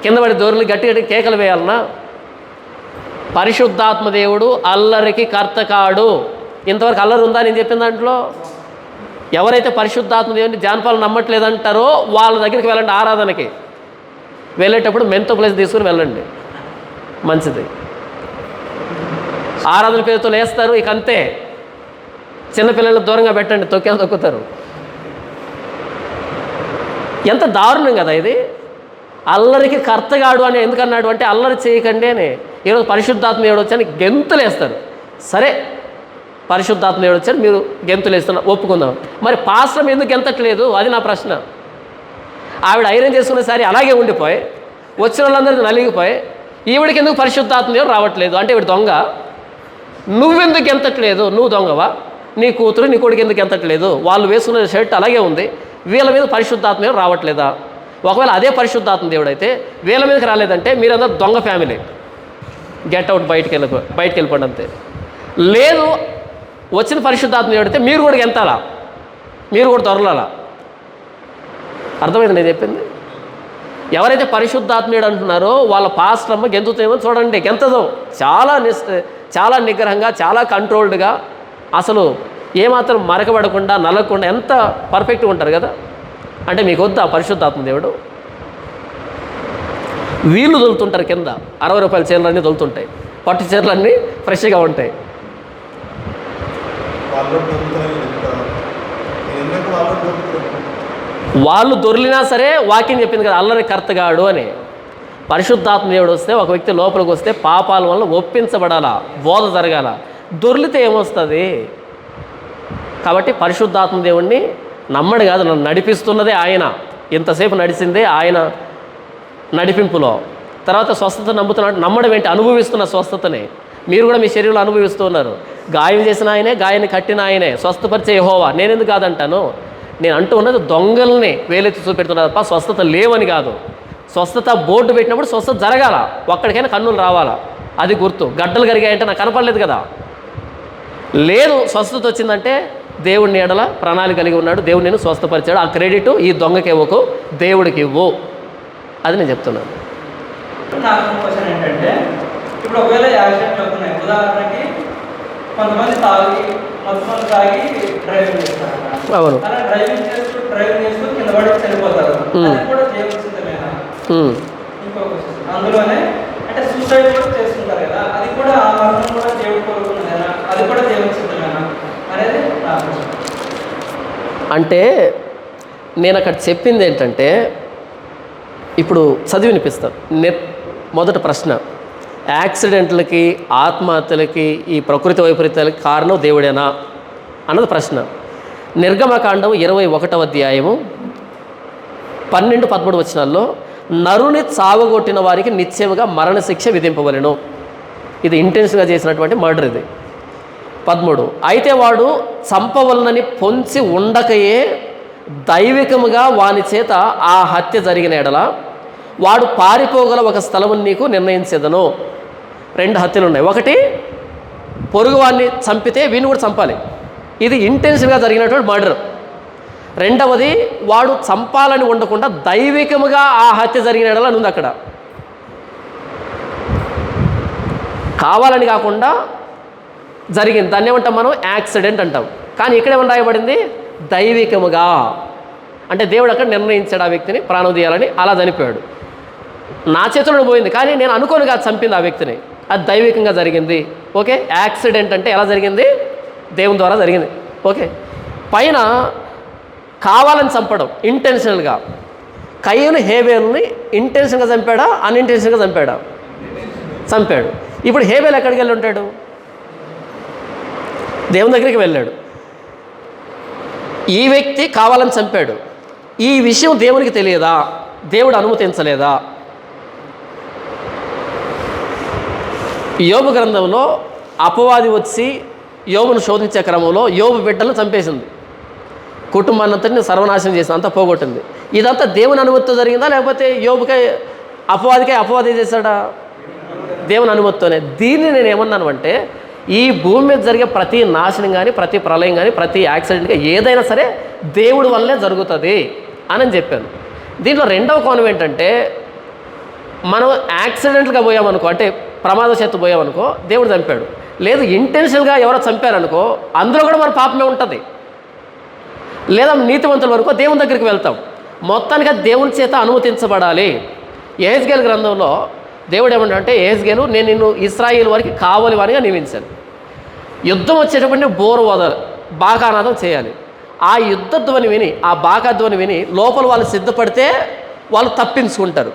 కింద పడి దొరలు గట్టి కేకలు వేయాలనా? పరిశుద్ధాత్మ దేవుడు అల్లరికి కర్త కాడు. ఇంతవరకు అల్లరి ఉందా నేను చెప్పిన దాంట్లో? ఎవరైతే పరిశుద్ధాత్మ దేవుని జానపాలు నమ్మట్లేదంటారో వాళ్ళ దగ్గరికి వెళ్ళండి, ఆరాధనకి వెళ్ళేటప్పుడు మెంతో ప్లేస్ తీసుకుని వెళ్ళండి, మంచిది. ఆరాధన పేరుతో లేస్తారు, ఇక అంతే. చిన్నపిల్లలను దూరంగా పెట్టండి, తొక్కుతారు. ఎంత దారుణం కదా ఇది. అల్లరికి కర్తగాడు అని ఎందుకన్నాడు అంటే అల్లరి చేయకండి అని. ఈరోజు పరిశుద్ధాత్మ దేవుడు వచ్చాను గెంతులు వేస్తారు. సరే, పరిశుద్ధాత్మ దేవుడు వచ్చాను మీరు గెంతులు వేస్తున్నారు, ఒప్పుకుందాం. మరి పాస్టర్ ఎందుకు గెంతట్లేదు? అది నా ప్రశ్న. ఆవిడ ఐరన్ చేసుకునేసరి అలాగే ఉండిపోయి వచ్చిన వాళ్ళందరికీ నలిగిపోయి ఈవిడికి ఎందుకు పరిశుద్ధాత్మ దేవుడు రావట్లేదు అంటే ఈవిడ దొంగ. నువ్వెందుకు గెంతట్లేదు? నువ్వు దొంగవా? నీ కూతురు నీ కొడుకు ఎందుకు గెంతట్లేదు? వాళ్ళు వేసుకునే షర్ట్ అలాగే ఉంది, వీళ్ళ మీద పరిశుద్ధాత్మ దేవుడు రావట్లేదా? ఒకవేళ అదే పరిశుద్ధాత్మ దేవుడు అయితే వీళ్ళ మీదకి రాలేదంటే మీరందరూ దొంగ ఫ్యామిలీ, గెట్ అవుట్, బయటికి వెళ్ళిపోండి అంతే. లేదు, వచ్చిన పరిశుద్ధాత్మ దేవుడు అయితే మీరు కూడా గెంతాలా, మీరు కూడా దొరలాలా. అర్థమైంది నేను చెప్పింది? ఎవరైతే పరిశుద్ధాత్మీయుడు అంటున్నారో వాళ్ళ పాస్టమ్మ గెంతుతేమో చూడండి, గెంతదో చాలా నిగ్రహంగా, చాలా కంట్రోల్డ్గా, అసలు ఏమాత్రం మరకబడకుండా నలగకుండా ఎంత పర్ఫెక్ట్గా ఉంటారు కదా. అంటే మీకు వద్దా పరిశుద్ధాత్మ దేవుడు? వీళ్ళు దొలుతుంటారు కింద, 60 రూపాయల చీరలన్నీ దొలుతుంటాయి, పట్టు చీరలన్నీ ఫ్రెష్గా ఉంటాయి. వాళ్ళు దొర్లినా సరే వాక్యం చెప్పింది కదా అల్లరి కర్తగాడు అని. పరిశుద్ధాత్మ దేవుడు వస్తే ఒక వ్యక్తి లోపలికి వస్తే పాపాల వల్ల ఒప్పించబడాలా, బోధ జరగాల. దొర్లితే ఏమొస్తుంది? కాబట్టి పరిశుద్ధాత్మ దేవుణ్ణి నమ్మడు కాదు, నన్ను నడిపిస్తున్నదే ఆయన. ఇంతసేపు నడిచిందే ఆయన నడిపింపులో. తర్వాత స్వస్థత నమ్మడం ఏంటి? అనుభవిస్తున్న స్వస్థతని మీరు కూడా మీ శరీరంలో అనుభవిస్తూ ఉన్నారు. గాయం చేసిన ఆయనే, గాయాన్ని కట్టిన ఆయనే, స్వస్థపరిచే యెహోవా. నేనెందుకు కాదంటాను? నేను అంటూ ఉన్నది దొంగల్ని వేలెత్తి చూపెడుతున్నా తప్ప స్వస్థత లేవని కాదు. స్వస్థత బోర్డు పెట్టినప్పుడు స్వస్థత జరగాల, ఒక్కడికైనా కన్నులు రావాలా, అది గుర్తు. గడ్డలు కరిగాయంటే నాకు కనపడలేదు కదా. లేదు, స్వస్థత వచ్చిందంటే దేవుడిని ఎడల ప్రణాళిక కలిగి ఉన్నాడు, దేవుడు నేను స్వస్థపరిచాడు. ఆ క్రెడిట్ ఈ దొంగకి ఇవ్వకు, దేవుడికి ఇవ్వు. అది నేను చెప్తున్నాను. నాకు క్వశ్చన్ ఏంటంటే, ఇప్పుడు ఒకవేళ యాక్సిడెంట్లు అవుతున్నాయి, ఉదాహరణకి కొంతమంది మొత్తం తాగి డ్రైవింగ్ చేస్తారు. అవును, అలా డ్రైవింగ్ చేస్తూ కింద పడి చనిపోతారు. అది కూడా జీవసిద్ధమేనా? ఇంకో క్వశ్చన్ అందులోనే, అంటే సూసైడ్ కూడా చేస్తుంటారు కదా, అది కూడా ఆ మరణం కూడా దేవుడు కోరుకున్నదేనా? అది కూడా జీవసిద్ధమేనా అనేది నా క్వశ్చన్. అంటే నేను అక్కడ చెప్పింది ఏంటంటే, ఇప్పుడు చదివి వినిపిస్తాను. మొదటి ప్రశ్న, యాక్సిడెంట్లకి, ఆత్మహత్యలకి, ఈ ప్రకృతి వైపరీత్యాలకి కారణం దేవుడేనా అన్నది ప్రశ్న. నిర్గమకాండం 21వ అధ్యాయము 12-13 వచనాల్లో నరుని చావగొట్టిన వారికి నిశ్చయముగా మరణశిక్ష విధింపవలెను. ఇది ఇంటెన్షన్గా చేసినటువంటి మర్డర్. ఇది 13. అయితే వాడు చంపవలనని పొంచి ఉండకయే దైవికముగా వాని చేత ఆ హత్య జరిగిన ఎడల వాడు పారిపోగల ఒక స్థలము నీకు నిర్ణయించేదను. 2 హత్యలు ఉన్నాయి. ఒకటి, పొరుగువాడిని చంపితే వీని కూడా చంపాలి, ఇది ఇంటెన్షన్గా జరిగినటువంటి మర్డర్. రెండవది, వాడు చంపాలని ఉండకుండా దైవికముగా ఆ హత్య జరిగిన ఎడల ఉంది అక్కడ. కావాలని కాకుండా జరిగింది, దాన్ని ఏమంటాం మనం? యాక్సిడెంట్ అంటాం. కానీ ఇక్కడ ఏమని రాయబడింది? దైవికముగా. అంటే దేవుడు అక్కడ నిర్ణయించాడు ఆ వ్యక్తిని ప్రాణం తీయాలని, అలా చనిపోయాడు. నా చేతిలో పోయింది, కానీ నేను అనుకోని కాదు చంపింది ఆ వ్యక్తిని, అది దైవికంగా జరిగింది. ఓకే, యాక్సిడెంట్ అంటే ఎలా జరిగింది? దేవుని ద్వారా జరిగింది. ఓకే, పైన కావాలని చంపడం, ఇంటెన్షనల్గా. కయ్యను హేబేలుని ఇంటెన్షన్గా చంపాడా, అన్ఇంటెన్షన్గా చంపాడా? చంపాడు. ఇప్పుడు హేబేలు ఎక్కడికి వెళ్ళి ఉంటాడు? దేవుని దగ్గరికి వెళ్ళాడు. ఈ వ్యక్తి కావాలని చంపాడు. ఈ విషయం దేవునికి తెలియదా? దేవుడు అనుమతించలేదా? యోబు గ్రంథంలో అపవాది వచ్చి యోబును శోధించే క్రమంలో యోబు బిడ్డలను చంపేసింది, కుటుంబాన్నంతటిని సర్వనాశనం చేసింది, అంతా పోగొట్టింది. ఇదంతా దేవుని అనుమతితో జరిగిందా, లేకపోతే యోబుకై అపవాది చేశాడా? దేవుని అనుమతితోనే. దీన్ని నేను ఏమన్నాను అంటే, ఈ భూమి మీద జరిగే ప్రతి నాశనం కానీ, ప్రతి ప్రళయం కానీ, ప్రతి యాక్సిడెంట్గా ఏదైనా సరే దేవుడి వల్లే జరుగుతుంది అని చెప్పాను. దీంట్లో రెండవ కోణం ఏంటంటే, మనం యాక్సిడెంట్గా పోయామనుకో, అంటే ప్రమాదవశాత్తు పోయామనుకో దేవుడు చంపాడు. లేదు ఇంటెన్షనల్గా ఎవరో చంపారనుకో అందులో కూడా మన పాపమే ఉంటుంది. లేదా నీతివంతుల వరకు దేవుని దగ్గరికి వెళ్తాం. మొత్తానికి దేవుని చేత అనుమతించబడాలి. యెహెజ్కేలు గ్రంథంలో దేవుడు ఏమంటే, యెహెజ్కేలు నేను నిన్ను ఇశ్రాయేలు వారికి కావలి వారిగా నియమించాను. యుద్ధం వచ్చేటప్పుడు బోరు వదలు బాకానాదం చేయాలి. ఆ యుద్ధ ధ్వని విని, ఆ బాకా ధ్వని విని లోపల వాళ్ళు సిద్ధపడితే వాళ్ళు తప్పించుకుంటారు.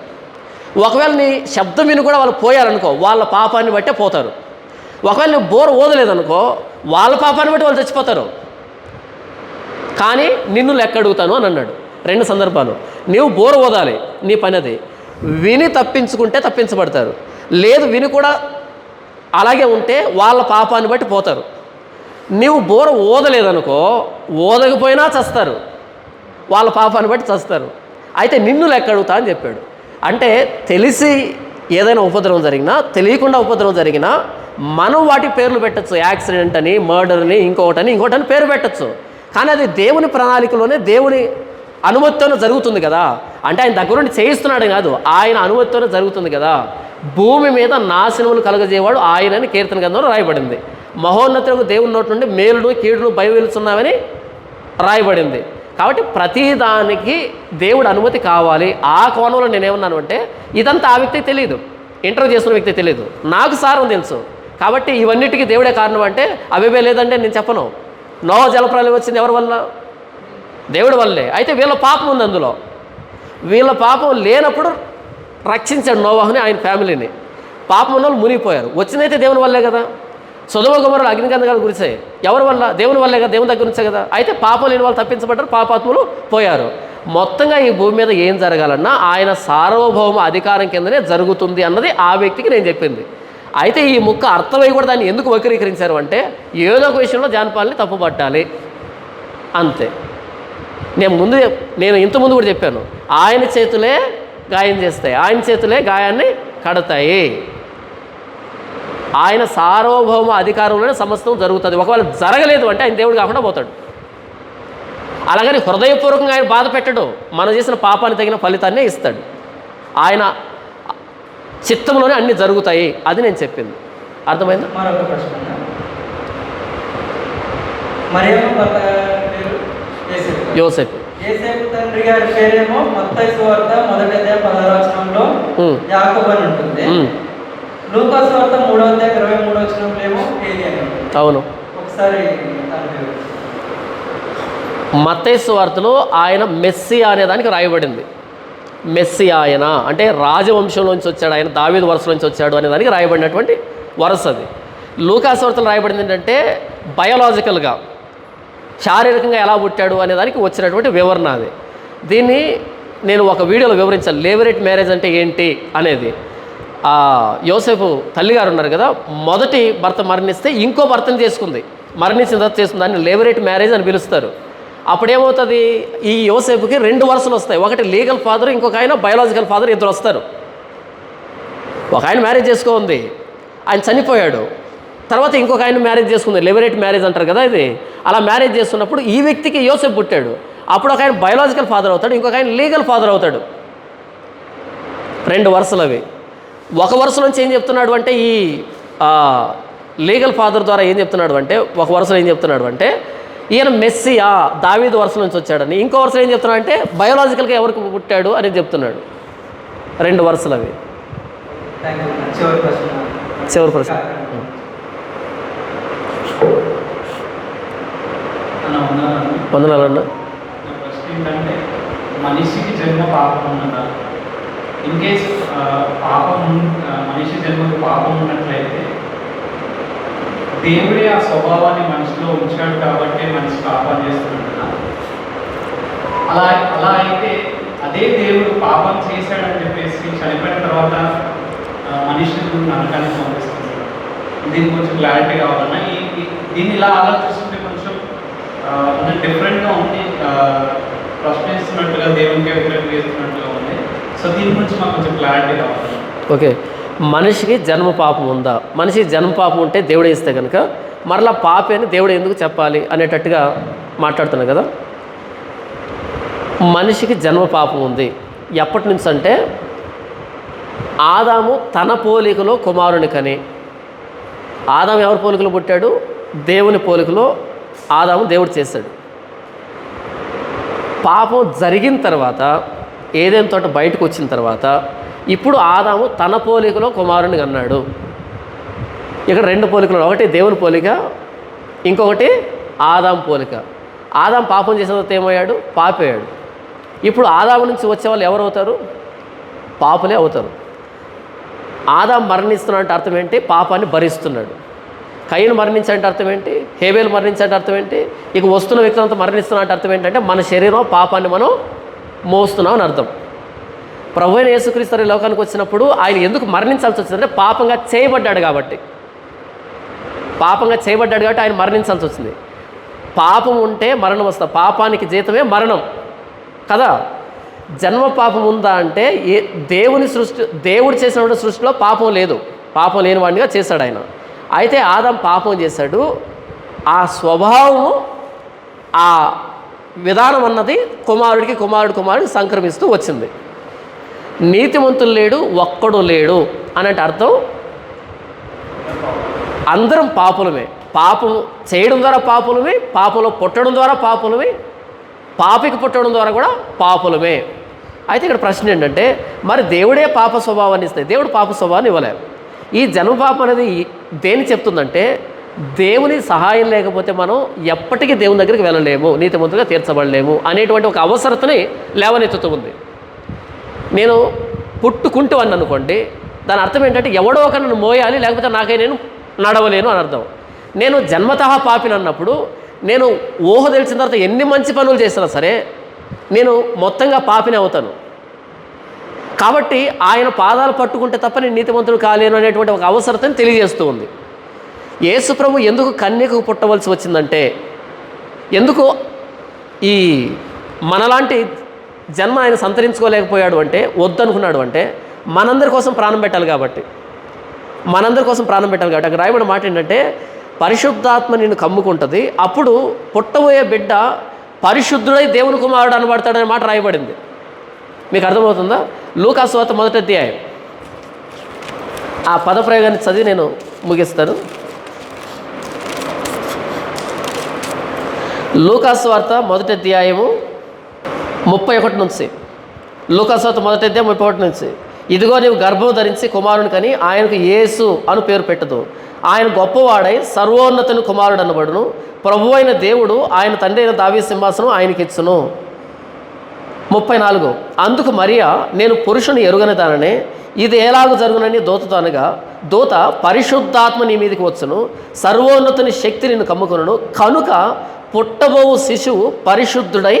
ఒకవేళ నీ శబ్దం విని కూడా వాళ్ళు పోయారనుకో వాళ్ళ పాపాన్ని బట్టే పోతారు. ఒకవేళ నువ్వు బోరు ఓదలేదనుకో వాళ్ళ పాపాన్ని బట్టి వాళ్ళు చచ్చిపోతారు. కానీ నిన్ను లెక్క అడుగుతాను అని అన్నాడు. 2 సందర్భాలు. నీవు బోరు ఓదాలి, నీ పని అది. విని తప్పించుకుంటే తప్పించబడతారు. లేదు విని కూడా అలాగే ఉంటే వాళ్ళ పాపాన్ని బట్టి పోతారు. నీవు బోర ఓదలేదనుకో ఓదకపోయినా చస్తారు, వాళ్ళ పాపాన్ని బట్టి చస్తారు. అయితే నిన్ను లెక్క అడుగుతా అని చెప్పాడు. అంటే తెలిసి ఏదైనా ఉపద్రవం జరిగినా తెలియకుండా ఉపద్రవం జరిగినా మనం వాటి పేర్లు పెట్టచ్చు. యాక్సిడెంట్ అని, మర్డర్ని, ఇంకోటని పేరు పెట్టచ్చు. కానీ అది దేవుని ప్రణాళికలోనే దేవుని అనుమతితోనే జరుగుతుంది కదా. అంటే ఆయన దగ్గర నుండి చేయిస్తున్నాడు కాదు, ఆయన అనుమతితోనే జరుగుతుంది కదా. భూమి మీద నాశనములు కలగజేవాడు ఆయనని కీర్తన గ్రంథంలో రాయబడింది. మహోన్నతులకు దేవుని నోటి నుండి మేలును కీడును బయలుస్తున్నామని రాయబడింది. కాబట్టి ప్రతిదానికి దేవుడు అనుమతి కావాలి. ఆ కోణంలో నేనేమన్నాను అంటే ఇదంతా ఆ వ్యక్తికి తెలియదు, ఇంటర్వ్యూ చేస్తున్న వ్యక్తికి తెలియదు, నాకు సారం తెలుసు. కాబట్టి ఇవన్నిటికీ దేవుడే కారణం అంటే అవేవే లేదంటే నేను చెప్పను. నోవా జలప్రలయం వచ్చింది ఎవరి వల్ల? దేవుడి వల్లే. అయితే వీళ్ళ పాపం ఉంది అందులో. వీళ్ళ పాపం లేనప్పుడు రక్షించాడు నోవాహుని, ఆయన ఫ్యామిలీని. పాపం ఉన్న వాళ్ళు మునిగిపోయారు. వచ్చిందైతే దేవుని వల్లే కదా. సొదొమ గొమొర్రా అగ్నిగంధకాలు గురిసాయి ఎవరి వల్ల? దేవుని వల్లే కదా, దేవుని దగ్గర నుంచే కదా. అయితే పాపం లేని వాళ్ళు తప్పించబడ్డారు, పాపాత్ములు పోయారు. మొత్తంగా ఈ భూమి మీద ఏం జరగాలన్నా ఆయన సార్వభౌమ అధికారం కిందనే జరుగుతుంది అన్నది ఆ వ్యక్తికి నేను చెప్పింది. అయితే ఈ ముక్క అర్థమై కూడా దాన్ని ఎందుకు వక్రీకరించారు అంటే ఏదో ఒక విషయంలో జానపాలని తప్పుపట్టాలి అంతే. నేను ఇంతకుముందు కూడా చెప్పాను, ఆయన చేతులే గాయం చేస్తాయి, ఆయన చేతులే గాయాన్ని కడతాయి. ఆయన సార్వభౌమ అధికారంలోనే సమస్తం జరుగుతుంది. ఒకవేళ జరగలేదు అంటే ఆయన దేవుడు కాకుండా పోతాడు. అలాగని హృదయపూర్వకంగా ఆయన బాధ పెట్టడు, మనం చేసిన పాపానికి తగిన ఫలితాన్నే ఇస్తాడు. ఆయన చిత్తంలోనే అన్నీ జరుగుతాయి, అది నేను చెప్పింది. అర్థమైందా? మరొక ప్రశ్న. మరియమ్మ భర్త పేరు యోసేపు. యోసేపు తండ్రి గారి పేరేమో మత్తయి సువార్త 1:16 యాకోబు అని ఉంటుంది. లూకా సువార్త 3:23 ఏమో ఏలి అని ఉంటుంది. అవును. ఒకసారి మత్తయి సువార్తలో ఆయన మెస్సియా అనే దానికి రాయబడింది. మెస్సియా ఆయన అంటే రాజవంశంలోంచి వచ్చాడు, ఆయన దావీదు వరుస నుంచి వచ్చాడు అనే దానికి రాయబడినటువంటి వరుస అది. లూకా సువార్తలో రాయబడింది ఏంటంటే బయోలాజికల్గా శారీరకంగా ఎలా పుట్టాడు అనే దానికి వచ్చినటువంటి వివరణ అది. దీన్ని నేను ఒక వీడియోలో వివరించాను, లేవరేట్ మ్యారేజ్ అంటే ఏంటి అనేది. యోసేపు తల్లిగారు ఉన్నారు కదా, మొదటి భర్త మరణిస్తే ఇంకో భర్తను చేసుకుంది, మరణించిన తర్వాత చేసుకుంది, దాన్ని లేవరేట్ మ్యారేజ్ అని పిలుస్తారు. అప్పుడేమవుతుంది, ఈ యోసేపుకి 2 వరుసలు వస్తాయి. ఒకటి లీగల్ ఫాదర్, ఇంకొక ఆయన బయోలాజికల్ ఫాదర్, ఇద్దరు వస్తారు. ఒక ఆయన మ్యారేజ్ చేసుకోంది, ఆయన చనిపోయాడు, తర్వాత ఇంకొక ఆయన మ్యారేజ్ చేసుకుంది, లెవరేట్ మ్యారేజ్ అంటారు కదా ఇది. అలా మ్యారేజ్ చేస్తున్నప్పుడు ఈ వ్యక్తికి యోసేపు పుట్టాడు. అప్పుడు ఒక ఆయన బయోలాజికల్ ఫాదర్ అవుతాడు, ఇంకొక ఆయన లీగల్ ఫాదర్ అవుతాడు. 2 వరుసలు అవి. ఒక వరుస నుంచి ఏం చెప్తున్నాడు అంటే ఈ లీగల్ ఫాదర్ ద్వారా ఏం చెప్తున్నాడు అంటే ఒక వరుసలో ఏం చెప్తున్నాడు అంటే ఈయన మెస్సియా దావీదు వరుస నుంచి వచ్చాడని, ఇంకో వరుసలో ఏం చెప్తున్నాడు అంటే బయోలాజికల్గా ఎవరికి పుట్టాడు అని చెప్తున్నాడు. 2 వరుసలు అవి. చివరి ప్రశ్న. వందనాలన్నా. ప్రశ్న ఏంటంటే మనిషికి జన్మ పాపం ఉన్నదా? ఇన్ కేస్ మనిషి జన్మకు పాపం ఉన్నట్లయితే దేవుడే ఆ స్వభావాన్ని మనిషిలో ఉంచాడు కాబట్టి మనిషి పాపం చేస్తున్నాడు. అలా అయితే అదే దేవుడు పాపం చేశాడని చెప్పేసి చనిపోయిన తర్వాత మనిషిని నరకానికి పంపిస్తున్నాడు. దీనికి కొంచెం క్లారిటీ కావాలన్నా. దీన్ని ఇలా ఆలోచిస్తుంటే కొంచెం డిఫరెంట్గా ఉంది, ప్రశ్నిస్తున్నట్టుగా దేవునికి వ్యతిరేకంగా చేస్తున్నట్టుగా ఉంది. సో దీని గురించి మాకు కొంచెం క్లారిటీ కావాలి. ఓకే, మనిషికి జన్మ పాపం ఉందా? మనిషికి జన్మ పాపం ఉంటే దేవుడే ఇస్తే కనుక మరలా పాపే అని దేవుడు ఎందుకు చెప్పాలి అనేటట్టుగా మాట్లాడుతున్నాను కదా. మనిషికి జన్మ పాపం ఉంది. ఎప్పటి నుంచి అంటే ఆదాము తన పోలికలో కుమారుని కని. ఆదాము ఎవరి పోలికలో పుట్టాడు? దేవుని పోలికలో ఆదాము దేవుడు చేశాడు. పాపం జరిగిన తర్వాత, ఏదైనా తోట బయటకు వచ్చిన తర్వాత, ఇప్పుడు ఆదాము తన పోలికలో కుమారుని అన్నాడు. ఇక్కడ రెండు పోలికలు, ఒకటి దేవుని పోలిక, ఇంకొకటి ఆదాము పోలిక. ఆదాం పాపం చేసిన తర్వాత ఏమయ్యాడు? పాపయ్యాడు. ఇప్పుడు ఆదాము నుంచి వచ్చే వాళ్ళు ఎవరు అవుతారు? పాపులే అవుతారు. ఆదాం మరణిస్తున్నాడంటే అర్థం ఏంటి? పాపాన్ని భరిస్తున్నాడు. కయ్యను మరణించాలంటే అర్థం ఏంటి? హేబేలు మరణించాలంటే అర్థం ఏంటి? ఇక వస్తున్న వ్యక్తులంతా మరణిస్తున్నట్టు అర్థం ఏంటంటే మన శరీరం పాపాన్ని మనం మోస్తున్నాం అని అర్థం. ప్రభువైన యేసుక్రీస్తు ఈ లోకానికి వచ్చినప్పుడు ఆయన ఎందుకు మరణించాల్సి వచ్చిందంటే పాపంగా చేయబడ్డాడు కాబట్టి. పాపంగా చేయబడ్డాడు కాబట్టి ఆయన మరణించాల్సి వచ్చింది. పాపం ఉంటే మరణం వస్తుంది. పాపానికి జీతమే మరణం కదా. జన్మ పాపం ఉందా అంటే దేవుడు చేసిన సృష్టిలో పాపం లేదు. పాపం లేని వాడినిగా చేశాడు ఆయన. అయితే ఆదాం పాపం చేశాడు. ఆ స్వభావము, ఆ విధానం అన్నది కుమారుడికి సంక్రమిస్తూ వచ్చింది. నీతిమంతులు లేడు, ఒక్కడు లేడు అనంటే అర్థం అందరం పాపులమే. పాపం చేయడం ద్వారా పాపులమే, పాపంలో పుట్టడం ద్వారా పాపులమే, పాపికి పుట్టడం ద్వారా కూడా పాపులమే. అయితే ఇక్కడ ప్రశ్న ఏంటంటే, మరి దేవుడే పాప స్వభావాన్ని ఇస్తే దేవుడు పాప స్వభావాన్ని ఇవ్వలేరు. ఈ జన్మపాపం అనేది దేని చెప్తుందంటే, దేవుని సహాయం లేకపోతే మనం ఎప్పటికీ దేవుని దగ్గరికి వెళ్ళలేము, నీతిమంతులుగా తీర్చబడలేము అనేటువంటి ఒక అవసరతని లేవనెత్తుతూ ఉంది. నేను పుట్టుకుంటూ అని అనుకోండి, దాని అర్థం ఏంటంటే ఎవడో ఒక నన్ను మోయాలి, లేకపోతే నాకై నేను నడవలేను అని అర్థం. నేను జన్మతః పాపిని అన్నప్పుడు నేను ఊహ తెలిసిన తర్వాత ఎన్ని మంచి పనులు చేసినా సరే నేను మొత్తంగా పాపిని అవుతాను. కాబట్టి ఆయన పాదాలు పట్టుకుంటే తప్ప నేను నీతిమంతుడు కాలేను అనేటువంటి ఒక అవసరతని తెలియజేస్తూ ఉంది. యేసు ప్రభు ఎందుకు కన్యకు పుట్టవలసి వచ్చిందంటే, ఎందుకు ఈ మనలాంటి జన్మ ఆయన సంతరించుకోలేకపోయాడు అంటే, వద్దనుకున్నాడు అంటే, మనందరి కోసం ప్రాణం పెట్టాలి కాబట్టి. అక్కడ రాయబడిన మాట ఏంటంటే, పరిశుద్ధాత్మ నిన్ను కమ్ముకుంటుంది, అప్పుడు పుట్టబోయే బిడ్డ పరిశుద్ధుడై దేవుని కుమారుడు అనబడతాడనే మాట రాయబడింది. మీకు అర్థమవుతుందా? లూకా సువార్త 1వ అధ్యాయం ఆ పదప్రయోగాన్ని చదివి నేను ముగిస్తాను. లూకా సువార్త 1వ అధ్యాయము 31 నుంచి. లూకా సువార్త 1వ అధ్యాయం 31 నుంచి. ఇదిగో నీవు గర్భం ధరించి కుమారుని కని ఆయనకు యేసు అను పేరు పెట్టదు. ఆయన గొప్పవాడై సర్వోన్నతుని కుమారుడు అనబడును. ప్రభు అయిన దేవుడు ఆయన తండ్రి అయిన దావీదు సింహాసనం ఆయనకి ఇచ్చును. 34. అందుకు మరియా, నేను పురుషుని ఎరుగనిదాననే, ఇది ఎలాగ జరుగునని దూతతో అనగా, దూత పరిశుద్ధాత్మ నీ మీదకి వచ్చును, సర్వోన్నతుని శక్తి నిన్ను కమ్ముకొనును, కనుక పుట్టబోవు శిశువు పరిశుద్ధుడై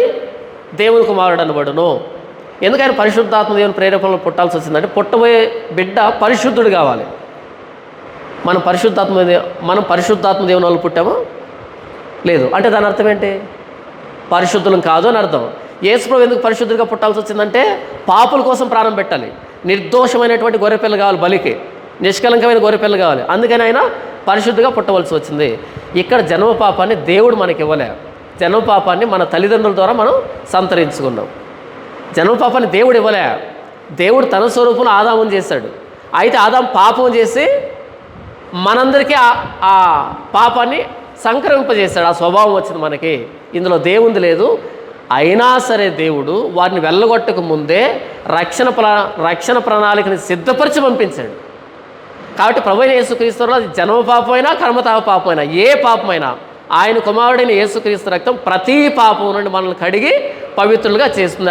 దేవుని కుమారుడు అనబడును. ఎందుకైనా పరిశుద్ధాత్మ దేవుని ప్రేరేపణలో పుట్టాల్సి వచ్చిందంటే, పుట్టబోయే బిడ్డ పరిశుద్ధుడు కావాలి. మనం పరిశుద్ధాత్మ దేవుని వల్ల పుట్టామా? లేదు. అంటే దాని అర్థం ఏంటి? పరిశుద్ధులం కాదు అని అర్థం. యేసుప్రభువు ఎందుకు పరిశుద్ధుడిగా పుట్టాల్సి వచ్చిందంటే, పాపుల కోసం ప్రాణం పెట్టాలి. నిర్దోషమైనటువంటి గొర్రెపిల్ల కావాలి, బలికి నిష్కలంకమైన గొర్రెపిల్ల కావాలి. అందుకని ఆయన పరిశుద్ధిగా పుట్టవలసి వచ్చింది. ఇక్కడ జన్మ పాపాన్ని దేవుడు మనకి ఇవ్వలే. జన్మ పాపాన్ని మన తల్లిదండ్రుల ద్వారా మనం సంతరించుకున్నాం. జన్మ పాపాన్ని దేవుడు ఇవ్వలే. దేవుడు తన స్వరూపంలో ఆదాముని చేశాడు. అయితే ఆదాము పాపం చేసి మనందరికీ ఆ పాపాన్ని సంక్రమింపజేశాడు. ఆ స్వభావం వచ్చింది మనకి. ఇందులో దేవుంది లేదు. అయినా సరే దేవుడు వారిని వెళ్ళగొట్టక ముందే రక్షణ ప్రణాళికని సిద్ధపరిచి పంపించాడు. కాబట్టి ప్రభువైన యేసుక్రీస్తులో అది జన్మ పాపమైనా కర్మతాప పాపమైనా ఏ పాపమైనా ఆయన కుమారుడైన యేసుక్రీస్తు రక్తం ప్రతి పాపం నుండి మనల్ని కడిగి పవిత్రులుగా చేస్తుంది.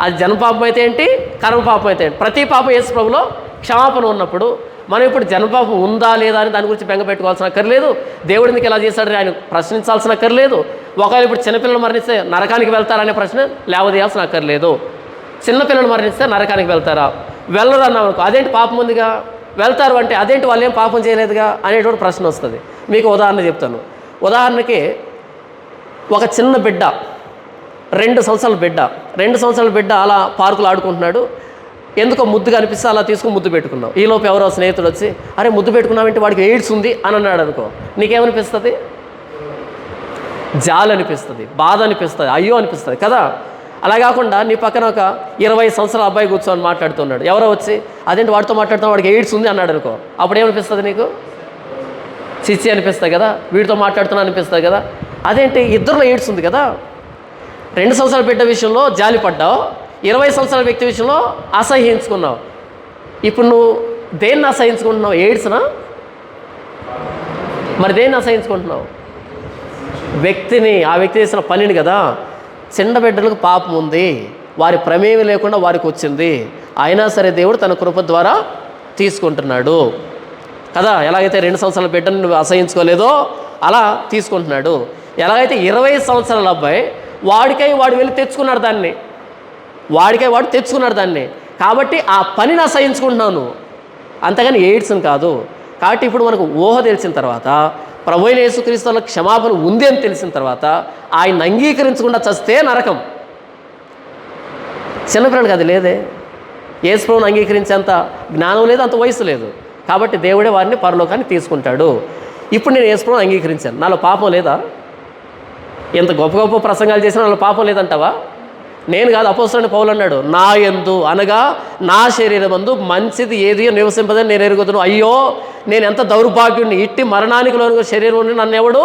అది జన్మపాపం అయితే ఏంటి, కర్మపాపం అయితే ఏంటి, ప్రతి పాపం యేసు ప్రభులో క్షమాపణ ఉన్నప్పుడు మనం ఇప్పుడు జన్మపాపం ఉందా లేదా అని దాని గురించి బెంగ పెట్టుకోవాల్సిన అక్కర్లేదు. దేవుడు ఎందుకు ఎలా చేశాడని ఆయన ప్రశ్నించాల్సిన అక్కర్లేదు. ఒకవేళ ఇప్పుడు చిన్నపిల్లలు మరణిస్తే నరకానికి వెళ్తారనే ప్రశ్న లేవదీయాల్సిన అక్కర్లేదు. చిన్నపిల్లలు మరణిస్తే నరకానికి వెళ్తారా? వెళ్ళరు అన్నాం అనుకో, అదేంటి పాపం ఉందిగా. వెళ్తారు అంటే అదేంటి వాళ్ళు ఏం పాపం చేయలేదుగా అనేటువంటి ప్రశ్న వస్తుంది. మీకు ఉదాహరణ చెప్తాను. ఉదాహరణకి ఒక చిన్న బిడ్డ, 2 సంవత్సరాల బిడ్డ అలా పార్కులో ఆడుకుంటున్నాడు. ఎందుకో ముద్దుగా అనిపిస్తే అలా తీసుకుని ముద్దు పెట్టుకున్నావు. ఈలోపు ఎవరో స్నేహితుడు వచ్చి, అరే ముద్దు పెట్టుకున్నావంటే వాడికి ఎయిడ్స్ ఉంది అని అన్నాడు అనుకో, నీకేమనిపిస్తుంది? జాలి అనిపిస్తుంది, బాధ అనిపిస్తుంది, అయ్యో అనిపిస్తుంది కదా. అలా కాకుండా నీ పక్కన ఒక 20 సంవత్సరాల అబ్బాయి కూర్చొని మాట్లాడుతున్నాడు, ఎవరో వచ్చి అదేంటి వాడితో మాట్లాడుతున్నావు, వాడికి ఎయిడ్స్ ఉంది అన్నాడు అనుకో, అప్పుడు ఏమనిపిస్తుంది నీకు? చిచ్చి అనిపిస్తుంది కదా, వీడితో మాట్లాడుతున్నా అనిపిస్తుంది కదా. అదేంటి ఇద్దరిలో ఎయిడ్స్ ఉంది కదా. 2 సంవత్సరాల బిడ్డ విషయంలో జాలి పడ్డావు, 20 సంవత్సరాల వ్యక్తి విషయంలో అసహ్యించుకున్నావు. ఇప్పుడు నువ్వు దేన్ని అసహించుకుంటున్నావు? ఎయిడ్స్నా? మరి దేన్ని అసహించుకుంటున్నావు? వ్యక్తిని, ఆ వ్యక్తి చేసిన పనిని కదా. చిన్న బిడ్డలకు పాపం ఉంది, వారి ప్రమేయం లేకుండా వారికి వచ్చింది, అయినా సరే దేవుడు తన కృప ద్వారా తీసుకుంటున్నాడు కదా. ఎలాగైతే 2 సంవత్సరాల బిడ్డను నువ్వు అసహించుకోలేదో అలా తీసుకుంటున్నాడు. ఎలాగైతే 20 సంవత్సరాల అబ్బాయి వాడు వెళ్ళి తెచ్చుకున్నాడు దాన్ని, వాడు తెచ్చుకున్నాడు దాన్ని, కాబట్టి ఆ పనిని అసహించుకుంటున్నావు నువ్వు, అంతేగాని ఎయిడ్స్ని కాదు. కాబట్టి ఇప్పుడు మనకు ఊహ తెలిసిన తర్వాత, ప్రభు అయిన యేసుక్రీస్తులో క్షమాపణ ఉంది అని తెలిసిన తర్వాత ఆయన అంగీకరించకుండా చస్తే నరకం. చిన్నపిల్లలకి అది లేదే, యేసు ప్రభువుని అంగీకరించేంత జ్ఞానం లేదు, అంత వయసు లేదు. కాబట్టి దేవుడే వారిని పరలోకాన్ని తీసుకుంటాడు. ఇప్పుడు నేను యేసు ప్రభువుని అంగీకరించాను, నాలో పాపం లేదా? ఎంత గొప్ప గొప్ప ప్రసంగాలు చేసినా నాలో పాపం లేదంటావా? నేను కాదు, అపోస్తలుడైన పౌలు అన్నాడు, నా యందు అనగా నా శరీరమందు మంచిది ఏది నివసింపదని నేను ఎరుగుదును. అయ్యో నేను ఎంత దౌర్భాగ్యుడిని, ఇట్టి మరణానికి లోను శరీరం నుండి నన్ను ఎవడు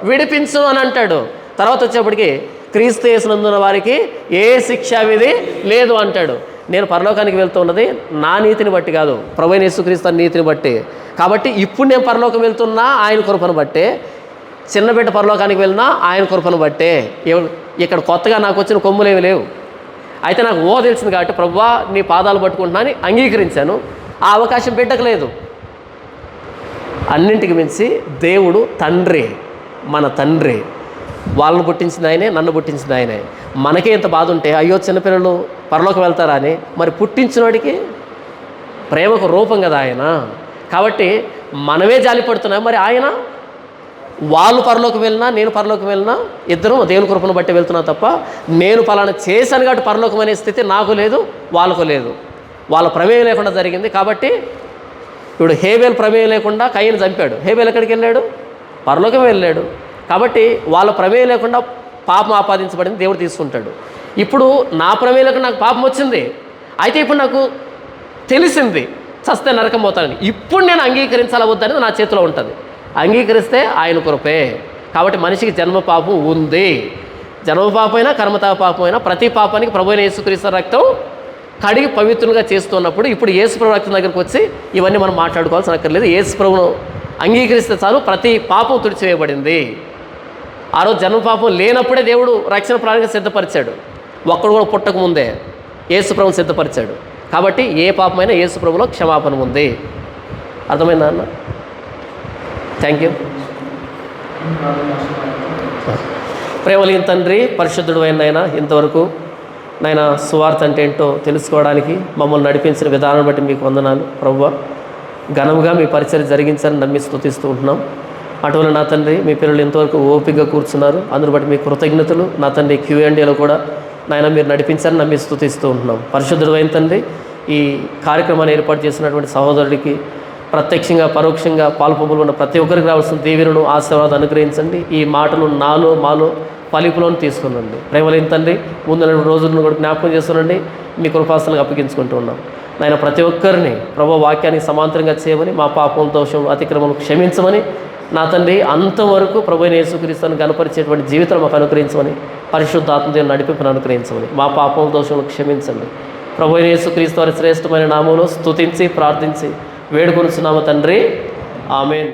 విడిపించు అని అంటాడు. తర్వాత వచ్చేప్పటికి క్రీస్తు యేసునందున్న వారికి ఏ శిక్షా విధి లేదు అంటాడు. నేను పరలోకానికి వెళ్తున్నది నా నీతిని బట్టి కాదు, ప్రభువైన యేసుక్రీస్తు నీతిని బట్టి. కాబట్టి ఇప్పుడు నేను పరలోకం వెళ్తున్నా ఆయన కృపను బట్టే, చిన్న బిడ్డ పరలోకానికి వెళ్ళినా ఆయన కృపను బట్టే. ఇక్కడ కొత్తగా నాకు వచ్చిన కొమ్ములేమి లేవు. అయితే నాకు ఊహ తెలిసింది కాబట్టి ప్రభువా నీ పాదాలు పట్టుకుంటున్నా అని అంగీకరించాను. ఆ అవకాశం బిడ్డకు లేదు. అన్నింటికి మించి దేవుడు తండ్రి, మన తండ్రి. వాళ్ళను పుట్టించింది ఆయనే, నన్ను పుట్టించింది ఆయనే. మనకే ఇంత బాధ ఉంటే అయ్యో చిన్నపిల్లలు పరలోకం వెళ్తారా అని, మరి పుట్టించినోడికి ప్రేమకు రూపం కదా ఆయన. కాబట్టి మనమే జాలి పడుతున్నాం, మరి ఆయన వాళ్ళు పరలోకి వెళ్ళినా నేను పరలోకి వెళ్ళినా ఇద్దరం దేవుని కృపను బట్టి వెళ్తున్నా తప్ప నేను పలానా చేశాను కాబట్టి పరలోకం అనే స్థితి నాకు లేదు, వాళ్ళకు లేదు. వాళ్ళ ప్రమేయం లేకుండా జరిగింది. కాబట్టి ఇప్పుడు హేబేల్ ప్రమేయం లేకుండా కయ్యను చంపాడు. హేబేల్ ఎక్కడికి వెళ్ళాడు? పరలోకం వెళ్ళాడు. కాబట్టి వాళ్ళ ప్రమేయం లేకుండా పాపం ఆపాదించబడింది, దేవుడు తీసుకుంటాడు. ఇప్పుడు నా ప్రమేయం లేకుండా నాకు పాపం వచ్చింది, అయితే ఇప్పుడు నాకు తెలిసింది చస్తే నరకం పోతానని. ఇప్పుడు నేను అంగీకరించాల వద్దనేది నా చేతిలో ఉంటుంది. అంగీకరిస్తే ఆయన కృపే. కాబట్టి మనిషికి జన్మ పాపం ఉంది. జన్మ పాపమైనా కర్మతాప పాపమైనా ప్రతి పాపానికి ప్రభువైన యేసుక్రీస్తు రక్తం కడిగి పవిత్రులుగా చేస్తున్నప్పుడు ఇప్పుడు యేసు ప్రభు రక్తం దగ్గరికి వచ్చి ఇవన్నీ మనం మాట్లాడుకోవాల్సిన అక్కర్లేదు. యేసు ప్రభువును అంగీకరిస్తే చాలు, ప్రతి పాపం తుడిచివేయబడింది. ఆ రోజు జన్మ పాపం లేనప్పుడే దేవుడు రక్షణ ప్రణాళిక సిద్ధపరిచాడు. ఒక్కడు కూడా పుట్టకముందే యేసు ప్రభువును సిద్ధపరిచాడు. కాబట్టి ఏ పాపమైనా యేసు ప్రభువులో క్షమాపణ ఉంది. అర్థమైందా అన్న? Thank you. ప్రేమలిగిన తండ్రి, పరిశుద్ధుడు అయిన నాయన, ఇంతవరకు నాయన సువార్త అంటే ఏంటో తెలుసుకోవడానికి మమ్మల్ని నడిపించిన విధానం బట్టి మీకు వందనాలు ప్రభువా. ఘనముగా మీ పరిచయం జరిగించాలని నమ్మి స్తుతిస్తూ ఉంటున్నాం. అటువంటి నా తండ్రి మీ పిల్లలు ఇంతవరకు ఓపికగా కూర్చున్నారు, అందును బట్టి మీ కృతజ్ఞతలు. నా తండ్రి Q&Aలో కూడా నాయన మీరు నడిపించారని నమ్మి స్తుతిస్తూ ఉంటున్నాం. పరిశుద్ధుడు అయిన తండ్రి, ఈ కార్యక్రమాన్ని ఏర్పాటు చేసినటువంటి సహోదరుడికి ప్రత్యక్షంగా పరోక్షంగా పాల్పొంపులు ఉన్న ప్రతి ఒక్కరికి రావాల్సిన దీవెనను ఆశీర్వాదం అనుగ్రహించండి. ఈ మాటలు నాలో మాలో ఫలిపులను తీసుకునండి. ప్రేమలేని తండ్రి, ముందు రోజులను కూడా జ్ఞాపకం చేస్తునండి. మీ కృపాసనకు అప్పగించుకుంటూ ఉన్నాం నాయన. ప్రతి ఒక్కరిని ప్రభు వాక్యానికి సమాంతరంగా చేయమని, మా పాపం దోషం అతిక్రమం క్షమించమని నా తండ్రి, అంతవరకు ప్రభు అయిన యేసుక్రీస్తును గణపరిచేటువంటి జీవితం మాకు అనుగ్రహించమని, పరిశుద్ధాత్మదేవుని నడిపింపును అనుగ్రహించమని, మా పాపం దోషం క్షమించండి. ప్రభు అయిన యేసుక్రీస్తు వారి శ్రేష్టమైన నామంలో స్తుతించి ప్రార్థించి వేడుకొనుచున్నాము తండ్రి. ఆమేన్.